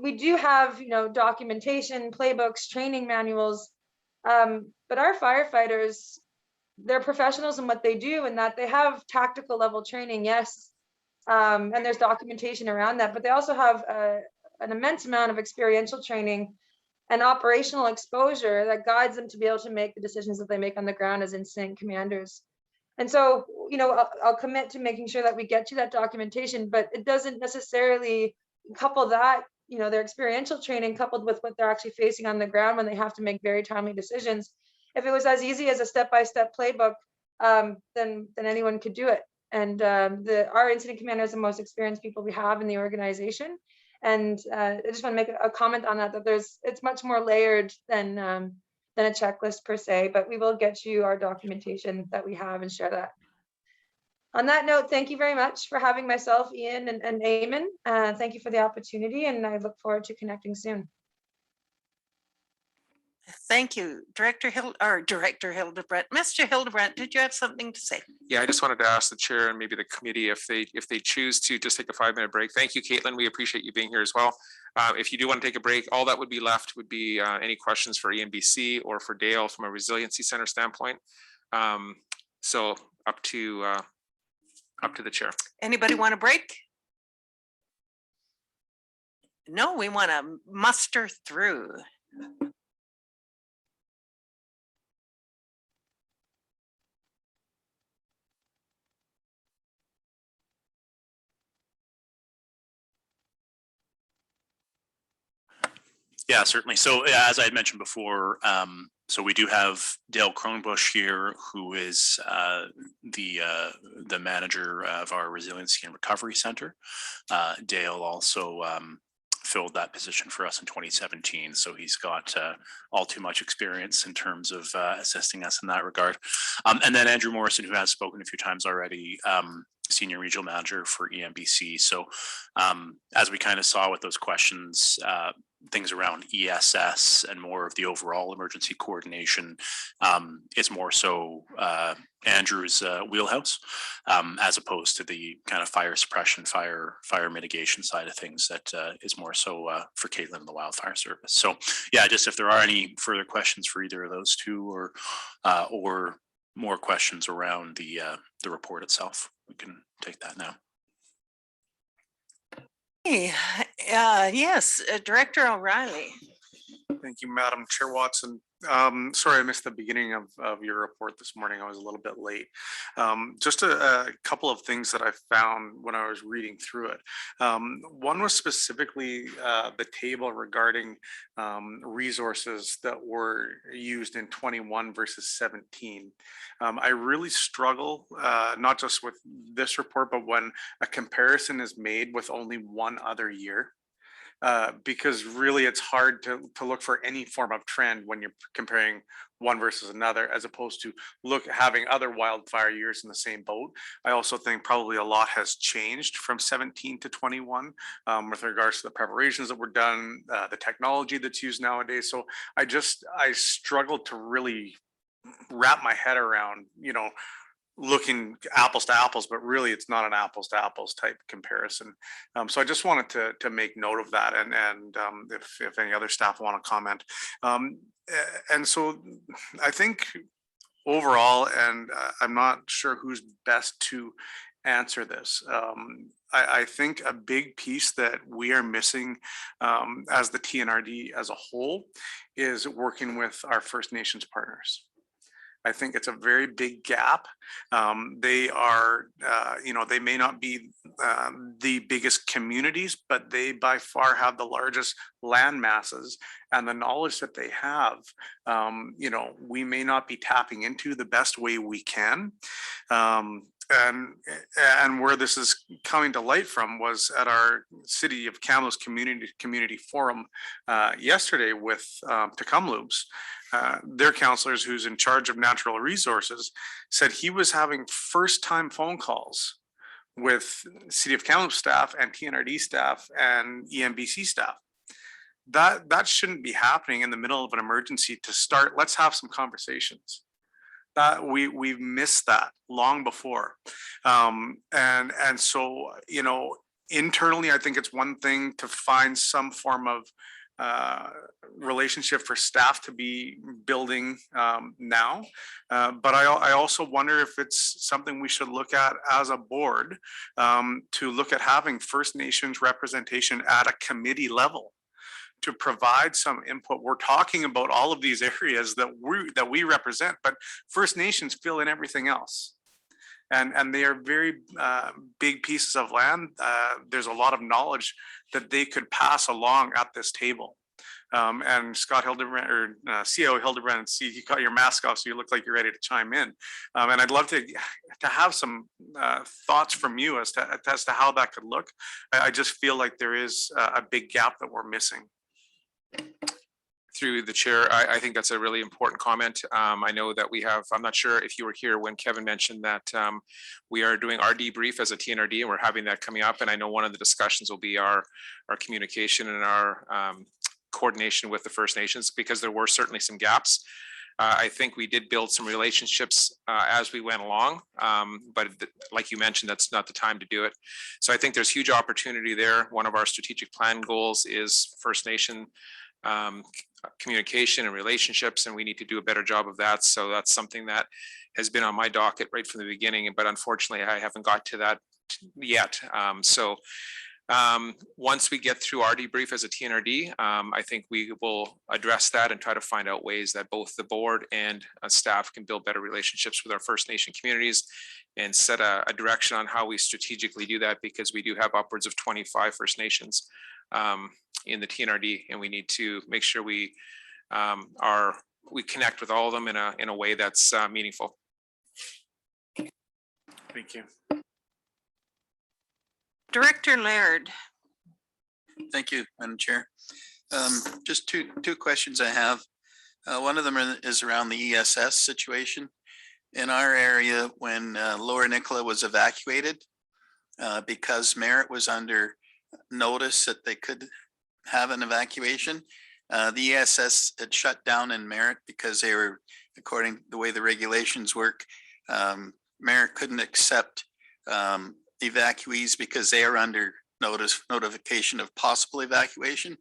we do have, documentation, playbooks, training manuals, but our firefighters, they're professionals in what they do, and that they have tactical level training, yes, and there's documentation around that, but they also have an immense amount of experiential training and operational exposure that guides them to be able to make the decisions that they make on the ground as incident commanders. And so, I'll commit to making sure that we get you that documentation, but it doesn't necessarily couple that, their experiential training coupled with what they're actually facing on the ground when they have to make very timely decisions. If it was as easy as a step-by-step playbook, then anyone could do it. And our incident commander is the most experienced people we have in the organization. And I just want to make a comment on that, it's much more layered than a checklist per se, but we will get you our documentation that we have and share that. On that note, thank you very much for having myself, Ian and Eamon. Thank you for the opportunity, and I look forward to connecting soon. Thank you, Director Hildebrandt. Mr. Hildebrandt, did you have something to say? Yeah, I just wanted to ask the chair and maybe the committee if they choose to just take a 5-minute break. Thank you, Caitlin. We appreciate you being here as well. If you do want to take a break, all that would be left would be any questions for EMBC or for Dale from a resiliency center standpoint. So up to the chair. Anybody want a break? No, we want to muster through. Yeah, certainly. So as I had mentioned before, so we do have Dale Kronbusch here, who is the manager of our Resiliency and Recovery Center. Dale also filled that position for us in 2017. So he's got all too much experience in terms of assisting us in that regard. And then Andrew Morrison, who has spoken a few times already, Senior Regional Manager for EMBC. So as we kind of saw with those questions, things around ESS and more of the overall emergency coordination is more so Andrew's wheelhouse, as opposed to the kind of fire suppression, fire mitigation side of things that is more so for Caitlin and the wildfire service. So yeah, just if there are any further questions for either of those two, or more questions around the report itself, we can take that now. Yes, Director O'Reilly. Thank you, Madam Chair Watson. Sorry, I missed the beginning of your report this morning. I was a little bit late. Just a couple of things that I found when I was reading through it. One was specifically the table regarding resources that were used in 21 versus 17. I really struggle, not just with this report, but when a comparison is made with only one other year. Because really it's hard to look for any form of trend when you're comparing one versus another, as opposed to having other wildfire years in the same boat. I also think probably a lot has changed from 17 to 21 with regards to the preparations that were done, the technology that's used nowadays. So I struggle to really wrap my head around, looking apples to apples, but really it's not an apples to apples type comparison. So I just wanted to make note of that, and if any other staff want to comment. And so I think overall, and I'm not sure who's best to answer this. I think a big piece that we are missing as the TNRD as a whole is working with our First Nations partners. I think it's a very big gap. They are, they may not be the biggest communities, but they by far have the largest land masses, and the knowledge that they have, we may not be tapping into the best way we can. And where this is coming to light from was at our City of Kamloops community forum yesterday with Tecumloops. Their counselors, who's in charge of natural resources, said he was having first-time phone calls with City of Kamloops staff and TNRD staff and EMBC staff. That shouldn't be happening in the middle of an emergency to start. Let's have some conversations. That we've missed that long before. And so, you know, internally, I think it's one thing to find some form of relationship for staff to be building now. But I also wonder if it's something we should look at as a board to look at having First Nations representation at a committee level to provide some input. We're talking about all of these areas that we represent, but First Nations fill in everything else. And they are very big pieces of land. There's a lot of knowledge that they could pass along at this table. And Scott Hildebrand, or CEO Hildebrand, see, you got your mask off, so you look like you're ready to chime in. And I'd love to have some thoughts from you as to how that could look. I just feel like there is a big gap that we're missing. Through the chair, I think that's a really important comment. I know that we have, I'm not sure if you were here when Kevin mentioned that we are doing our debrief as a TNRD, and we're having that coming up. And I know one of the discussions will be our communication and our coordination with the First Nations, because there were certainly some gaps. I think we did build some relationships as we went along, but like you mentioned, that's not the time to do it. So I think there's huge opportunity there. One of our strategic plan goals is First Nation communication and relationships, and we need to do a better job of that. So that's something that has been on my docket right from the beginning, but unfortunately I haven't got to that yet. Once we get through our debrief as a TNRD, I think we will address that and try to find out ways that both the board and staff can build better relationships with our First Nation communities and set a direction on how we strategically do that, because we do have upwards of 25 First Nations in the TNRD, and we need to make sure we connect with all of them in a way that's meaningful. Thank you. Director Laird. Thank you, Madam Chair. Just two questions I have. One of them is around the ESS situation. In our area, when Lower Nicola was evacuated, because Merritt was under notice that they could have an evacuation, the ESS had shut down in Merritt because they were, according to the way the regulations work, Merritt couldn't accept evacuees because they are under notification of possible evacuation.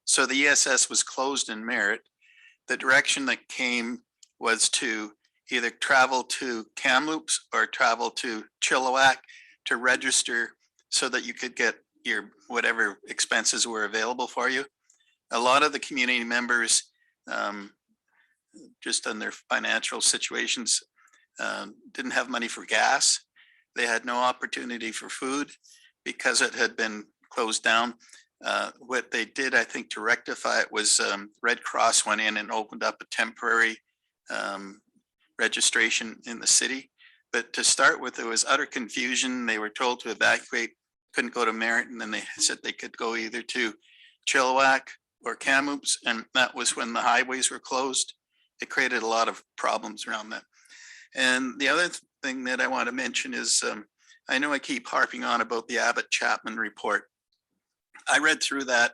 So the ESS was closed in Merritt. The direction that came was to either travel to Kamloops or travel to Chilliwack to register so that you could get your whatever expenses were available for you. A lot of the community members, just on their financial situations, didn't have money for gas. They had no opportunity for food because it had been closed down. What they did, I think, to rectify it was Red Cross went in and opened up a temporary registration in the city. But to start with, there was utter confusion. They were told to evacuate, couldn't go to Merritt, and then they said they could go either to Chilliwack or Kamloops, and that was when the highways were closed. It created a lot of problems around that. And the other thing that I want to mention is, I know I keep harping on about the Abbott-Chapman report. I read through that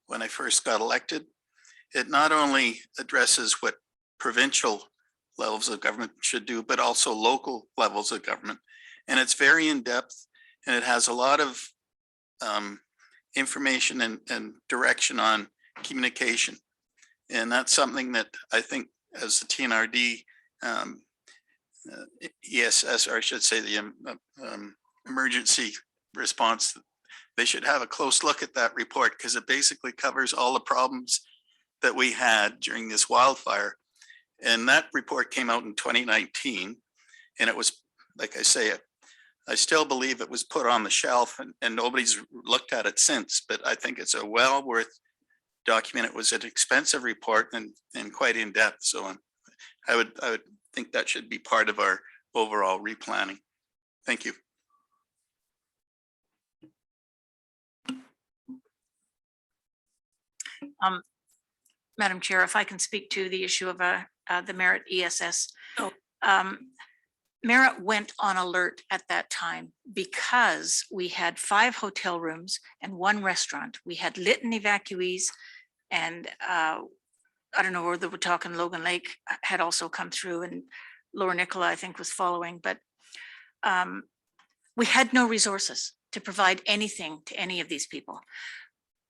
when I first got elected. It not only addresses what provincial levels of government should do, but also local levels of government. And it's very in-depth, and it has a lot of information and direction on communication. And that's something that I think as the TNRD ESS, or I should say the emergency response, they should have a close look at that report, because it basically covers all the problems that we had during this wildfire. And that report came out in 2019, and it was, like I say, I still believe it was put on the shelf, and nobody's looked at it since, but I think it's a well worth document. It was an expensive report and quite in depth. So I would think that should be part of our overall replanning. Thank you. Madam Chair, if I can speak to the issue of the Merritt ESS. Merritt went on alert at that time because we had 5 hotel rooms and 1 restaurant. We had Linton evacuees, and I don't know whether we're talking Logan Lake had also come through, and Lower Nicola, I think, was following, but we had no resources to provide anything to any of these people.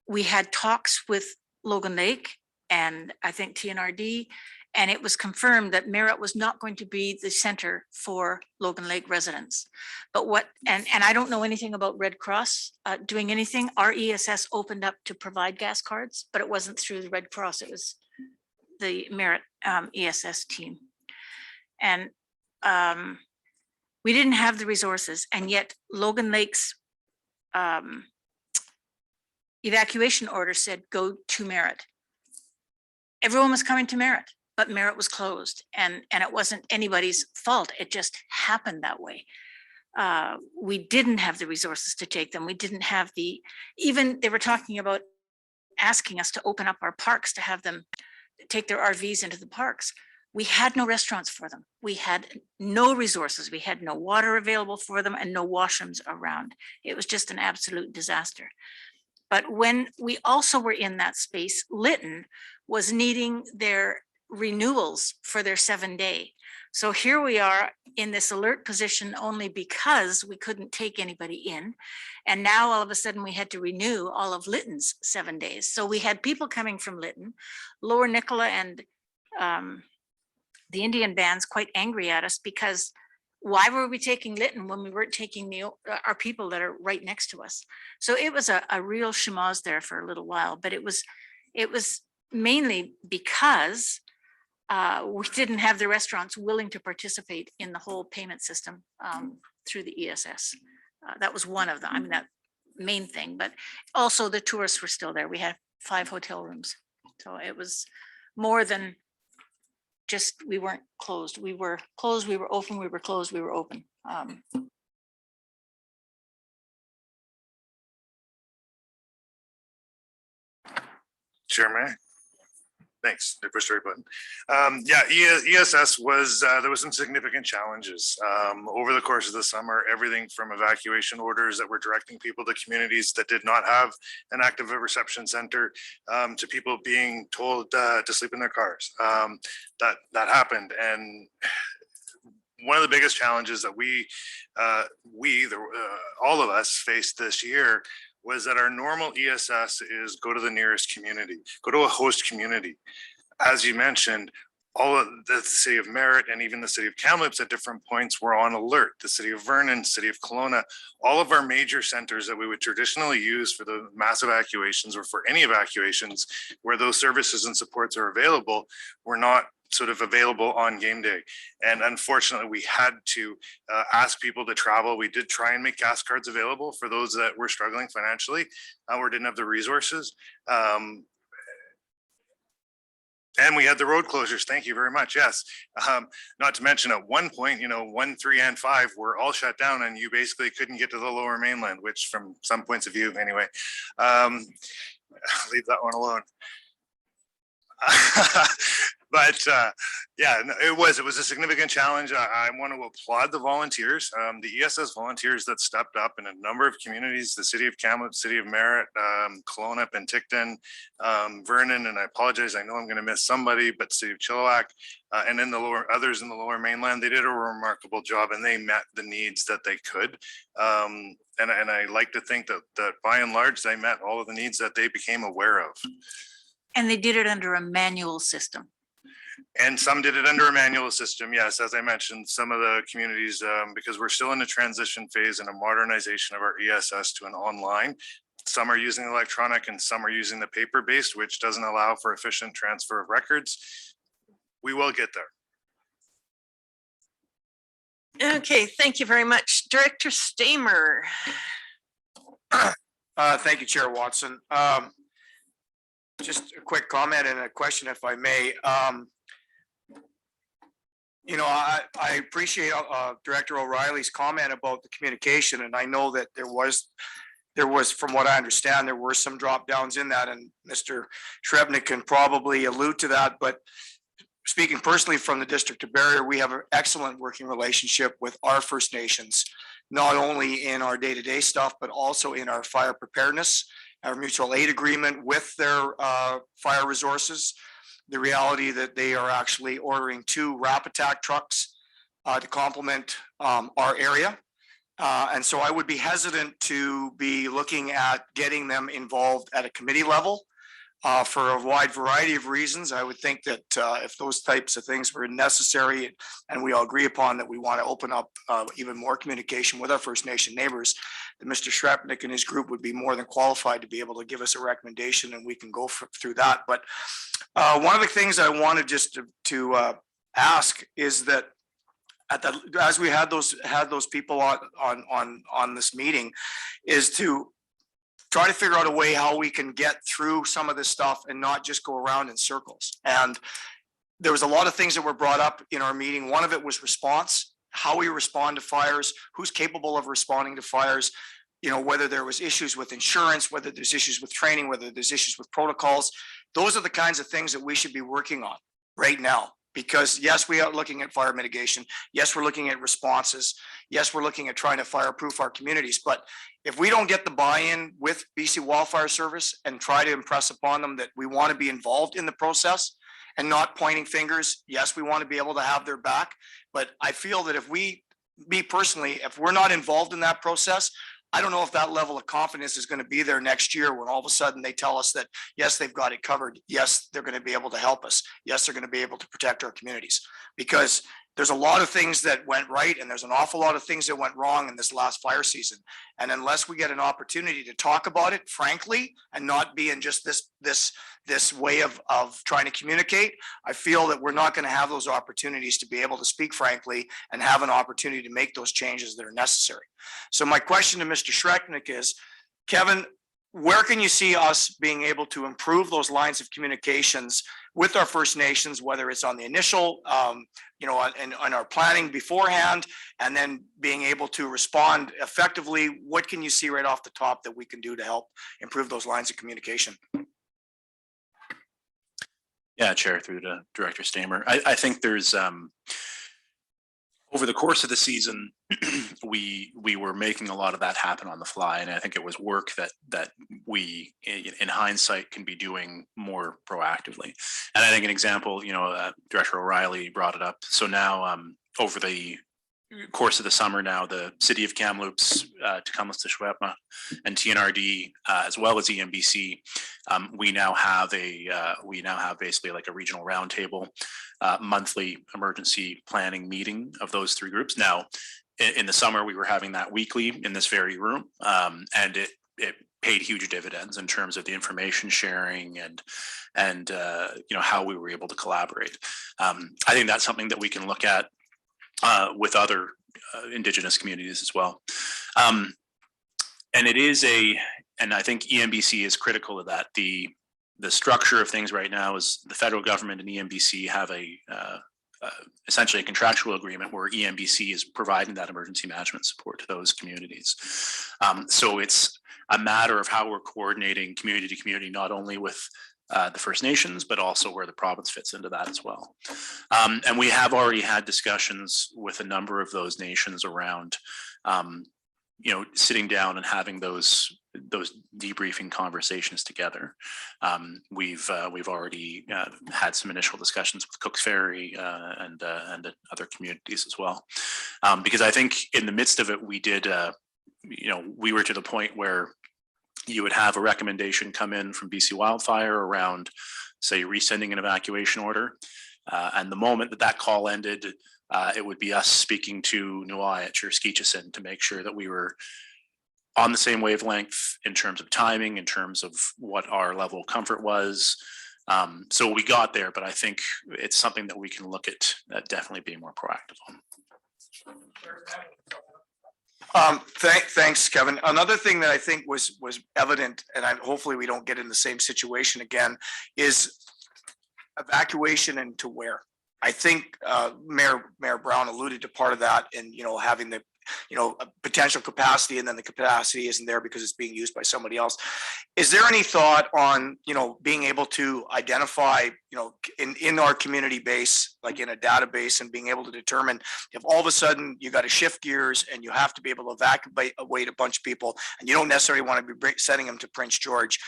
We had talks with Logan Lake and I think TNRD, and it was confirmed that Merritt was not going to be the center for Logan Lake residents. But and I don't know anything about Red Cross doing anything. Our ESS opened up to provide gas cards, but it wasn't through the Red Cross. It was the Merritt ESS team. And we didn't have the resources, and yet Logan Lake's evacuation order said, go to Merritt. Everyone was coming to Merritt, but Merritt was closed, and it wasn't anybody's fault. It just happened that way. We didn't have the resources to take them. We didn't have even they were talking about asking us to open up our parks to have them take their RVs into the parks. We had no restaurants for them. We had no resources. We had no water available for them and no washrooms around. It was just an absolute disaster. But when we also were in that space, Linton was needing their renewals for their 7-day. So here we are in this alert position only because we couldn't take anybody in. And now all of a sudden we had to renew all of Linton's 7 days. So we had people coming from Linton, Lower Nicola and the Indian bands quite angry at us because why were we taking Linton when we weren't taking our people that are right next to us? So it was a real schmoz there for a little while, but it was mainly because we didn't have the restaurants willing to participate in the whole payment system through the ESS. That was one of them. I mean, that main thing, but also the tourists were still there. We had 5 hotel rooms. So it was more than just, we weren't closed. We were closed, we were open, we were closed, we were open. Chairman. Thanks. I pushed the right button. Yeah, ESS was, there was some significant challenges over the course of the summer, everything from evacuation orders that were directing people to communities that did not have an active reception center to people being told to sleep in their cars. That happened. And one of the biggest challenges that all of us faced this year was that our normal ESS is go to the nearest community, go to a host community. As you mentioned, all of the city of Merritt and even the city of Kamloops at different points were on alert. The city of Vernon, city of Kelowna, all of our major centers that we would traditionally use for the mass evacuations or for any evacuations where those services and supports are available were not sort of available on game day. And unfortunately, we had to ask people to travel. We did try and make gas cards available for those that were struggling financially or didn't have the resources. And we had the road closures. Thank you very much. Yes. Not to mention at one point, 1, 3, and 5 were all shut down and you basically couldn't get to the lower mainland, which from some points of view anyway, leave that one alone. But yeah, it was a significant challenge. I want to applaud the volunteers, the ESS volunteers that stepped up in a number of communities, the city of Kamloops, city of Merritt, Kelowna, Penticton, Vernon, and I apologize, I know I'm going to miss somebody, but city of Chilliwack, and then others in the lower mainland, they did a remarkable job and they met the needs that they could. And I like to think that by and large, they met all of the needs that they became aware of. And they did it under a manual system. And some did it under a manual system. Yes, as I mentioned, some of the communities, because we're still in a transition phase and a modernization of our ESS to an online, some are using electronic and some are using the paper-based, which doesn't allow for efficient transfer of records. We will get there. Okay, thank you very much. Director Stamer. Thank you, Chair Watson. Just a quick comment and a question, if I may. I appreciate Director O'Reilly's comment about the communication, and I know that there was, from what I understand, there were some drop downs in that, and Mr. Shrebnick can probably allude to that, but speaking personally from the District of Barrier, we have an excellent working relationship with our First Nations, not only in our day-to-day stuff, but also in our fire preparedness, our mutual aid agreement with their fire resources. The reality that they are actually ordering 2 rapid attack trucks to complement our area. And so I would be hesitant to be looking at getting them involved at a committee level for a wide variety of reasons. I would think that if those types of things were necessary and we all agree upon that we want to open up even more communication with our First Nation neighbors, that Mr. Shrapnick and his group would be more than qualified to be able to give us a recommendation and we can go through that. But one of the things I wanted just to ask is that as we had those people on this meeting, is to try to figure out a way how we can get through some of this stuff and not just go around in circles. And there was a lot of things that were brought up in our meeting. One of it was response, how we respond to fires, who's capable of responding to fires, you know, whether there was issues with insurance, whether there's issues with training, whether there's issues with protocols. Those are the kinds of things that we should be working on right now. Because yes, we are looking at fire mitigation. Yes, we're looking at responses. Yes, we're looking at trying to fireproof our communities. But if we don't get the buy-in with BC Wildfire Service and try to impress upon them that we want to be involved in the process and not pointing fingers, yes, we want to be able to have their back. But I feel that if me personally, if we're not involved in that process, I don't know if that level of confidence is going to be there next year when all of a sudden they tell us that, yes, they've got it covered. Yes, they're going to be able to help us. Yes, they're going to be able to protect our communities, because there's a lot of things that went right and there's an awful lot of things that went wrong in this last fire season. And unless we get an opportunity to talk about it frankly and not be in just this way of trying to communicate, I feel that we're not going to have those opportunities to be able to speak frankly and have an opportunity to make those changes that are necessary. So my question to Mr. Shrapnick is, Kevin, where can you see us being able to improve those lines of communications with our First Nations, whether it's on the initial, and on our planning beforehand, and then being able to respond effectively? What can you see right off the top that we can do to help improve those lines of communication? Yeah, Chair, through to Director Stamer. I think there's over the course of the season, we were making a lot of that happen on the fly, and I think it was work that we, in hindsight, can be doing more proactively. And I think an example, Director O'Reilly brought it up. So now, over the course of the summer, now the City of Kamloops, Tecumseh, Shwepma, and TNRD, as well as EMBC, we now have basically like a regional roundtable monthly emergency planning meeting of those 3 groups. Now, in the summer, we were having that weekly in this very room, and it paid huge dividends in terms of the information sharing and how we were able to collaborate. I think that's something that we can look at with other Indigenous communities as well. And it is and I think EMBC is critical of that. The structure of things right now is the federal government and EMBC have essentially a contractual agreement where EMBC is providing that emergency management support to those communities. So it's a matter of how we're coordinating community to community, not only with the First Nations, but also where the province fits into that as well. And we have already had discussions with a number of those nations around, sitting down and having those debriefing conversations together. We've already had some initial discussions with Cooks Ferry and other communities as well, because I think in the midst of it, we did, we were to the point where you would have a recommendation come in from BC Wildfire around, say, resending an evacuation order. And the moment that call ended, it would be us speaking to Nuwayat or Skeecheson to make sure that we were on the same wavelength in terms of timing, in terms of what our level of comfort was. So we got there, but I think it's something that we can look at definitely being more proactive on. Thanks, Kevin. Another thing that I think was evident, and hopefully we don't get in the same situation again, is evacuation and to where. I think Mayor Brown alluded to part of that, and having the a potential capacity and then the capacity isn't there because it's being used by somebody else. Is there any thought on, being able to identify, in our community base, like in a database, and being able to determine if all of a sudden you got to shift gears and you have to be able to evacuate a bunch of people and you don't necessarily want to be sending them to Prince George?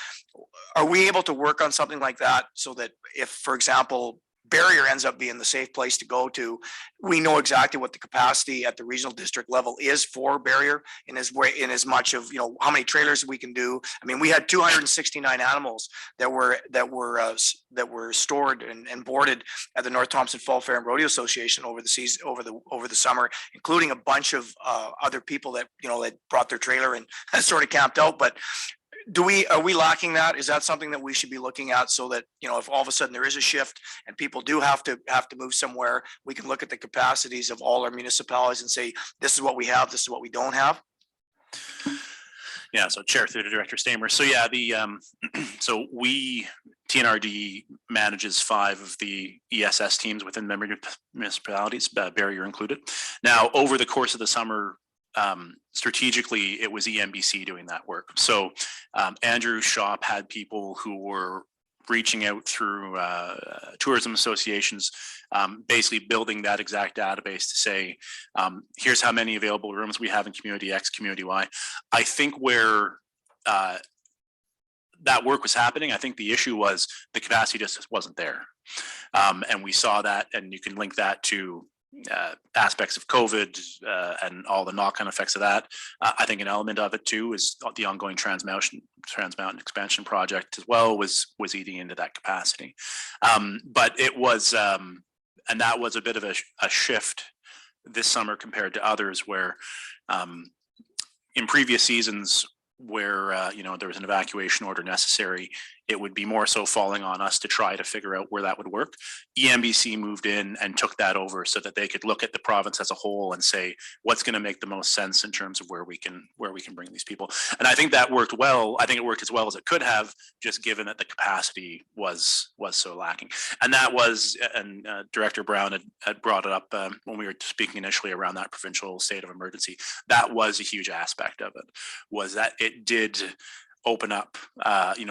Are we able to work on something like that so that if, for example, Barrier ends up being the safe place to go to, we know exactly what the capacity at the regional district level is for Barrier in as much of, how many trailers we can do. I mean, we had 269 animals that were stored and boarded at the North Thompson Fall Fair and Rodeo Association over the season, over the summer, including a bunch of other people that, that brought their trailer and sort of camped out. But are we lacking that? Is that something that we should be looking at so that, if all of a sudden there is a shift and people do have to move somewhere, we can look at the capacities of all our municipalities and say, this is what we have, this is what we don't have? Yeah, so Chair through to Director Stamer. So yeah, so TNRD manages 5 of the ESS teams within member municipalities, Barrier included. Now, over the course of the summer, strategically, it was EMBC doing that work. So Andrew's shop had people who were reaching out through tourism associations, basically building that exact database to say, here's how many available rooms we have in community X, community Y. I think where that work was happening, I think the issue was the capacity just wasn't there. And we saw that, and you can link that to aspects of COVID and all the knock-on effects of that. I think an element of it too is the ongoing Trans Mountain expansion project as well was eating into that capacity. But it was, and that was a bit of a shift this summer compared to others where in previous seasons where there was an evacuation order necessary, it would be more so falling on us to try to figure out where that would work. EMBC moved in and took that over so that they could look at the province as a whole and say what's going to make the most sense in terms of where we can bring these people. And I think that worked well. I think it worked as well as it could have, just given that the capacity was so lacking. And that was, and Director Brown had brought it up when we were speaking initially around that provincial state of emergency. That was a huge aspect of it, was that it did open up,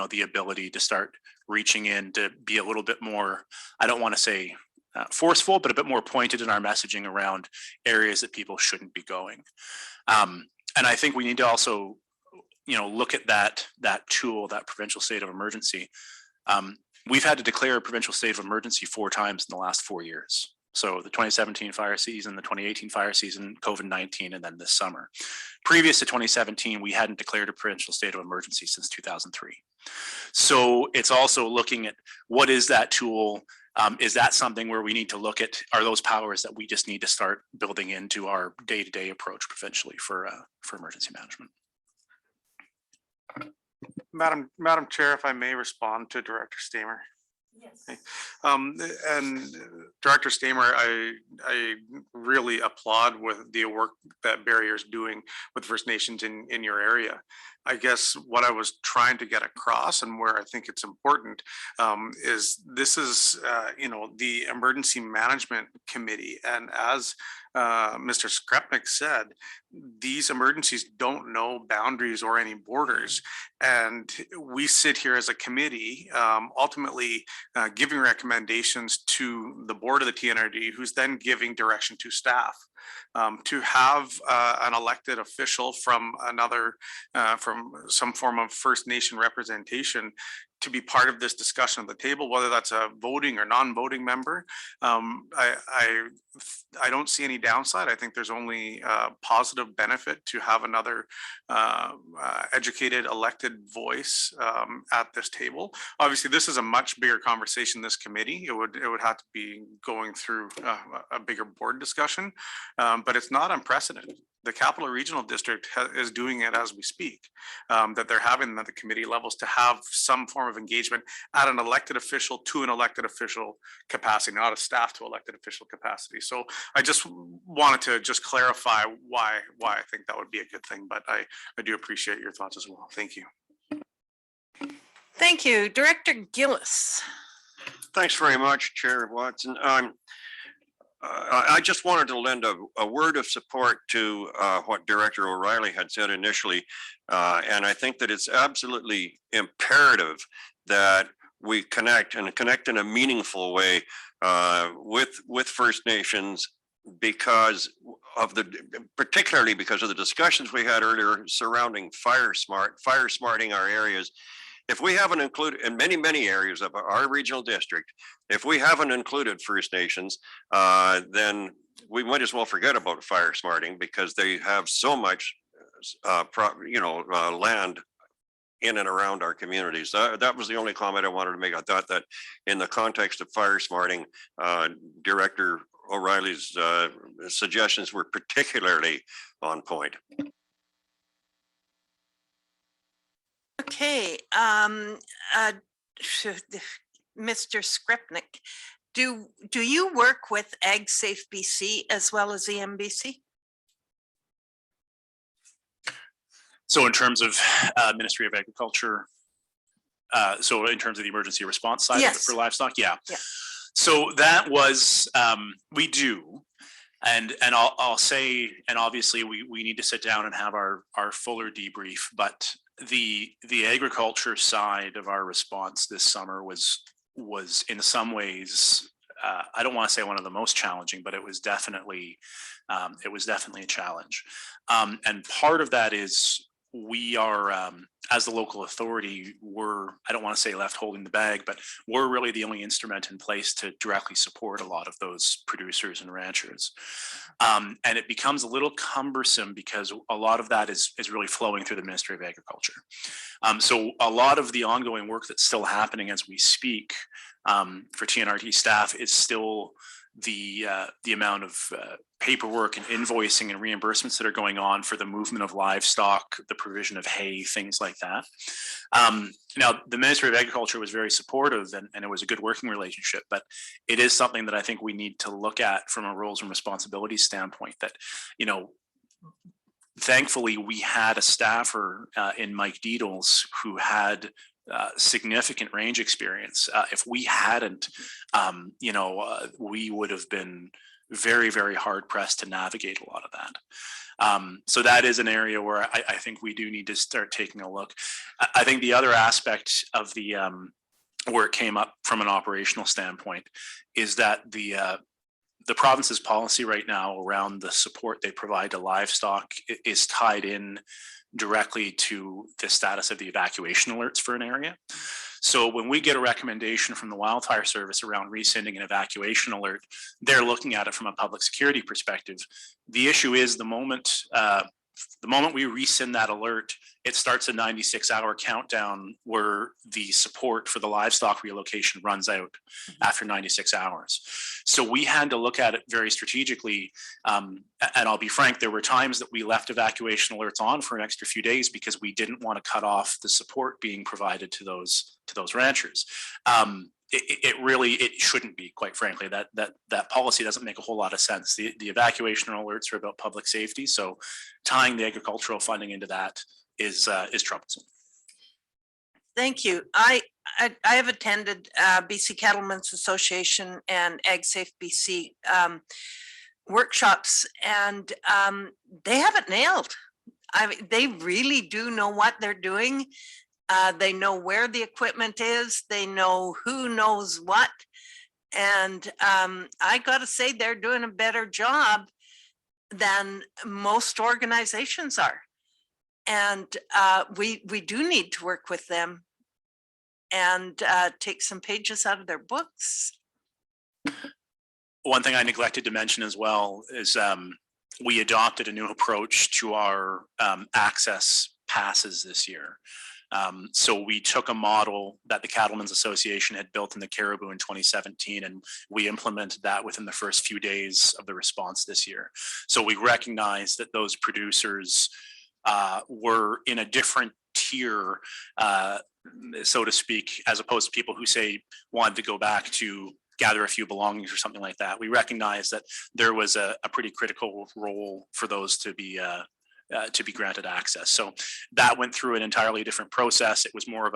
the ability to start reaching in to be a little bit more, I don't want to say forceful, but a bit more pointed in our messaging around areas that people shouldn't be going. And I think we need to also, look at that tool, that provincial state of emergency. We've had to declare a provincial state of emergency 4 times in the last 4 years. So the 2017 fire season, the 2018 fire season, COVID-19, and then this summer. Previous to 2017, we hadn't declared a provincial state of emergency since 2003. So it's also looking at what is that tool? Is that something where we need to look at, are those powers that we just need to start building into our day-to-day approach provincially for emergency management? Madam Chair, if I may respond to Director Stamer. Yes. And Director Stamer, I really applaud with the work that Barrier is doing with First Nations in your area. I guess what I was trying to get across and where I think it's important is this is, the Emergency Management Committee. And as Mr. Skrepnik said, these emergencies don't know boundaries or any borders. And we sit here as a committee, ultimately giving recommendations to the board of the TNRD, who's then giving direction to staff. To have an elected official from from some form of First Nation representation to be part of this discussion at the table, whether that's a voting or non-voting member, I don't see any downside. I think there's only positive benefit to have another educated elected voice at this table. Obviously, this is a much bigger conversation, this committee. It would have to be going through a bigger board discussion, but it's not unprecedented. The Capital Regional District is doing it as we speak, that they're having at the committee levels to have some form of engagement at an elected official to an elected official capacity, not a staff to elected official capacity. So I just wanted to just clarify why I think that would be a good thing, but I do appreciate your thoughts as well. Thank you. Thank you. Director Gillis. Thanks very much, Chair Watson. I just wanted to lend a word of support to what Director O'Reilly had said initially. And I think that it's absolutely imperative that we connect in a meaningful way with First Nations, because of particularly because of the discussions we had earlier surrounding fire smarting our areas. If we haven't included in many areas of our regional district, if we haven't included First Nations, then we might as well forget about fire smarting, because they have so much, land in and around our communities. That was the only comment I wanted to make. I thought that in the context of fire smarting, Director O'Reilly's suggestions were particularly on point. Okay, Mr. Skripnik, do you work with Ag Safe BC as well as EMBC? So in terms of Ministry of Agriculture, so in terms of the emergency response side of it Yes. for livestock, yeah. Yeah. So that was, we do. And I'll say, and obviously we need to sit down and have our fuller debrief, but the agriculture side of our response this summer was in some ways, I don't want to say one of the most challenging, but it was definitely a challenge. And part of that is we are, as the local authority, I don't want to say left holding the bag, but we're really the only instrument in place to directly support a lot of those producers and ranchers. And it becomes a little cumbersome because a lot of that is really flowing through the Ministry of Agriculture. So a lot of the ongoing work that's still happening as we speak for TNRT staff is still the amount of paperwork and invoicing and reimbursements that are going on for the movement of livestock, the provision of hay, things like that. Now, the Ministry of Agriculture was very supportive and it was a good working relationship, but it is something that I think we need to look at from a roles and responsibilities standpoint that, thankfully we had a staffer in Mike Deedles who had significant range experience. If we hadn't, we would have been very, very hard pressed to navigate a lot of that. So that is an area where I think we do need to start taking a look. I think the other aspect of the where it came up from an operational standpoint is that the province's policy right now around the support they provide to livestock is tied in directly to the status of the evacuation alerts for an area. So when we get a recommendation from the wildfire service around rescinding an evacuation alert, they're looking at it from a public security perspective. The issue is the moment we rescind that alert, it starts a 96-hour countdown where the support for the livestock relocation runs out after 96 hours. So we had to look at it very strategically. And I'll be frank, there were times that we left evacuation alerts on for an extra few days because we didn't want to cut off the support being provided to those ranchers. It shouldn't be, quite frankly. That policy doesn't make a whole lot of sense. The evacuation alerts are about public safety, so tying the agricultural funding into that is troublesome. Thank you. I have attended BC Cattlemen's Association and Ag Safe BC workshops, and they have it nailed. They really do know what they're doing. They know where the equipment is. They know who knows what. And I got to say, they're doing a better job than most organizations are. And we do need to work with them and take some pages out of their books. One thing I neglected to mention as well is we adopted a new approach to our access passes this year. So we took a model that the Cattlemen's Association had built in the Caribou in 2017, and we implemented that within the first few days of the response this year. So we recognized that those producers were in a different tier, so to speak, as opposed to people who say wanted to go back to gather a few belongings or something like that. We recognized that there was a pretty critical role for those to be to be granted access. So that went through an entirely different process. It was more of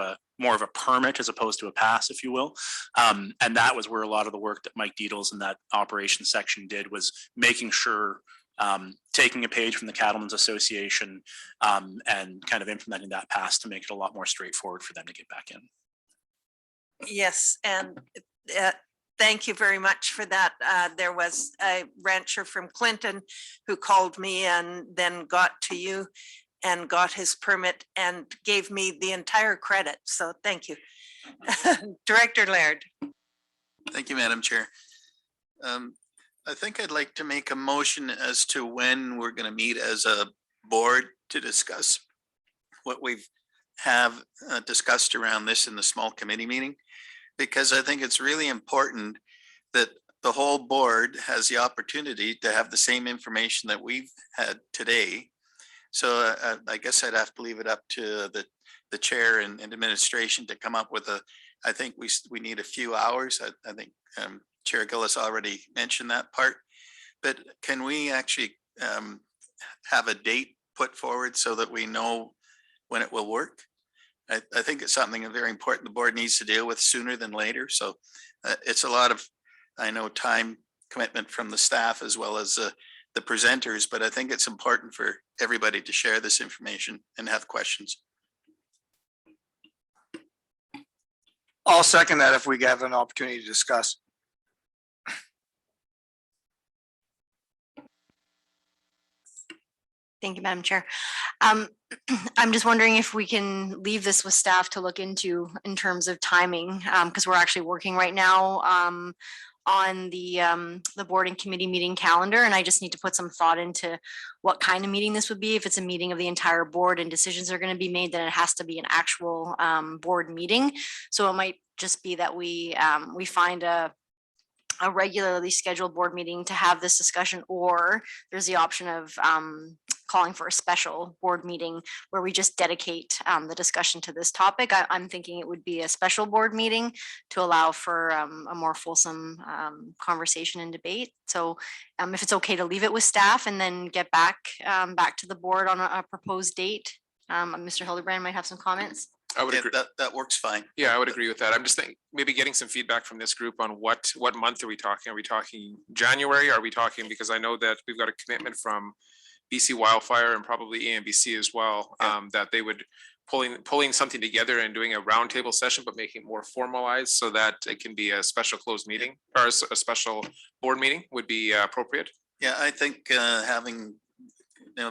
a permit as opposed to a pass, if you will. And that was where a lot of the work that Mike Deedles in that operations section did, was making sure, taking a page from the Cattlemen's Association and kind of implementing that pass to make it a lot more straightforward for them to get back in. Yes, and thank you very much for that. There was a rancher from Clinton who called me and then got to you and got his permit and gave me the entire credit. So thank you. Director Laird. Thank you, Madam Chair. I think I'd like to make a motion as to when we're going to meet as a board to discuss what we've discussed around this in the small committee meeting, because I think it's really important that the whole board has the opportunity to have the same information that we've had today. So I guess I'd have to leave it up to the chair and administration to come up with I think we need a few hours. I think Chair Gillis already mentioned that part, but can we actually have a date put forward so that we know when it will work? I think it's something very important the board needs to deal with sooner than later. So it's a lot of, I know, time commitment from the staff as well as the presenters, but I think it's important for everybody to share this information and have questions. I'll second that if we have an opportunity to discuss. Thank you, Madam Chair. I'm just wondering if we can leave this with staff to look into in terms of timing, because we're actually working right now on the board and committee meeting calendar, and I just need to put some thought into what kind of meeting this would be. If it's a meeting of the entire board and decisions are going to be made, then it has to be an actual board meeting. So it might just be that we find a regularly scheduled board meeting to have this discussion, or there's the option of calling for a special board meeting where we just dedicate the discussion to this topic. I'm thinking it would be a special board meeting to allow for a more fulsome conversation and debate. So if it's okay to leave it with staff and then get back to the board on a proposed date. Mr. Hildebrand might have some comments. I would agree. That works fine. Yeah, I would agree with that. I'm just thinking, maybe getting some feedback from this group on what month are we talking? Are we talking January? Are we talking, because I know that we've got a commitment from BC Wildfire and probably AMBC as well, that they would pulling something together and doing a roundtable session, but making it more formalized so that it can be a special closed meeting or a special board meeting would be appropriate. Yeah, I think having,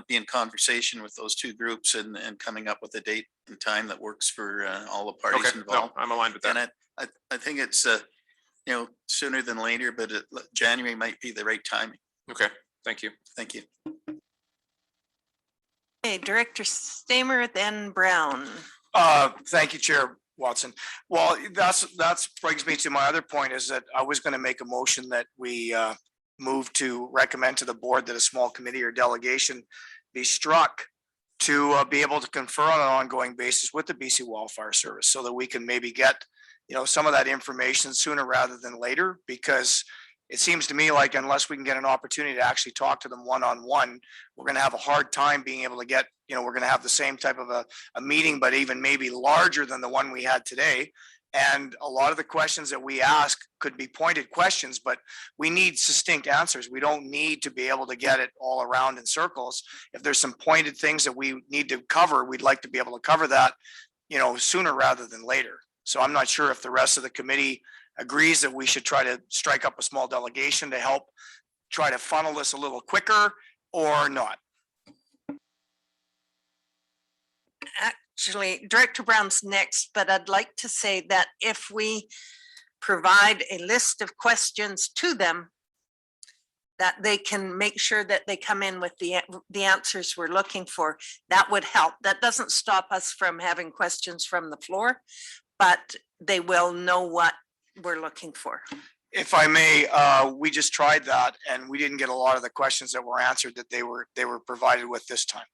be in conversation with those two groups and coming up with a date and time that works for all the parties Okay, involved. no, I'm aligned with that. And I think it's sooner than later, but January might be the right timing. Okay, thank you. Thank you. Okay, Director Stamer, then Brown. Thank you, Chair Watson. Well, that brings me to my other point, is that I was going to make a motion that we move to recommend to the board that a small committee or delegation be struck to be able to confer on an ongoing basis with the BC Wildfire Service, so that we can maybe get some of that information sooner rather than later, because it seems to me like unless we can get an opportunity to actually talk to them one-on-one, we're going to have a hard time being able to get, we're going to have the same type of a meeting, but even maybe larger than the one we had today. And a lot of the questions that we ask could be pointed questions, but we need succinct answers. We don't need to be able to get it all around in circles. If there's some pointed things that we need to cover, we'd like to be able to cover that, sooner rather than later. So I'm not sure if the rest of the committee agrees that we should try to strike up a small delegation to help try to funnel this a little quicker or not. Actually, Director Brown's next, but I'd like to say that if we provide a list of questions to them, that they can make sure that they come in with the answers we're looking for, that would help. That doesn't stop us from having questions from the floor, but they will know what we're looking for. If I may, we just tried that and we didn't get a lot of the questions that were answered that they were provided with this time.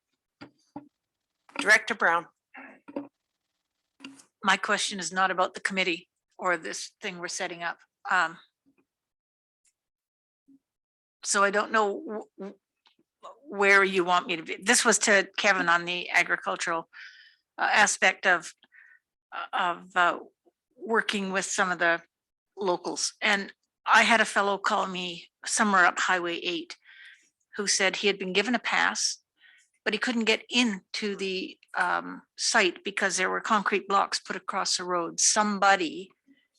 Director Brown. My question is not about the committee or this thing we're setting up. So I don't know where you want me to be. This was to Kevin on the agricultural aspect of working with some of the locals. And I had a fellow call me somewhere up Highway 8 who said he had been given a pass, but he couldn't get into the site because there were concrete blocks put across the road. Somebody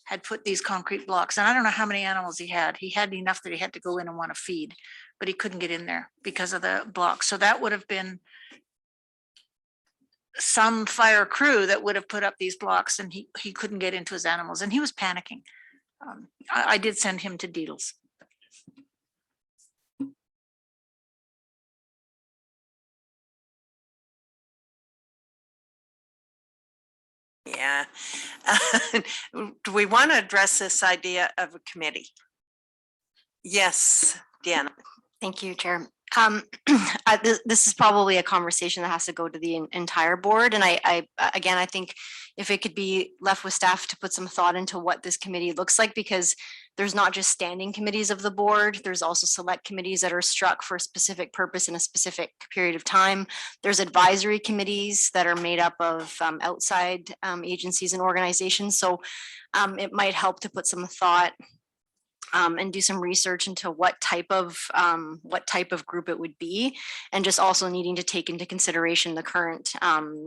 had put these concrete blocks, and I don't know how many animals he had. He had enough that he had to go in and want to feed, but he couldn't get in there because of the blocks. So that would have been some fire crew that would have put up these blocks, and he couldn't get into his animals, and he was panicking. I did send him to Deedles. Yeah. Do we want to address this idea of a committee? Yes, Deanna. Thank you, Chair. This is probably a conversation that has to go to the entire board. And again, I think if it could be left with staff to put some thought into what this committee looks like, because there's not just standing committees of the board, there's also select committees that are struck for a specific purpose in a specific period of time. There's advisory committees that are made up of outside agencies and organizations. So it might help to put some thought and do some research into what type of group it would be, and just also needing to take into consideration the current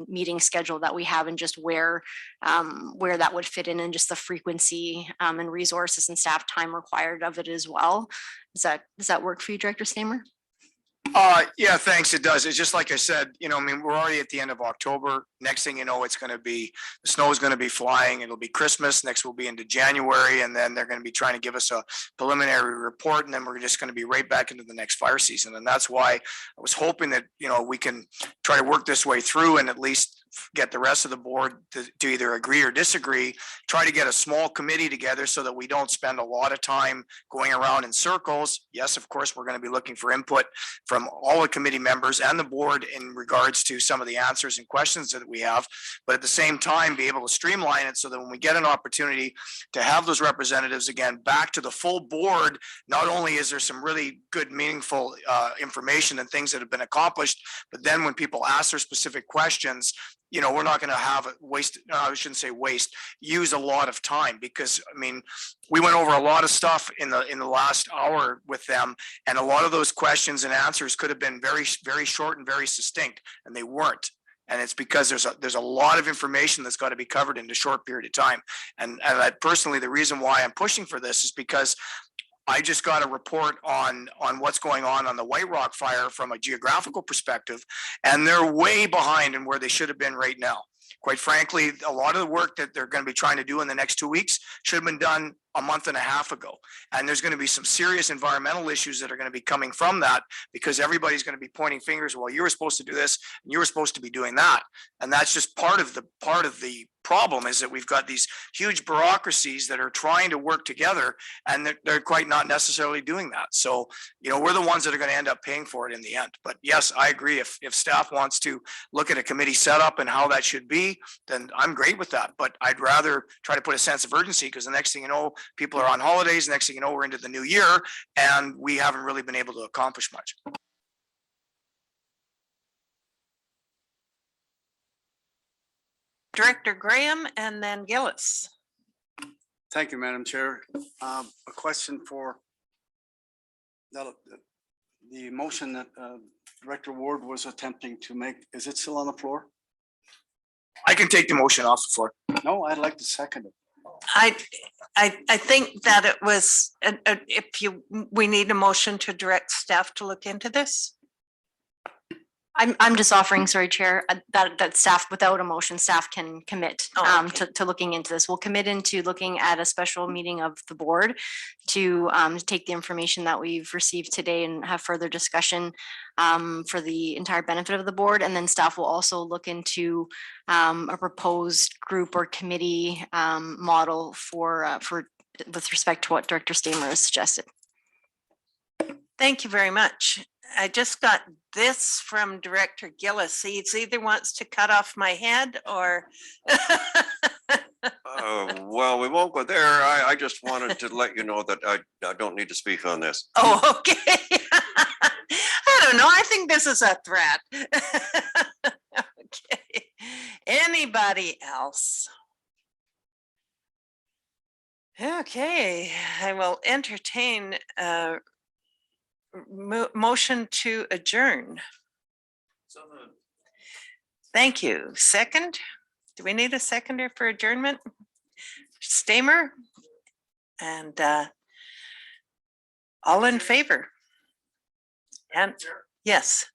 meeting schedule that we have, and just where that would fit in, and just the frequency and resources and staff time required of it as well. Does that work for you, Director Stamer? Yeah, thanks. It does. It's just like I said, I mean, we're already at the end of October. Next thing you know, it's going to be, the snow is going to be flying. It'll be Christmas. Next we'll be into January, and then they're going to be trying to give us a preliminary report, and then we're just going to be right back into the next fire season. And that's why I was hoping that, we can try to work this way through and at least get the rest of the board to either agree or disagree, try to get a small committee together so that we don't spend a lot of time going around in circles. Yes, of course, we're going to be looking for input from all the committee members and the board in regards to some of the answers and questions that we have, but at the same time, be able to streamline it so that when we get an opportunity to have those representatives again back to the full board, not only is there some really good, meaningful information and things that have been accomplished, but then when people ask their specific questions, we're not going to have use a lot of time, because I mean, we went over a lot of stuff in the last hour with them, and a lot of those questions and answers could have been very, very short and very succinct, and they weren't. And it's because there's a lot of information that's got to be covered in a short period of time. And I personally, the reason why I'm pushing for this is because I just got a report on what's going on the White Rock fire from a geographical perspective, and they're way behind in where they should have been right now. Quite frankly, a lot of the work that they're going to be trying to do in the next 2 weeks should have been done a month and a half ago. And there's going to be some serious environmental issues that are going to be coming from that, because everybody's going to be pointing fingers. Well, you were supposed to do this, and you were supposed to be doing that. And that's just part of the problem, is that we've got these huge bureaucracies that are trying to work together, and they're quite not necessarily doing that. So, we're the ones that are going to end up paying for it in the end. But yes, I agree. If staff wants to look at a committee setup and how that should be, then I'm great with that. But I'd rather try to put a sense of urgency, because the next thing you know, people are on holidays. Next thing you know, we're into the new year, and we haven't really been able to accomplish much. Director Graham, and then Gillis. Thank you, Madam Chair. A question for the motion that Director Ward was attempting to make. Is it still on the floor? I can take the motion off the floor. No, I'd like to second it. I think that it was, we need a motion to direct staff to look into this. I'm just offering, sorry, Chair, that staff, without a motion, staff can commit to looking into this. We'll commit into looking at a special meeting of the board to take the information that we've received today and have further discussion for the entire benefit of the board. And then staff will also look into a proposed group or committee model for with respect to what Director Stamer has suggested. Thank you very much. I just got this from Director Gillis. He either wants to cut off my head or. Well, we won't go there. I just wanted to let you know that I don't need to speak on this. Oh, okay. I don't no, I think this is a threat. Okay. Anybody else? Okay, I will entertain a motion to adjourn. Thank you. Second? Do we need a seconder for adjournment? Stamer? And all in favor? And yes.